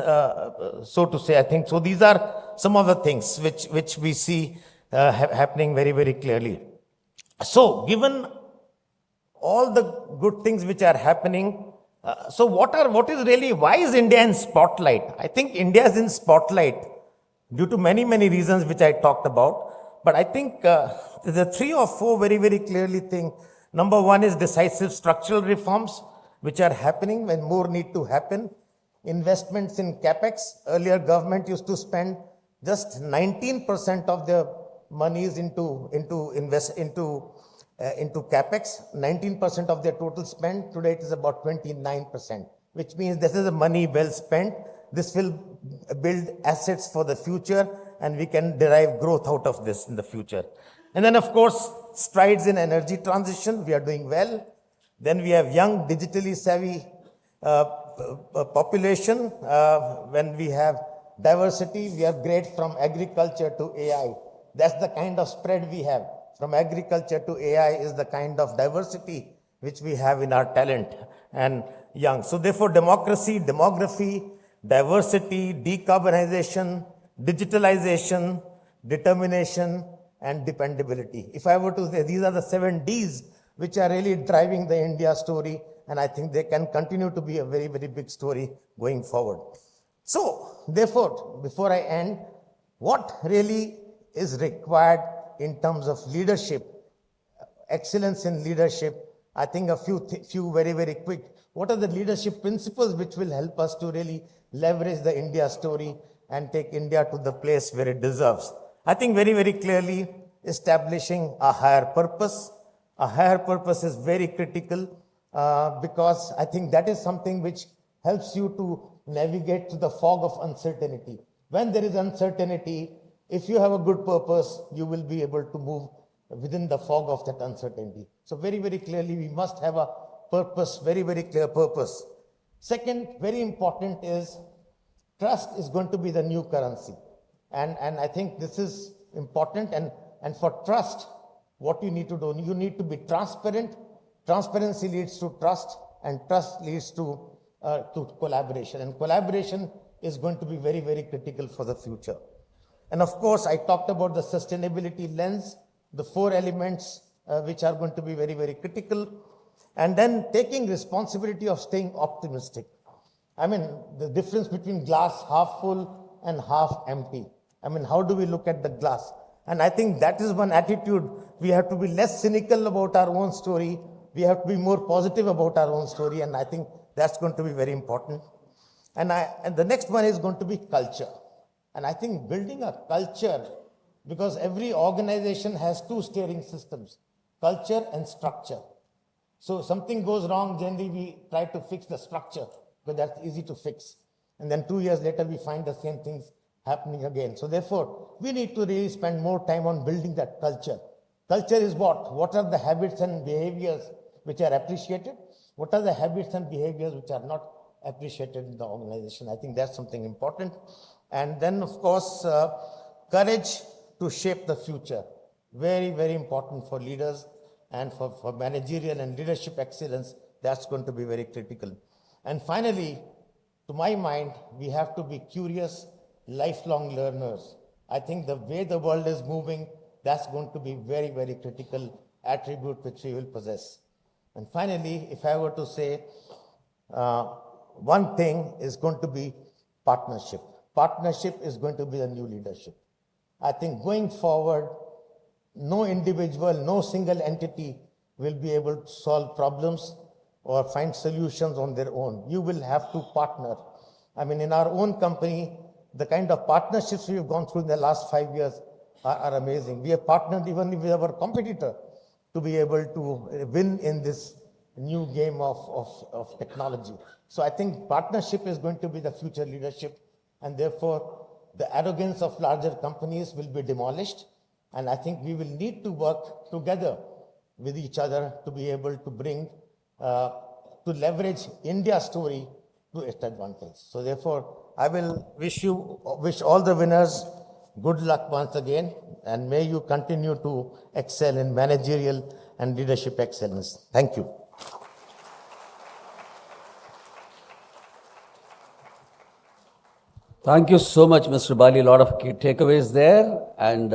so to say, I think. So these are some of the things which we see happening very, very clearly. So given all the good things which are happening, so why is India in spotlight? I think India is in spotlight due to many, many reasons which I talked about. But I think the 3 or 4 very, very clearly thing. Number one is decisive structural reforms, which are happening when more need to happen. Investments in capex. Earlier, government used to spend just 19% of their monies into capex. 19% of their total spend. Today, it is about 29%, which means this is a money well spent. This will build assets for the future, and we can derive growth out of this in the future. And then, of course, strides in energy transition. We are doing well. Then we have young, digitally savvy population. When we have diversity, we upgrade from agriculture to AI. That's the kind of spread we have. From agriculture to AI is the kind of diversity which we have in our talent and young. So therefore, democracy, demography, diversity, decarbonization, digitalization, determination, and dependability. If I were to say, these are the 7 Ds which are really driving the India story, and I think they can continue to be a very, very big story going forward. So, therefore, before I end, what really is required in terms of leadership excellence in leadership, I think a few very, very quick. What are the leadership principles which will help us to really leverage the India story and take India to the place where it deserves? I think very, very clearly establishing a higher purpose. A higher purpose is very critical because I think that is something which helps you to navigate through the fog of uncertainty. When there is uncertainty, if you have a good purpose, you will be able to move within the fog of that uncertainty. So very, very clearly, we must have a purpose, very, very clear purpose. Second, very important is trust is going to be the new currency. And I think this is important. And for trust, what you need to do, you need to be transparent. Transparency leads to trust, and trust leads to collaboration. And collaboration is going to be very, very critical for the future. And of course, I talked about the sustainability lens, the 4 elements which are going to be very, very critical. And then taking responsibility of staying optimistic. I mean, the difference between glass half full and half empty. I mean, how do we look at the glass? And I think that is one attitude. We have to be less cynical about our own story. We have to be more positive about our own story. And I think that's going to be very important. And the next one is going to be culture. And I think building a culture, because every organization has 2 steering systems, culture and structure. So something goes wrong, generally we try to fix the structure, because that's easy to fix. And then 2 years later, we find the same things happening again. So therefore, we need to really spend more time on building that culture. Culture is what? What are the habits and behaviors which are appreciated? What are the habits and behaviors which are not appreciated in the organization? I think that's something important. And then, of course, courage to shape the future. Very, very important for leaders and for managerial and leadership excellence. That's going to be very critical. And finally, to my mind, we have to be curious, lifelong learners. I think the way the world is moving, that's going to be very, very critical attribute which we will possess. And finally, if I were to say, one thing is going to be partnership. Partnership is going to be the new leadership. I think going forward, no individual, no single entity will be able to solve problems or find solutions on their own. You will have to partner. I mean, in our own company, the kind of partnerships we've gone through in the last 5 years are amazing. We have partnered even with our competitor to be able to win in this new game of technology. So I think partnership is going to be the future leadership, and therefore the arrogance of larger companies will be demolished. And I think we will need to work together with each other to be able to bring, to leverage India's story to its advantage. So therefore, I will wish all the winners good luck once again, and may you continue to excel in managerial and leadership excellence. Thank you. Thank you so much, Mr. Bali. A lot of key takeaways there. And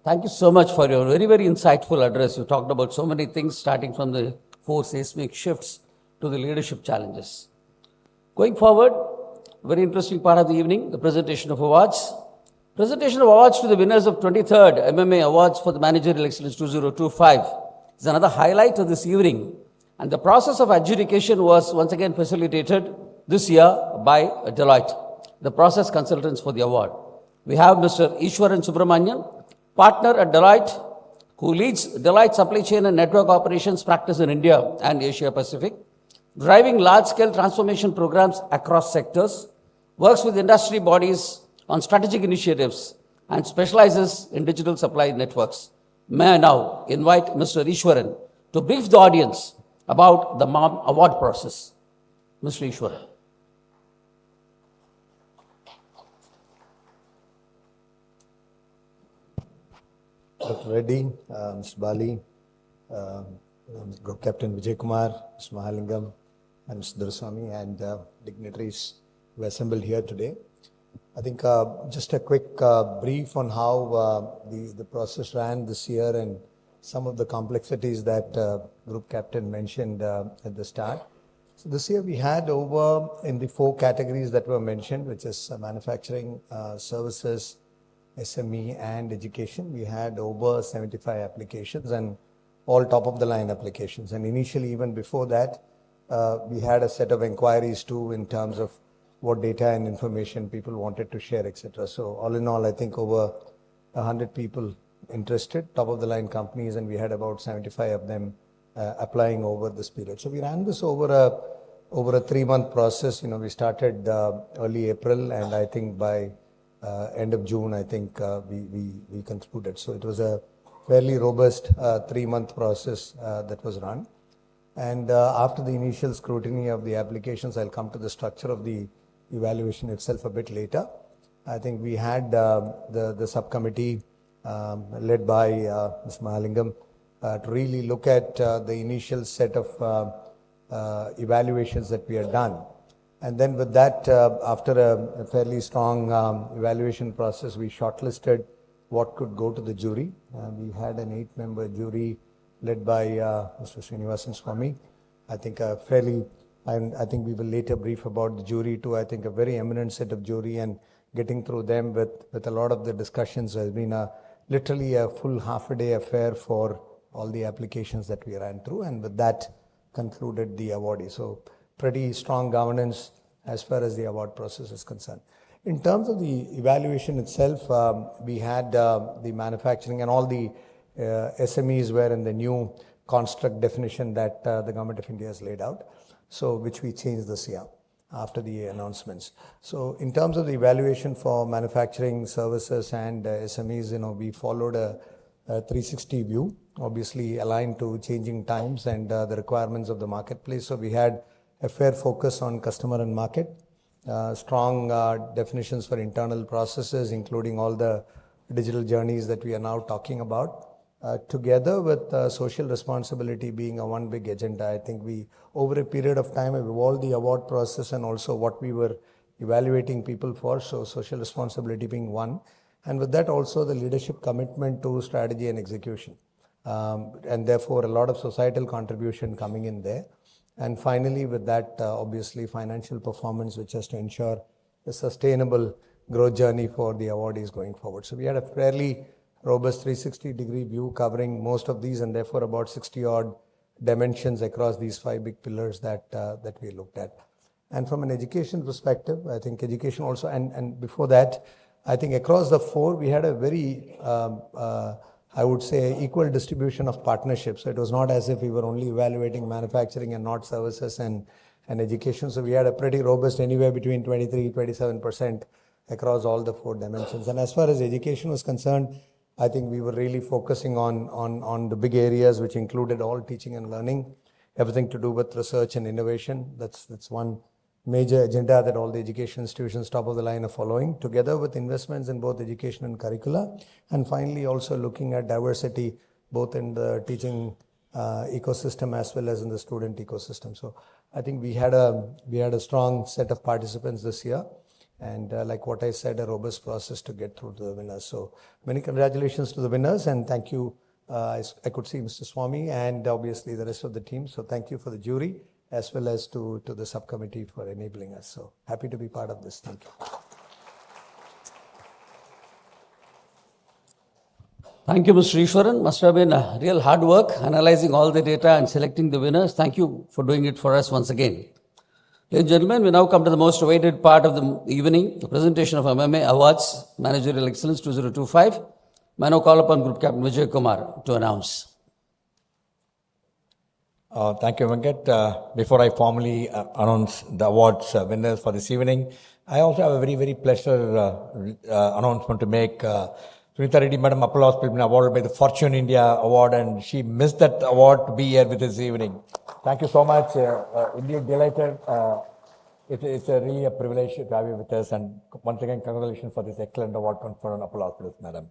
thank you so much for your very, very insightful address. You talked about so many things, starting from the 4 seismic shifts to the leadership challenges. Going forward, very interesting part of the evening, the presentation of awards. Presentation of awards to the winners of 23rd MMA Awards for the Managerial Excellence 2025 is another highlight of this evening. And the process of adjudication was once again facilitated this year by Deloitte, the process consultants for the award. We have Mr. Ishwaran Subramanian, partner at Deloitte, who leads Deloitte Supply Chain and Network Operations practice in India and Asia Pacific, driving large-scale transformation programs across sectors, works with industry bodies on strategic initiatives, and specializes in digital supply networks. May I now invite Mr. Ishwaran to brief the audience about the MAM award process. Mr. Ishwaran. Dr. Reddy, Mr. Bali, Group Captain Vijay Kumar, Mr. Mahalingam, and Mr. Duraswamy, and dignitaries who assembled here today. I think just a quick brief on how the process ran this year and some of the complexities that Group Captain mentioned at the start. So this year we had over in the 4 categories that were mentioned, which is manufacturing, services, SME and education. We had over 75 applications, and all top of the line applications. And initially, even before that, we had a set of inquiries too in terms of what data and information people wanted to share, etc. So all in all, I think over 100 people interested, top of the line companies, and we had about 75 of them applying over this period. So we ran this over a 3-month process. We started early April, and I think by end of June, I think we concluded. So it was a fairly robust 3-month process that was run. And after the initial scrutiny of the applications, I'll come to the structure of the evaluation itself a bit later. I think we had the subcommittee led by Ms. Mahalingam to really look at the initial set of evaluations that we had done. And then with that, after a fairly strong evaluation process, we shortlisted what could go to the jury. We had an 8-member jury led by Mr. Srinivasan Swamy. I think I think we will later brief about the jury too. I think a very eminent set of jury, and getting through them with a lot of the discussions has been literally a full half-a-day affair for all the applications that we ran through, and with that concluded the awardee. So pretty strong governance as far as the award process is concerned. In terms of the evaluation itself, we had the manufacturing and all the SMEs were in the new construct definition that the Government of India has laid out, so which we changed this year after the announcements. So in terms of the evaluation for manufacturing services and SMEs, we followed a 360 view, obviously aligned to changing times and the requirements of the marketplace. So we had a fair focus on customer and market, strong definitions for internal processes, including all the digital journeys that we are now talking about. Together with social responsibility being a one big agenda, I think we, over a period of time, have evolved the award process and also what we were evaluating people for, so social responsibility being one. And with that also the leadership commitment to strategy and execution. And therefore a lot of societal contribution coming in there. And finally with that, obviously financial performance, which has to ensure a sustainable growth journey for the awardees going forward. So we had a fairly robust 360-degree view covering most of these, and therefore about 60-odd dimensions across these 5 big pillars that we looked at. And from an education perspective, I think education also, and before that, I think across the 4, we had a very, I would say, equal distribution of partnerships. So it was not as if we were only evaluating manufacturing and not services and education. So we had a pretty robust, anywhere between 23-27% across all the 4 dimensions. And as far as education was concerned, I think we were really focusing on the big areas, which included all teaching and learning, everything to do with research and innovation. That's one major agenda that all the education institutions top of the line are following, together with investments in both education and curricula. And finally, also looking at diversity, both in the teaching ecosystem as well as in the student ecosystem. So I think we had a strong set of participants this year. And like what I said, a robust process to get through to the winners. So many congratulations to the winners, and thank you. I could see Mr. Swamy and obviously the rest of the team. So thank you for the jury as well as to the subcommittee for enabling us. So happy to be part of this. Thank you. Thank you, Mr. Ishwaran. Must have been a real hard work analyzing all the data and selecting the winners. Thank you for doing it for us once again. Ladies and gentlemen, we now come to the most awaited part of the evening, the presentation of MMA Awards Managerial Excellence 2025. May I now call upon Group Captain Vijay Kumar to announce. Thank you, Venkat. Before I formally announce the awards winners for this evening, I also have a very, very pleasure announcement to make. Suneeta Reddy, Madam, applause, has been awarded by the Fortune India Award, and she missed that award to be here with this evening. Thank you so much. Indeed delighted. It's really a privilege to have you with us, and once again, congratulations for this excellent award conferred on applause, please, Madam.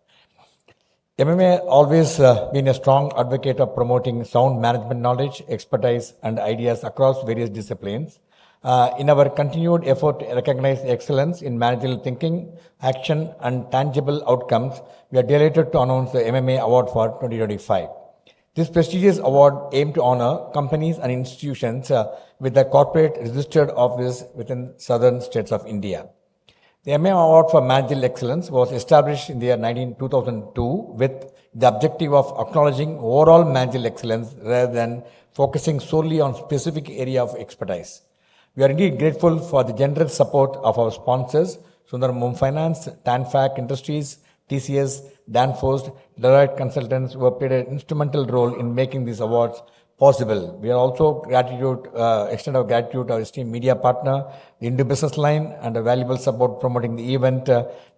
MMA always been a strong advocate of promoting sound management knowledge, expertise, and ideas across various disciplines. In our continued effort to recognize excellence in managerial thinking, action, and tangible outcomes, we are delighted to announce the MMA Award for 2025. This prestigious award aims to honor companies and institutions with a corporate registered office within southern states of India. The MMA Award for Managerial Excellence was established in the year 2002 with the objective of acknowledging overall managerial excellence rather than focusing solely on specific area of expertise. We are indeed grateful for the generous support of our sponsors, Sundaram Home Finance, Tanfac Industries, TCS, Danfoss, Deloitte Consultants, who have played an instrumental role in making these awards possible. We are also extend our gratitude to our esteemed media partner, the Indo Business Line, and a valuable support promoting the event,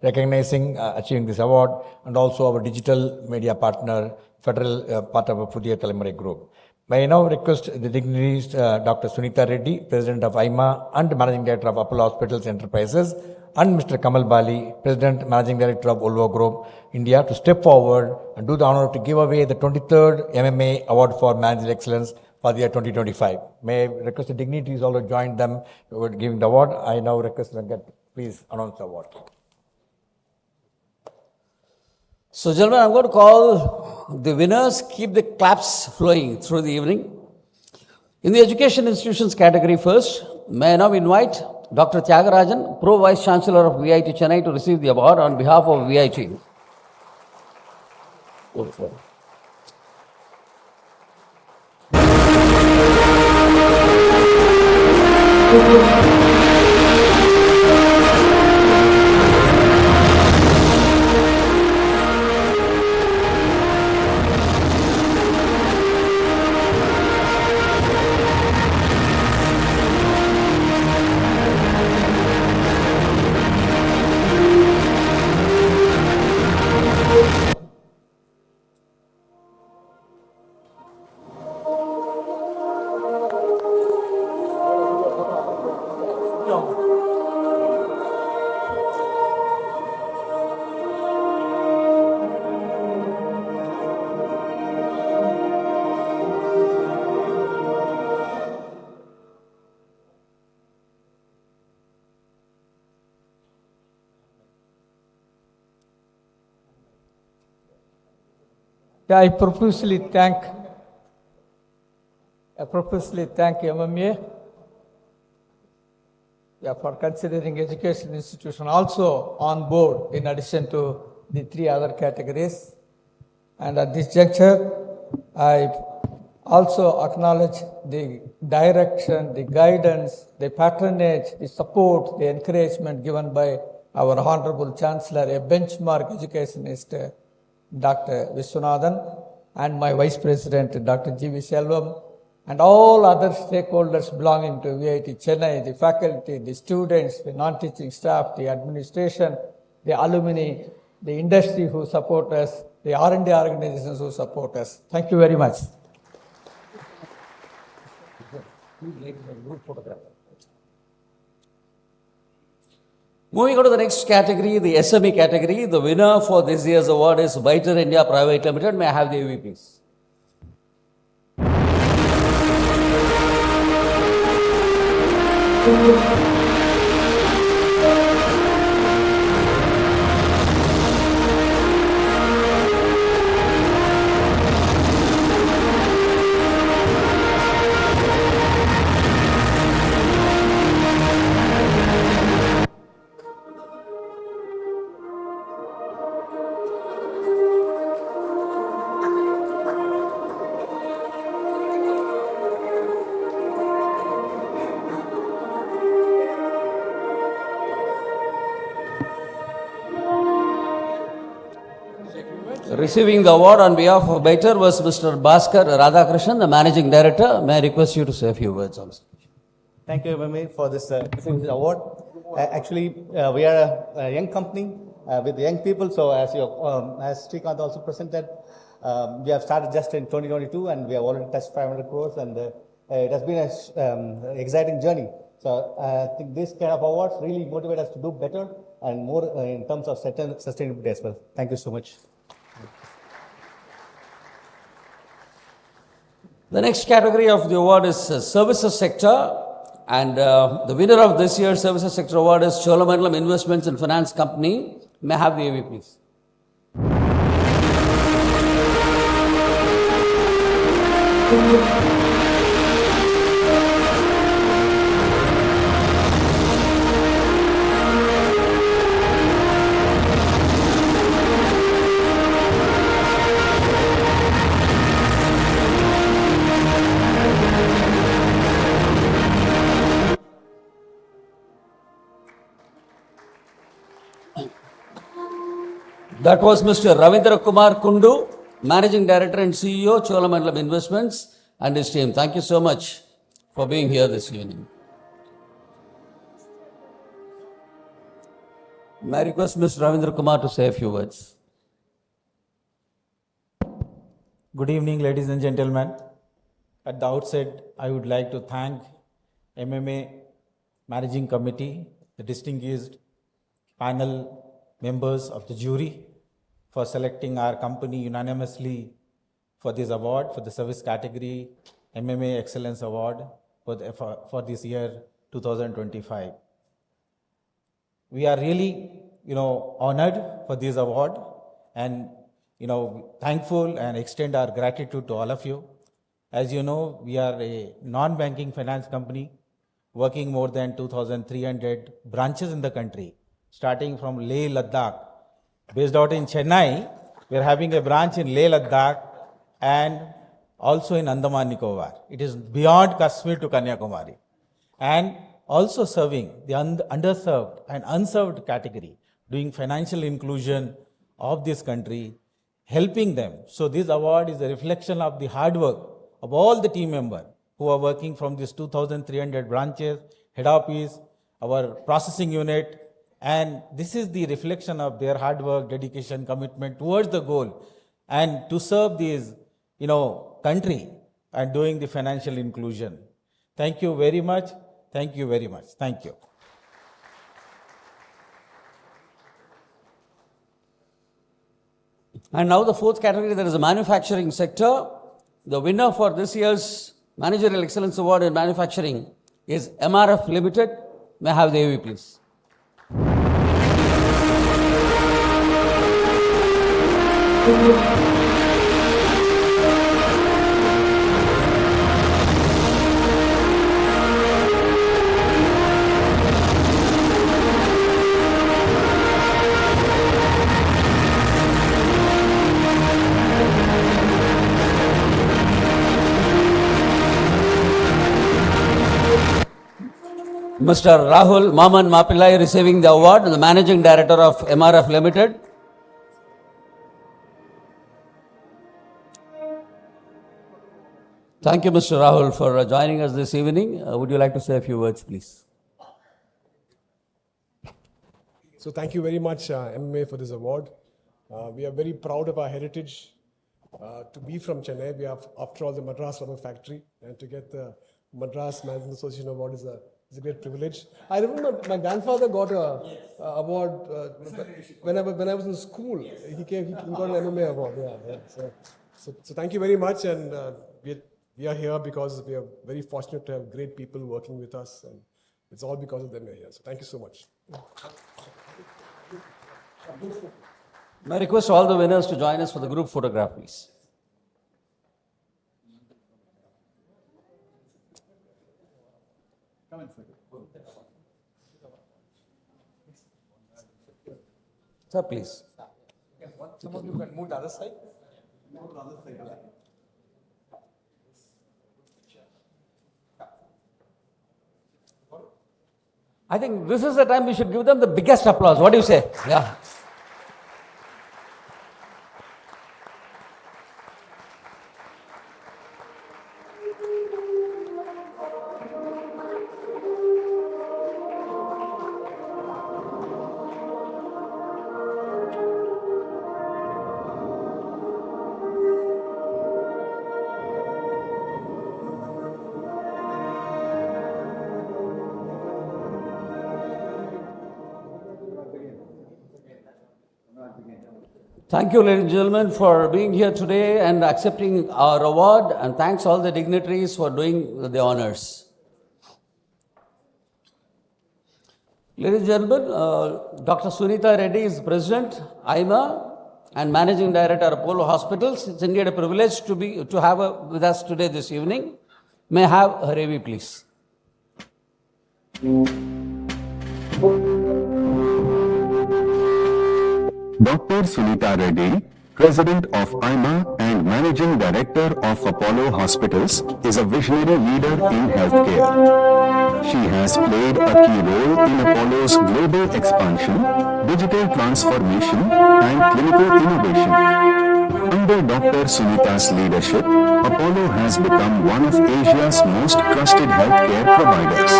recognizing achieving this award, and also our digital media partner, Federal part of our Pudhiya Thalaimurai Group. May I now request the dignitaries, Dr. Suneeta Reddy, President of AIMA and Managing Director of Apollo Hospitals Enterprises, and Mr. Kamal Bali, President Managing Director of Volvo Group, India, to step forward and do the honor to give away the 23rd MMA Award for Managerial Excellence for the year 2025. May I request the dignitaries also join them with giving the award. I now request Venkat, please announce the award. So, gentlemen, I'm going to call the winners. Keep the claps flowing through the evening. In the education institutions category first, may I now invite Dr. Tyagarajan, Pro Vice Chancellor of VIT Chennai, to receive the award on behalf of VIT. Yeah, I profusely thank MMA for considering education institution also on board in addition to the three other categories. And at this juncture, I also acknowledge the direction, the guidance, the patronage, the support, the encouragement given by our Honorable Chancellor, a benchmark educationist, Dr. Viswanathan, and my Vice President, Dr. G.V. Selvam, and all other stakeholders belonging to VIT Chennai, the faculty, the students, the non-teaching staff, the administration, the alumni, the industry who support us, the R&D organizations who support us. Thank you very much. Moving on to the next category, the SME category. The winner for this year's award is Biter India Private Limited. May I have the AV, please? Receiving the award on behalf of Biter was Mr. Bhaskar Radhakrishnan, the Managing Director. May I request you to say a few words on this? Thank you, MMA, for this award. We are a young company with young people. So, as Srikanth also presented, we have started just in 2022, and we have already touched 500 crores, and it has been an exciting journey. So, I think this kind of awards really motivate us to do better and more in terms of sustainability as well. Thank you so much. The next category of the award is Services Sector, and the winner of this year's Services Sector Award is Cholamandalam Investments and Finance Company. May I have the AV, please? That was Mr. Ravindra Kumar Kundu, Managing Director and CEO, Chola Investments, and his team. Thank you so much for being here this evening. May I request Mr. Ravindra Kumar to say a few words. Good evening, ladies and gentlemen. At the outset, I would like to thank MMA Managing Committee, the distinguished panel members of the jury for selecting our company unanimously for this award, for the service category, MMA Excellence Award for this year 2025. We are really, honored for this award and, thankful and extend our gratitude to all of you. As you know, we are a non-banking finance company working more than 2,300 branches in the country, starting from Leh, Ladakh. Based out in Chennai, we are having a branch in Leh, Ladakh and also in Andaman Nicobar. It is beyond Kashmir to Kanyakumari. And also serving the underserved and unserved category, doing financial inclusion of this country, helping them. So this award is a reflection of the hard work of all the team members who are working from these 2,300 branches, head office, our processing unit, and this is the reflection of their hard work, dedication, commitment towards the goal and to serve this, country and doing the financial inclusion. Thank you very much. Thank you very much. Thank you. And now the fourth category, there is a manufacturing sector. The winner for this year's Managerial Excellence Award in Manufacturing is MRF Limited. May I have the AV, please? Mr. Rahul Maman Mapillai receiving the award, the Managing Director of MRF Limited. Thank you, Mr. Rahul, for joining us this evening. Would you like to say a few words, please? So thank you very much, MMA, for this award. We are very proud of our heritage. To be from Chennai, we have, after all, the Madras rubber factory, and to get the Madras Management Association Award is a great privilege. I remember my grandfather got a award when I was in school. He got an MMA award. Yeah. So thank you very much, and we are here because we are very fortunate to have great people working with us, and it's all because of them we are here. So thank you so much. May I request all the winners to join us for the group photograph, please? Sir, please. Some of you can move the other side. Move the other side. I think this is the time we should give them the biggest applause. What do you say? Yeah. Thank you, ladies and gentlemen, for being here today and accepting our award, and thanks all the dignitaries for doing the honors. Ladies and gentlemen, Dr. Suneeta Reddy is President, AIMA, and Managing Director of Volvo Hospitals. It's indeed a privilege to have her with us today this evening. May I have her AV, please? Dr. Suneeta Reddy, President of AIMA and Managing Director of Apollo Hospitals, is a visionary leader in healthcare. She has played a key role in Apollo's global expansion, digital transformation, and clinical innovation. Under Dr. Suneeta's leadership, Apollo has become one of Asia's most trusted healthcare providers.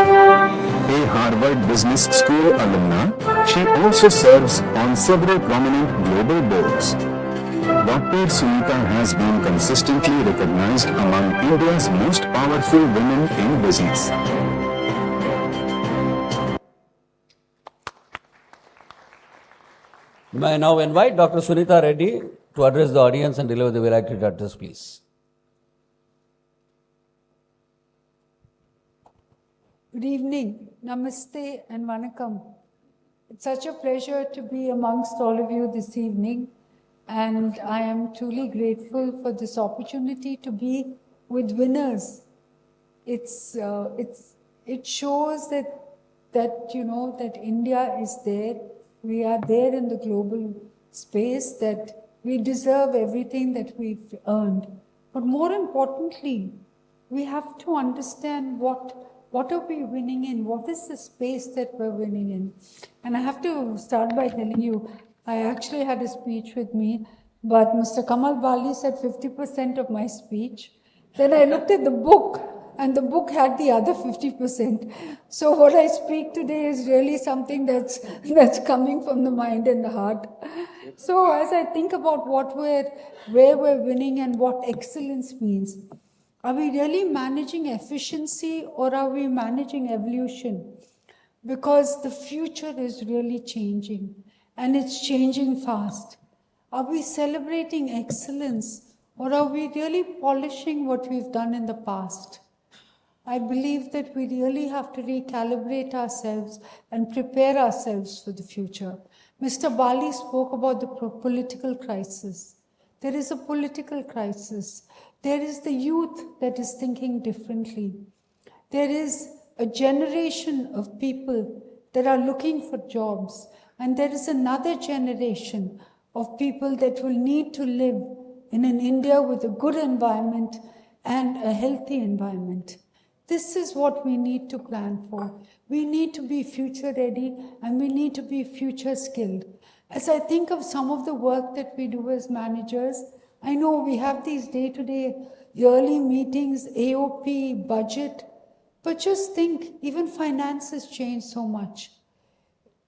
A Harvard Business School alumna, she also serves on several prominent global boards. Dr. Suneeta has been consistently recognized among India's most powerful women in business. May I now invite Dr. Suneeta Reddy to address the audience and deliver the valedictory address, please. Good evening, namaste and vanakkam. It's such a pleasure to be amongst all of you this evening, and I am truly grateful for this opportunity to be with winners. It shows that India is there. We are there in the global space, that we deserve everything that we've earned. But more importantly, we have to understand what are we winning in? What is the space that we're winning in? And I have to start by telling you, I actually had a speech with me, but Mr. Kamal Bali said 50% of my speech. Then I looked at the book, and the book had the other 50%. So what I speak today is really something that's coming from the mind and the heart. So as I think about where we're winning and what excellence means, are we really managing efficiency or are we managing evolution? Because the future is really changing, and it's changing fast. Are we celebrating excellence or are we really polishing what we've done in the past? I believe that we really have to recalibrate ourselves and prepare ourselves for the future. Mr. Bali spoke about the political crisis. There is a political crisis. There is the youth that is thinking differently. There is a generation of people that are looking for jobs. And there is another generation of people that will need to live in an India with a good environment and a healthy environment. This is what we need to plan for. We need to be future ready and we need to be future skilled. As I think of some of the work that we do as managers, I know we have these day-to-day yearly meetings, AOP, budget, but just think, even finance has changed so much.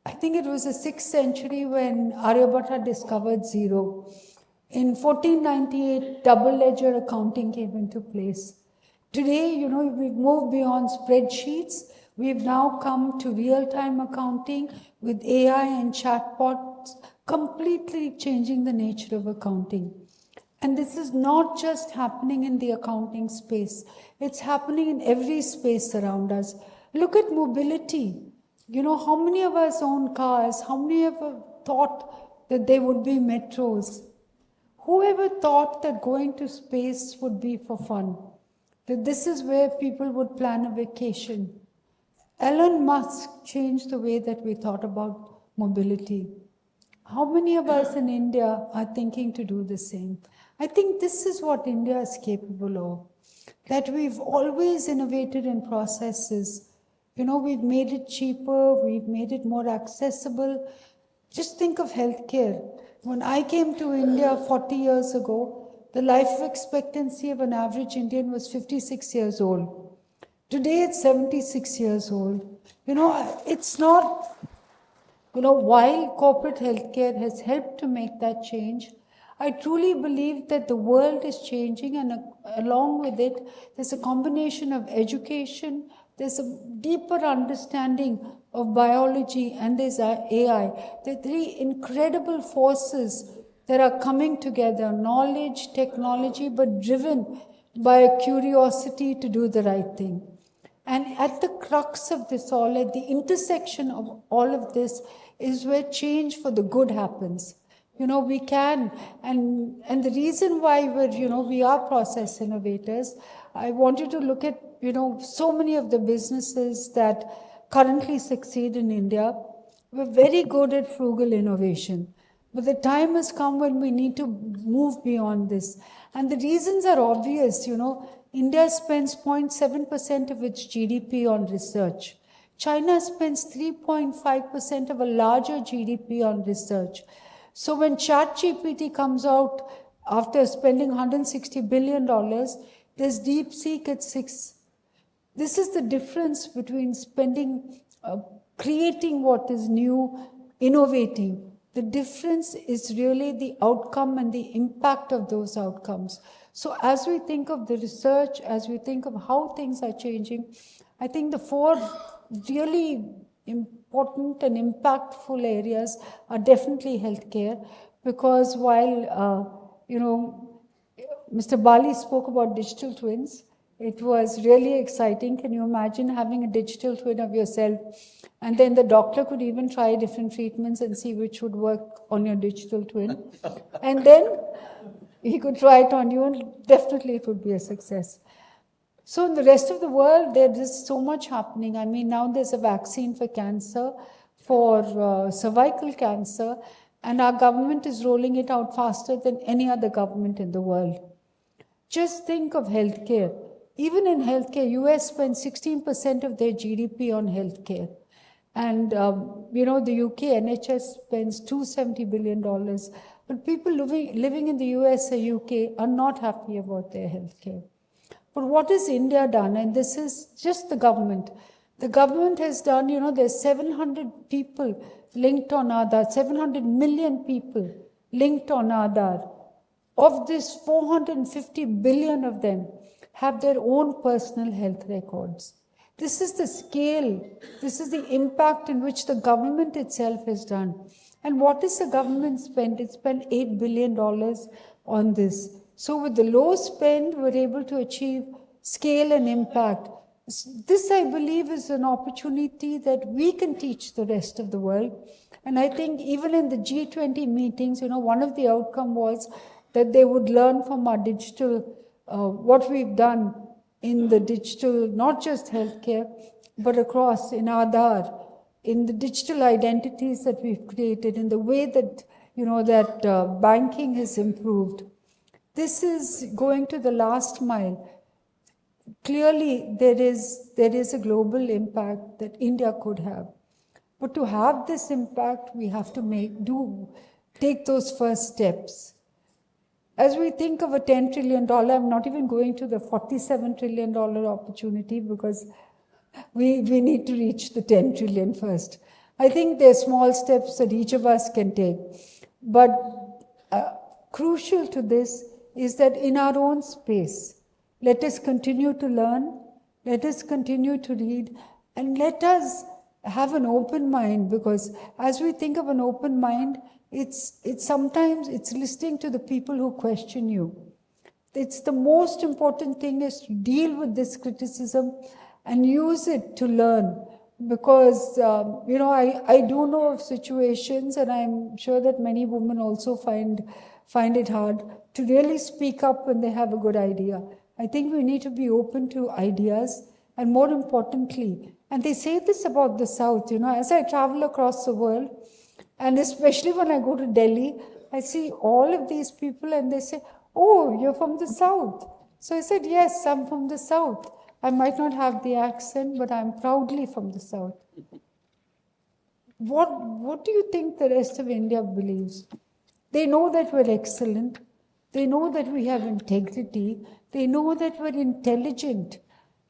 I think it was the 6th century when Aryabhatta discovered zero. In 1498, double ledger accounting came into place. Today, we've moved beyond spreadsheets. We've now come to real-time accounting with AI and chatbots, completely changing the nature of accounting. And this is not just happening in the accounting space. It's happening in every space around us. Look at mobility. How many of us own cars? How many of us thought that there would be metros? Whoever thought that going to space would be for fun? That this is where people would plan a vacation? Elon Musk changed the way that we thought about mobility. How many of us in India are thinking to do the same? I think this is what India is capable of. That we've always innovated in processes. We've made it cheaper, we've made it more accessible. Just think of healthcare. When I came to India 40 years ago, the life expectancy of an average Indian was 56 years old. Today it's 76 years old. It's not, while corporate healthcare has helped to make that change, I truly believe that the world is changing, and along with it, there's a combination of education, there's a deeper understanding of biology, and there's AI. There are three incredible forces that are coming together: knowledge, technology, but driven by a curiosity to do the right thing. And at the crux of this all, at the intersection of all of this, is where change for the good happens. We can, and the reason why we are process innovators, I want you to look at, so many of the businesses that currently succeed in India. We're very good at frugal innovation. But the time has come when we need to move beyond this. And the reasons are obvious. India spends 0.7% of its GDP on research. China spends 3.5% of a larger GDP on research. So when ChatGPT comes out after spending $160 billion, there's DeepSeek at 6. This is the difference between spending, creating what is new, innovating. The difference is really the outcome and the impact of those outcomes. So as we think of the research, as we think of how things are changing, I think the 4 really important and impactful areas are definitely healthcare, because while, Mr. Bali spoke about digital twins, it was really exciting. Can you imagine having a digital twin of yourself? And then the doctor could even try different treatments and see which would work on your digital twin. And then he could try it on you, and definitely it would be a success. So in the rest of the world, there is so much happening. I mean, now there's a vaccine for cancer, for cervical cancer, and our government is rolling it out faster than any other government in the world. Just think of healthcare. Even in healthcare, US spends 16% of their GDP on healthcare. And, the UK NHS spends $270 billion. But people living in the US or UK are not happy about their healthcare. But what has India done? And this is just the government. The government has done, there's 700 people linked on Aadhaar, 700 million people linked on Aadhaar. Of this, 450 billion of them have their own personal health records. This is the scale, this is the impact in which the government itself has done. And what is the government spent? It spent $8 billion on this. So with the low spend, we're able to achieve scale and impact. This, I believe, is an opportunity that we can teach the rest of the world. And I think even in the G20 meetings, one of the outcomes was that they would learn from our digital, what we've done in the digital, not just healthcare, but across in Aadhaar, in the digital identities that we've created, in the way that, banking has improved. This is going to the last mile. Clearly, there is a global impact that India could have. But to have this impact, we have to take those first steps. As we think of a $10 trillion, I'm not even going to the $47 trillion opportunity, because we need to reach the 10 trillion first. I think there are small steps that each of us can take. But crucial to this is that in our own space, let us continue to learn, let us continue to read, and let us have an open mind, because as we think of an open mind, it's sometimes listening to the people who question you. It's the most important thing is to deal with this criticism and use it to learn. Because, I do know of situations, and I'm sure that many women also find it hard to really speak up when they have a good idea. I think we need to be open to ideas, and more importantly, and they say this about the South, as I travel across the world, and especially when I go to Delhi, I see all of these people and they say, "Oh, you're from the South." So I said, "Yes, I'm from the South. I might not have the accent, but I'm proudly from the South." What do you think the rest of India believes? They know that we're excellent. They know that we have integrity. They know that we're intelligent.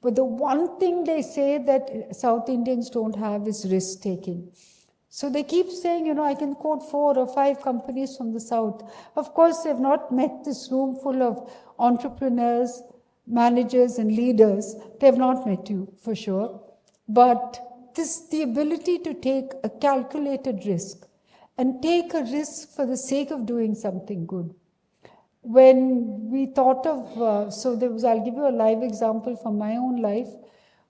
But the one thing they say that South Indians don't have is risk-taking. So they keep saying, I can quote 4 or 5 companies from the South. Of course, they've not met this room full of entrepreneurs, managers, and leaders. They've not met you, for sure. But the ability to take a calculated risk and take a risk for the sake of doing something good. When we thought of, I'll give you a live example from my own life.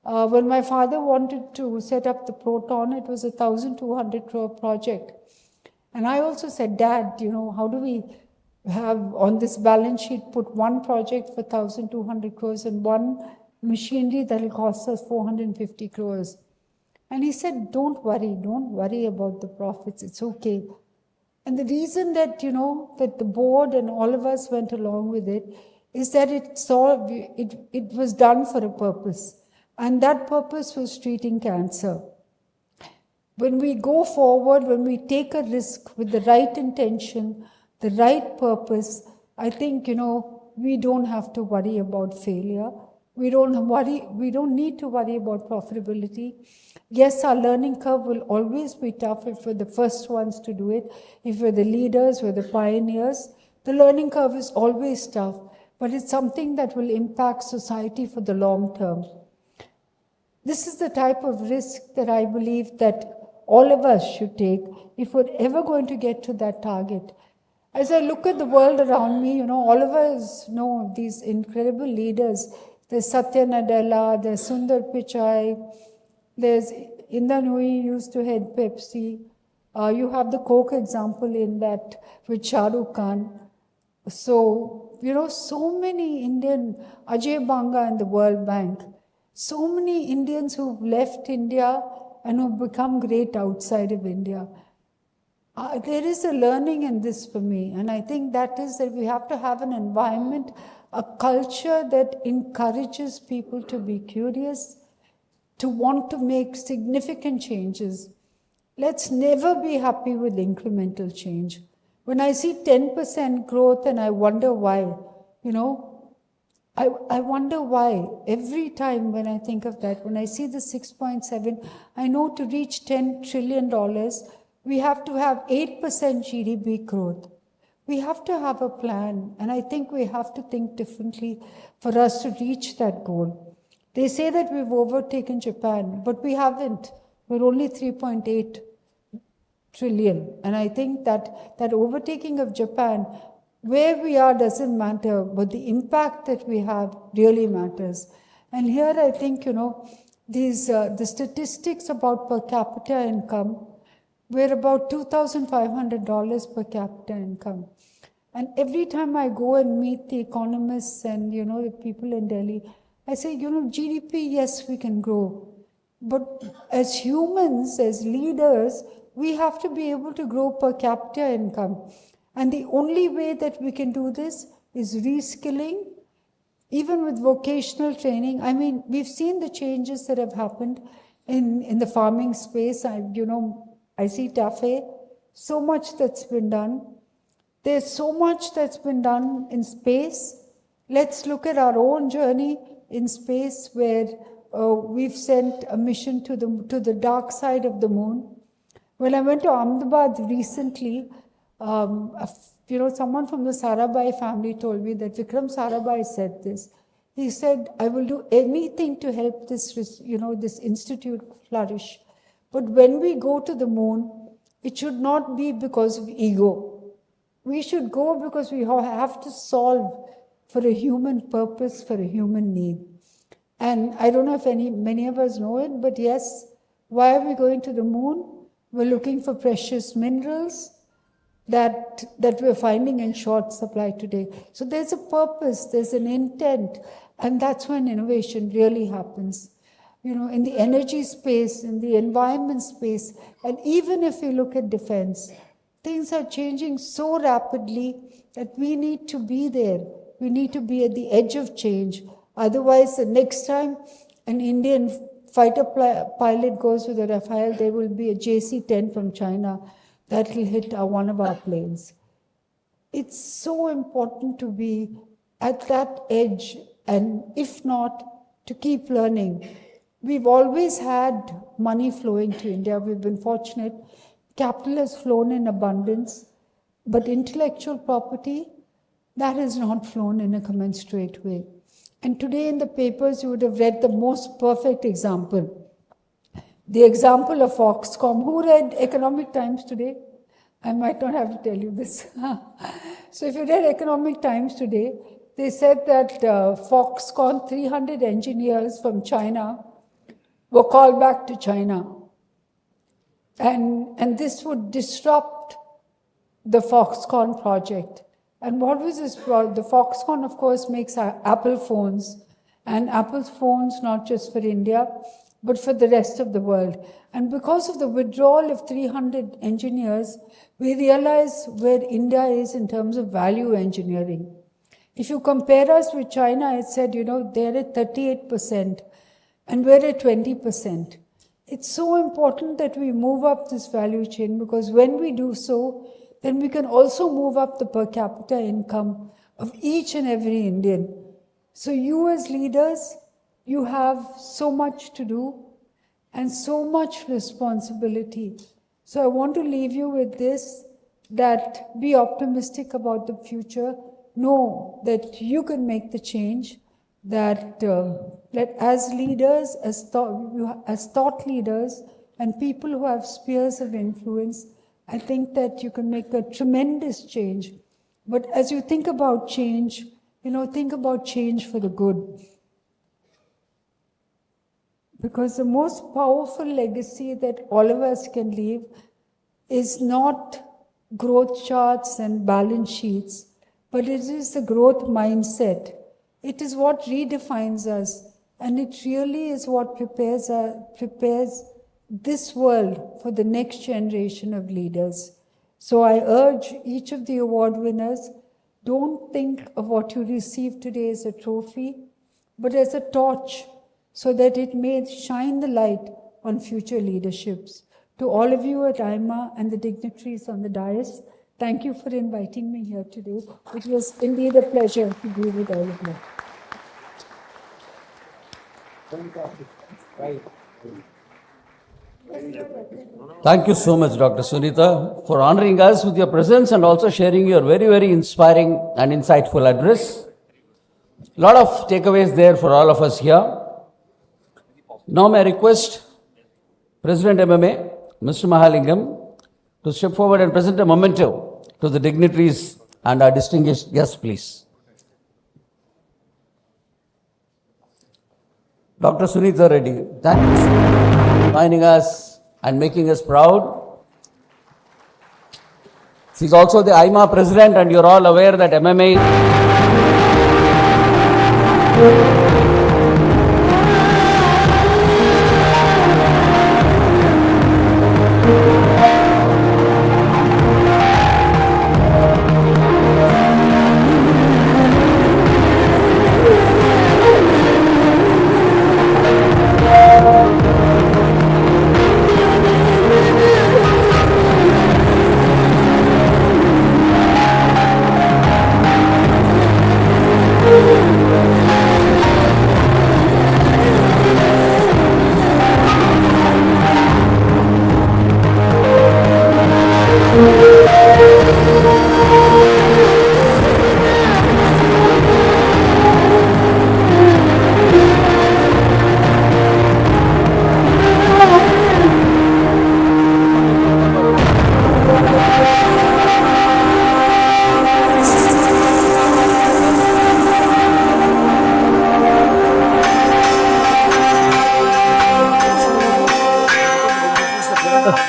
When my father wanted to set up the Proton, it was a 1,200 crore project. And I also said, "Dad, how do we have on this balance sheet put one project for 1,200 crores and one machinery that will cost us 450 crores? And he said, don't worry about the profits, it's okay. And the reason that, that the board and all of us went along with it is that it was done for a purpose. And that purpose was treating cancer. When we go forward, when we take a risk with the right intention, the right purpose, I think, we don't have to worry about failure. We don't need to worry about profitability. Yes, our learning curve will always be tough if we're the first ones to do it. If we're the leaders, we're the pioneers. The learning curve is always tough, but it's something that will impact society for the long term. This is the type of risk that I believe that all of us should take if we're ever going to get to that target. As I look at the world around me, all of us know these incredible leaders. There's Satya Nadella, there's Sundar Pichai, there's Inder Nui used to head Pepsi. You have the Coke example in that with Shah Rukh Khan. So, so many Indian, Ajay Banga and the World Bank, so many Indians who've left India and who've become great outside of India. There is a learning in this for me, and I think that is that we have to have an environment, a culture that encourages people to be curious, to want to make significant changes. Let's never be happy with incremental change. When I see 10% growth and I wonder why, I wonder why. Every time when I think of that, when I see the 6.7, I know to reach $10 trillion, we have to have 8% GDP growth. We have to have a plan, and I think we have to think differently for us to reach that goal. They say that we've overtaken Japan, but we haven't. We're only 3.8 trillion. And I think that overtaking of Japan, where we are doesn't matter, but the impact that we have really matters. And here I think, the statistics about per capita income, we're about $2,500 per capita income. And every time I go and meet the economists and, the people in Delhi, I say, GDP, yes, we can grow. But as humans, as leaders, we have to be able to grow per capita income. And the only way that we can do this is reskilling, even with vocational training. I mean, we've seen the changes that have happened in the farming space. I see TAFE, so much that's been done. There's so much that's been done in space. Let's look at our own journey in space where we've sent a mission to the dark side of the moon. When I went to Ahmedabad recently, someone from the Sarabhai family told me that Vikram Sarabhai said this. He said, I will do anything to help this institute flourish. But when we go to the moon, it should not be because of ego. We should go because we have to solve for a human purpose, for a human need. And I don't know if many of us know it, but yes, why are we going to the moon? We're looking for precious minerals that we're finding in short supply today. So there's a purpose, there's an intent, and that's when innovation really happens. In the energy space, in the environment space, and even if you look at defense, things are changing so rapidly that we need to be there. We need to be at the edge of change. Otherwise, the next time an Indian fighter pilot goes with a Rafale, there will be a JC-10 from China that will hit one of our planes. It's so important to be at that edge, and if not, to keep learning. We've always had money flowing to India. We've been fortunate. Capital has flown in abundance, but intellectual property, that has not flown in a commensurate way. And today in the papers, you would have read the most perfect example. The example of Foxconn. Who read Economic Times today? I might not have to tell you this. So if you read Economic Times today, they said that Foxconn, 300 engineers from China, were called back to China. And this would disrupt the Foxconn project. And what was this? The Foxconn, of course, makes Apple phones. And Apple's phones, not just for India, but for the rest of the world. And because of the withdrawal of 300 engineers, we realize where India is in terms of value engineering. If you compare us with China, I said, they're at 38% and we're at 20%. It's so important that we move up this value chain, because when we do so, then we can also move up the per capita income of each and every Indian. So you as leaders, you have so much to do and so much responsibility. So I want to leave you with this, that be optimistic about the future. Know that you can make the change, that as leaders, as thought leaders and people who have spheres of influence, I think that you can make a tremendous change. But as you think about change, think about change for the good. Because the most powerful legacy that all of us can leave is not growth charts and balance sheets, but it is the growth mindset. It is what redefines us, and it really is what prepares this world for the next generation of leaders. So I urge each of the award winners, don't think of what you receive today as a trophy, but as a torch, so that it may shine the light on future leaderships. To all of you at AIMA and the dignitaries on the dais, thank you for inviting me here today. It was indeed a pleasure to be with all of you. Thank you so much, Dr. Suneeta, for honoring us with your presence and also sharing your very, very inspiring and insightful address. A lot of takeaways there for all of us here. Now may I request President MMA, Mr. Mahalingam, to step forward and present a memento to the dignitaries and our distinguished guests, please. Dr. Suneeta Reddy, thank you for joining us and making us proud. She's also the AIMA president, and you're all aware that MMA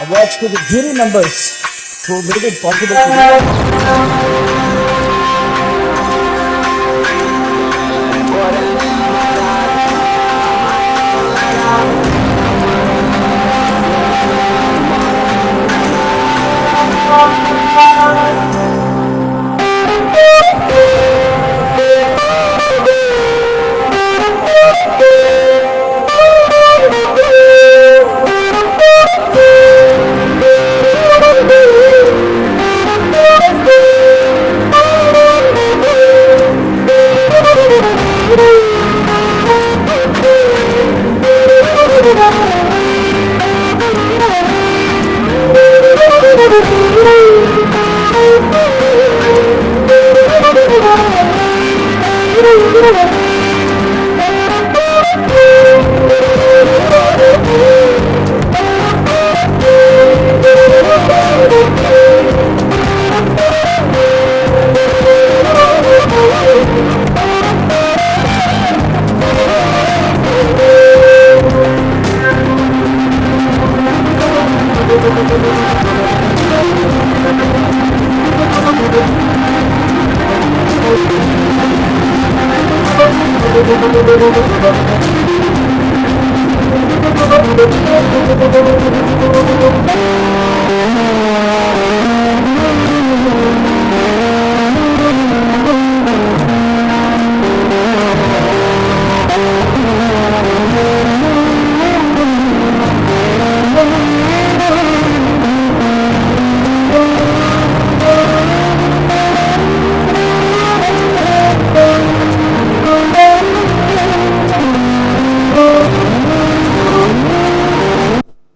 awards to the jury members who made it possible to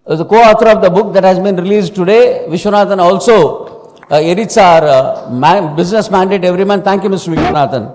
The co-author of the book that has been released today, Vishwanathan, also edits our business mandate every month. Thank you, Mr. Vishwanathan.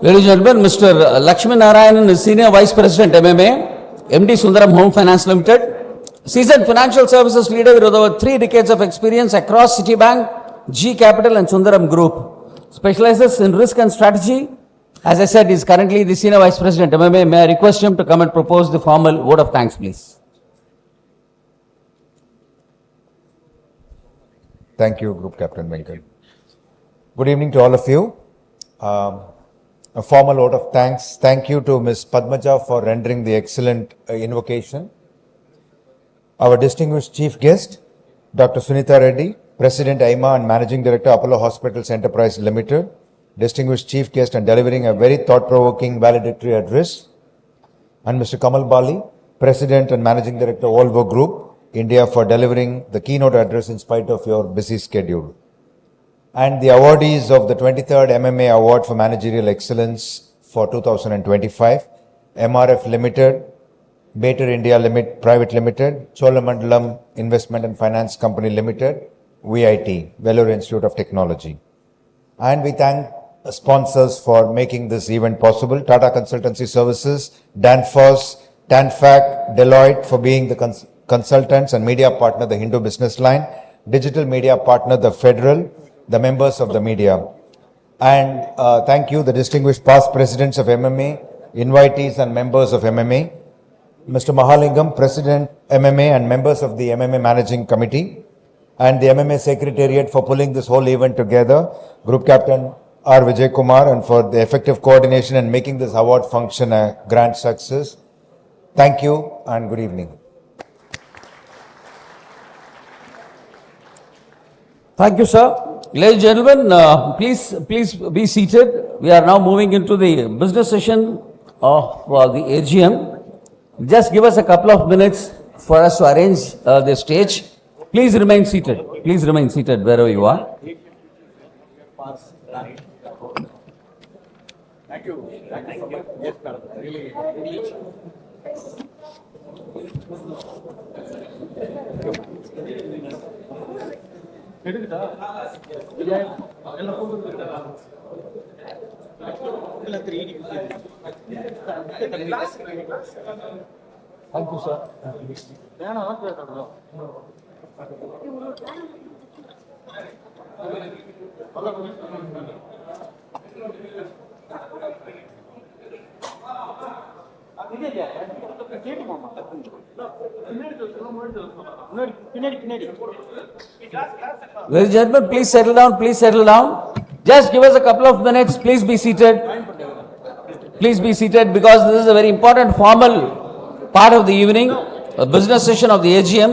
Ladies and gentlemen, Mr. Lakshmi Narayanan is Senior Vice President MMA, MD Sundaram Home Finance Limited, seasoned financial services leader with over 3 decades of experience across Citibank, G Capital and Sundaram Group. Specializes in risk and strategy. As I said, he is currently the Senior Vice President MMA. May I request him to come and propose the formal vote of thanks, please. Thank you, Group Captain Venkat. Good evening to all of you. A formal vote of thanks. Thank you to Ms. Padmaja for rendering the excellent invocation. Our distinguished chief guest, Dr. Suneeta Reddy, President AIMA and Managing Director, Apollo Hospitals Enterprise Limited, distinguished chief guest and delivering a very thought-provoking valedictory address. And Mr. Kamal Bali, President and Managing Director, Volvo Group, India, for delivering the keynote address in spite of your busy schedule. And the awardees of the 23rd MMA Award for Managerial Excellence for 2025, MRF Limited, Bater India Private Limited, Chola Investment and Finance Company Limited, VIT, Vellore Institute of Technology. And we thank sponsors for making this event possible, Tata Consultancy Services, Danfoss, Tanfac, Deloitte for being the consultants and media partner, the Hindu Business Line, digital media partner, the Federal, the members of the media. And thank you, the distinguished past presidents of MMA, invitees and members of MMA, Mr. Mahalingam, President MMA and members of the MMA Managing Committee, and the MMA Secretariat for pulling this whole event together, Group Captain R. Vijay Kumar, and for the effective coordination and making this award function a grand success. Thank you and good evening. Thank you, sir. Ladies and gentlemen, please be seated. We are now moving into the business session of the AGM. Just give us a couple of minutes for us to arrange the stage. Please remain seated. Please remain seated wherever you are. Thank you. Yes, madam. Really. Thank you, sir. Ladies and gentlemen, please settle down, please settle down. Just give us a couple of minutes, please be seated. Please be seated because this is a very important formal part of the evening, a business session of the AGM.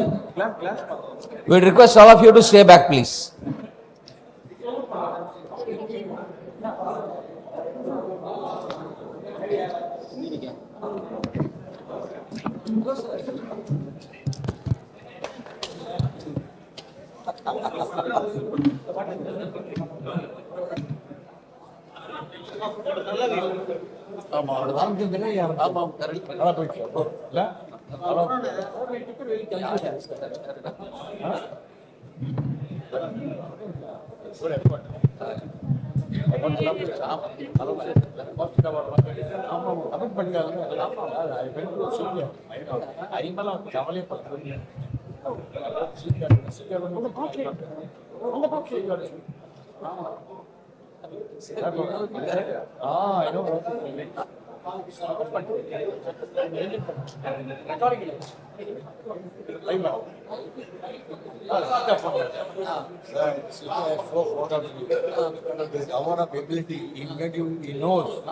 We would request all of you to stay back, please. Ability, he knows.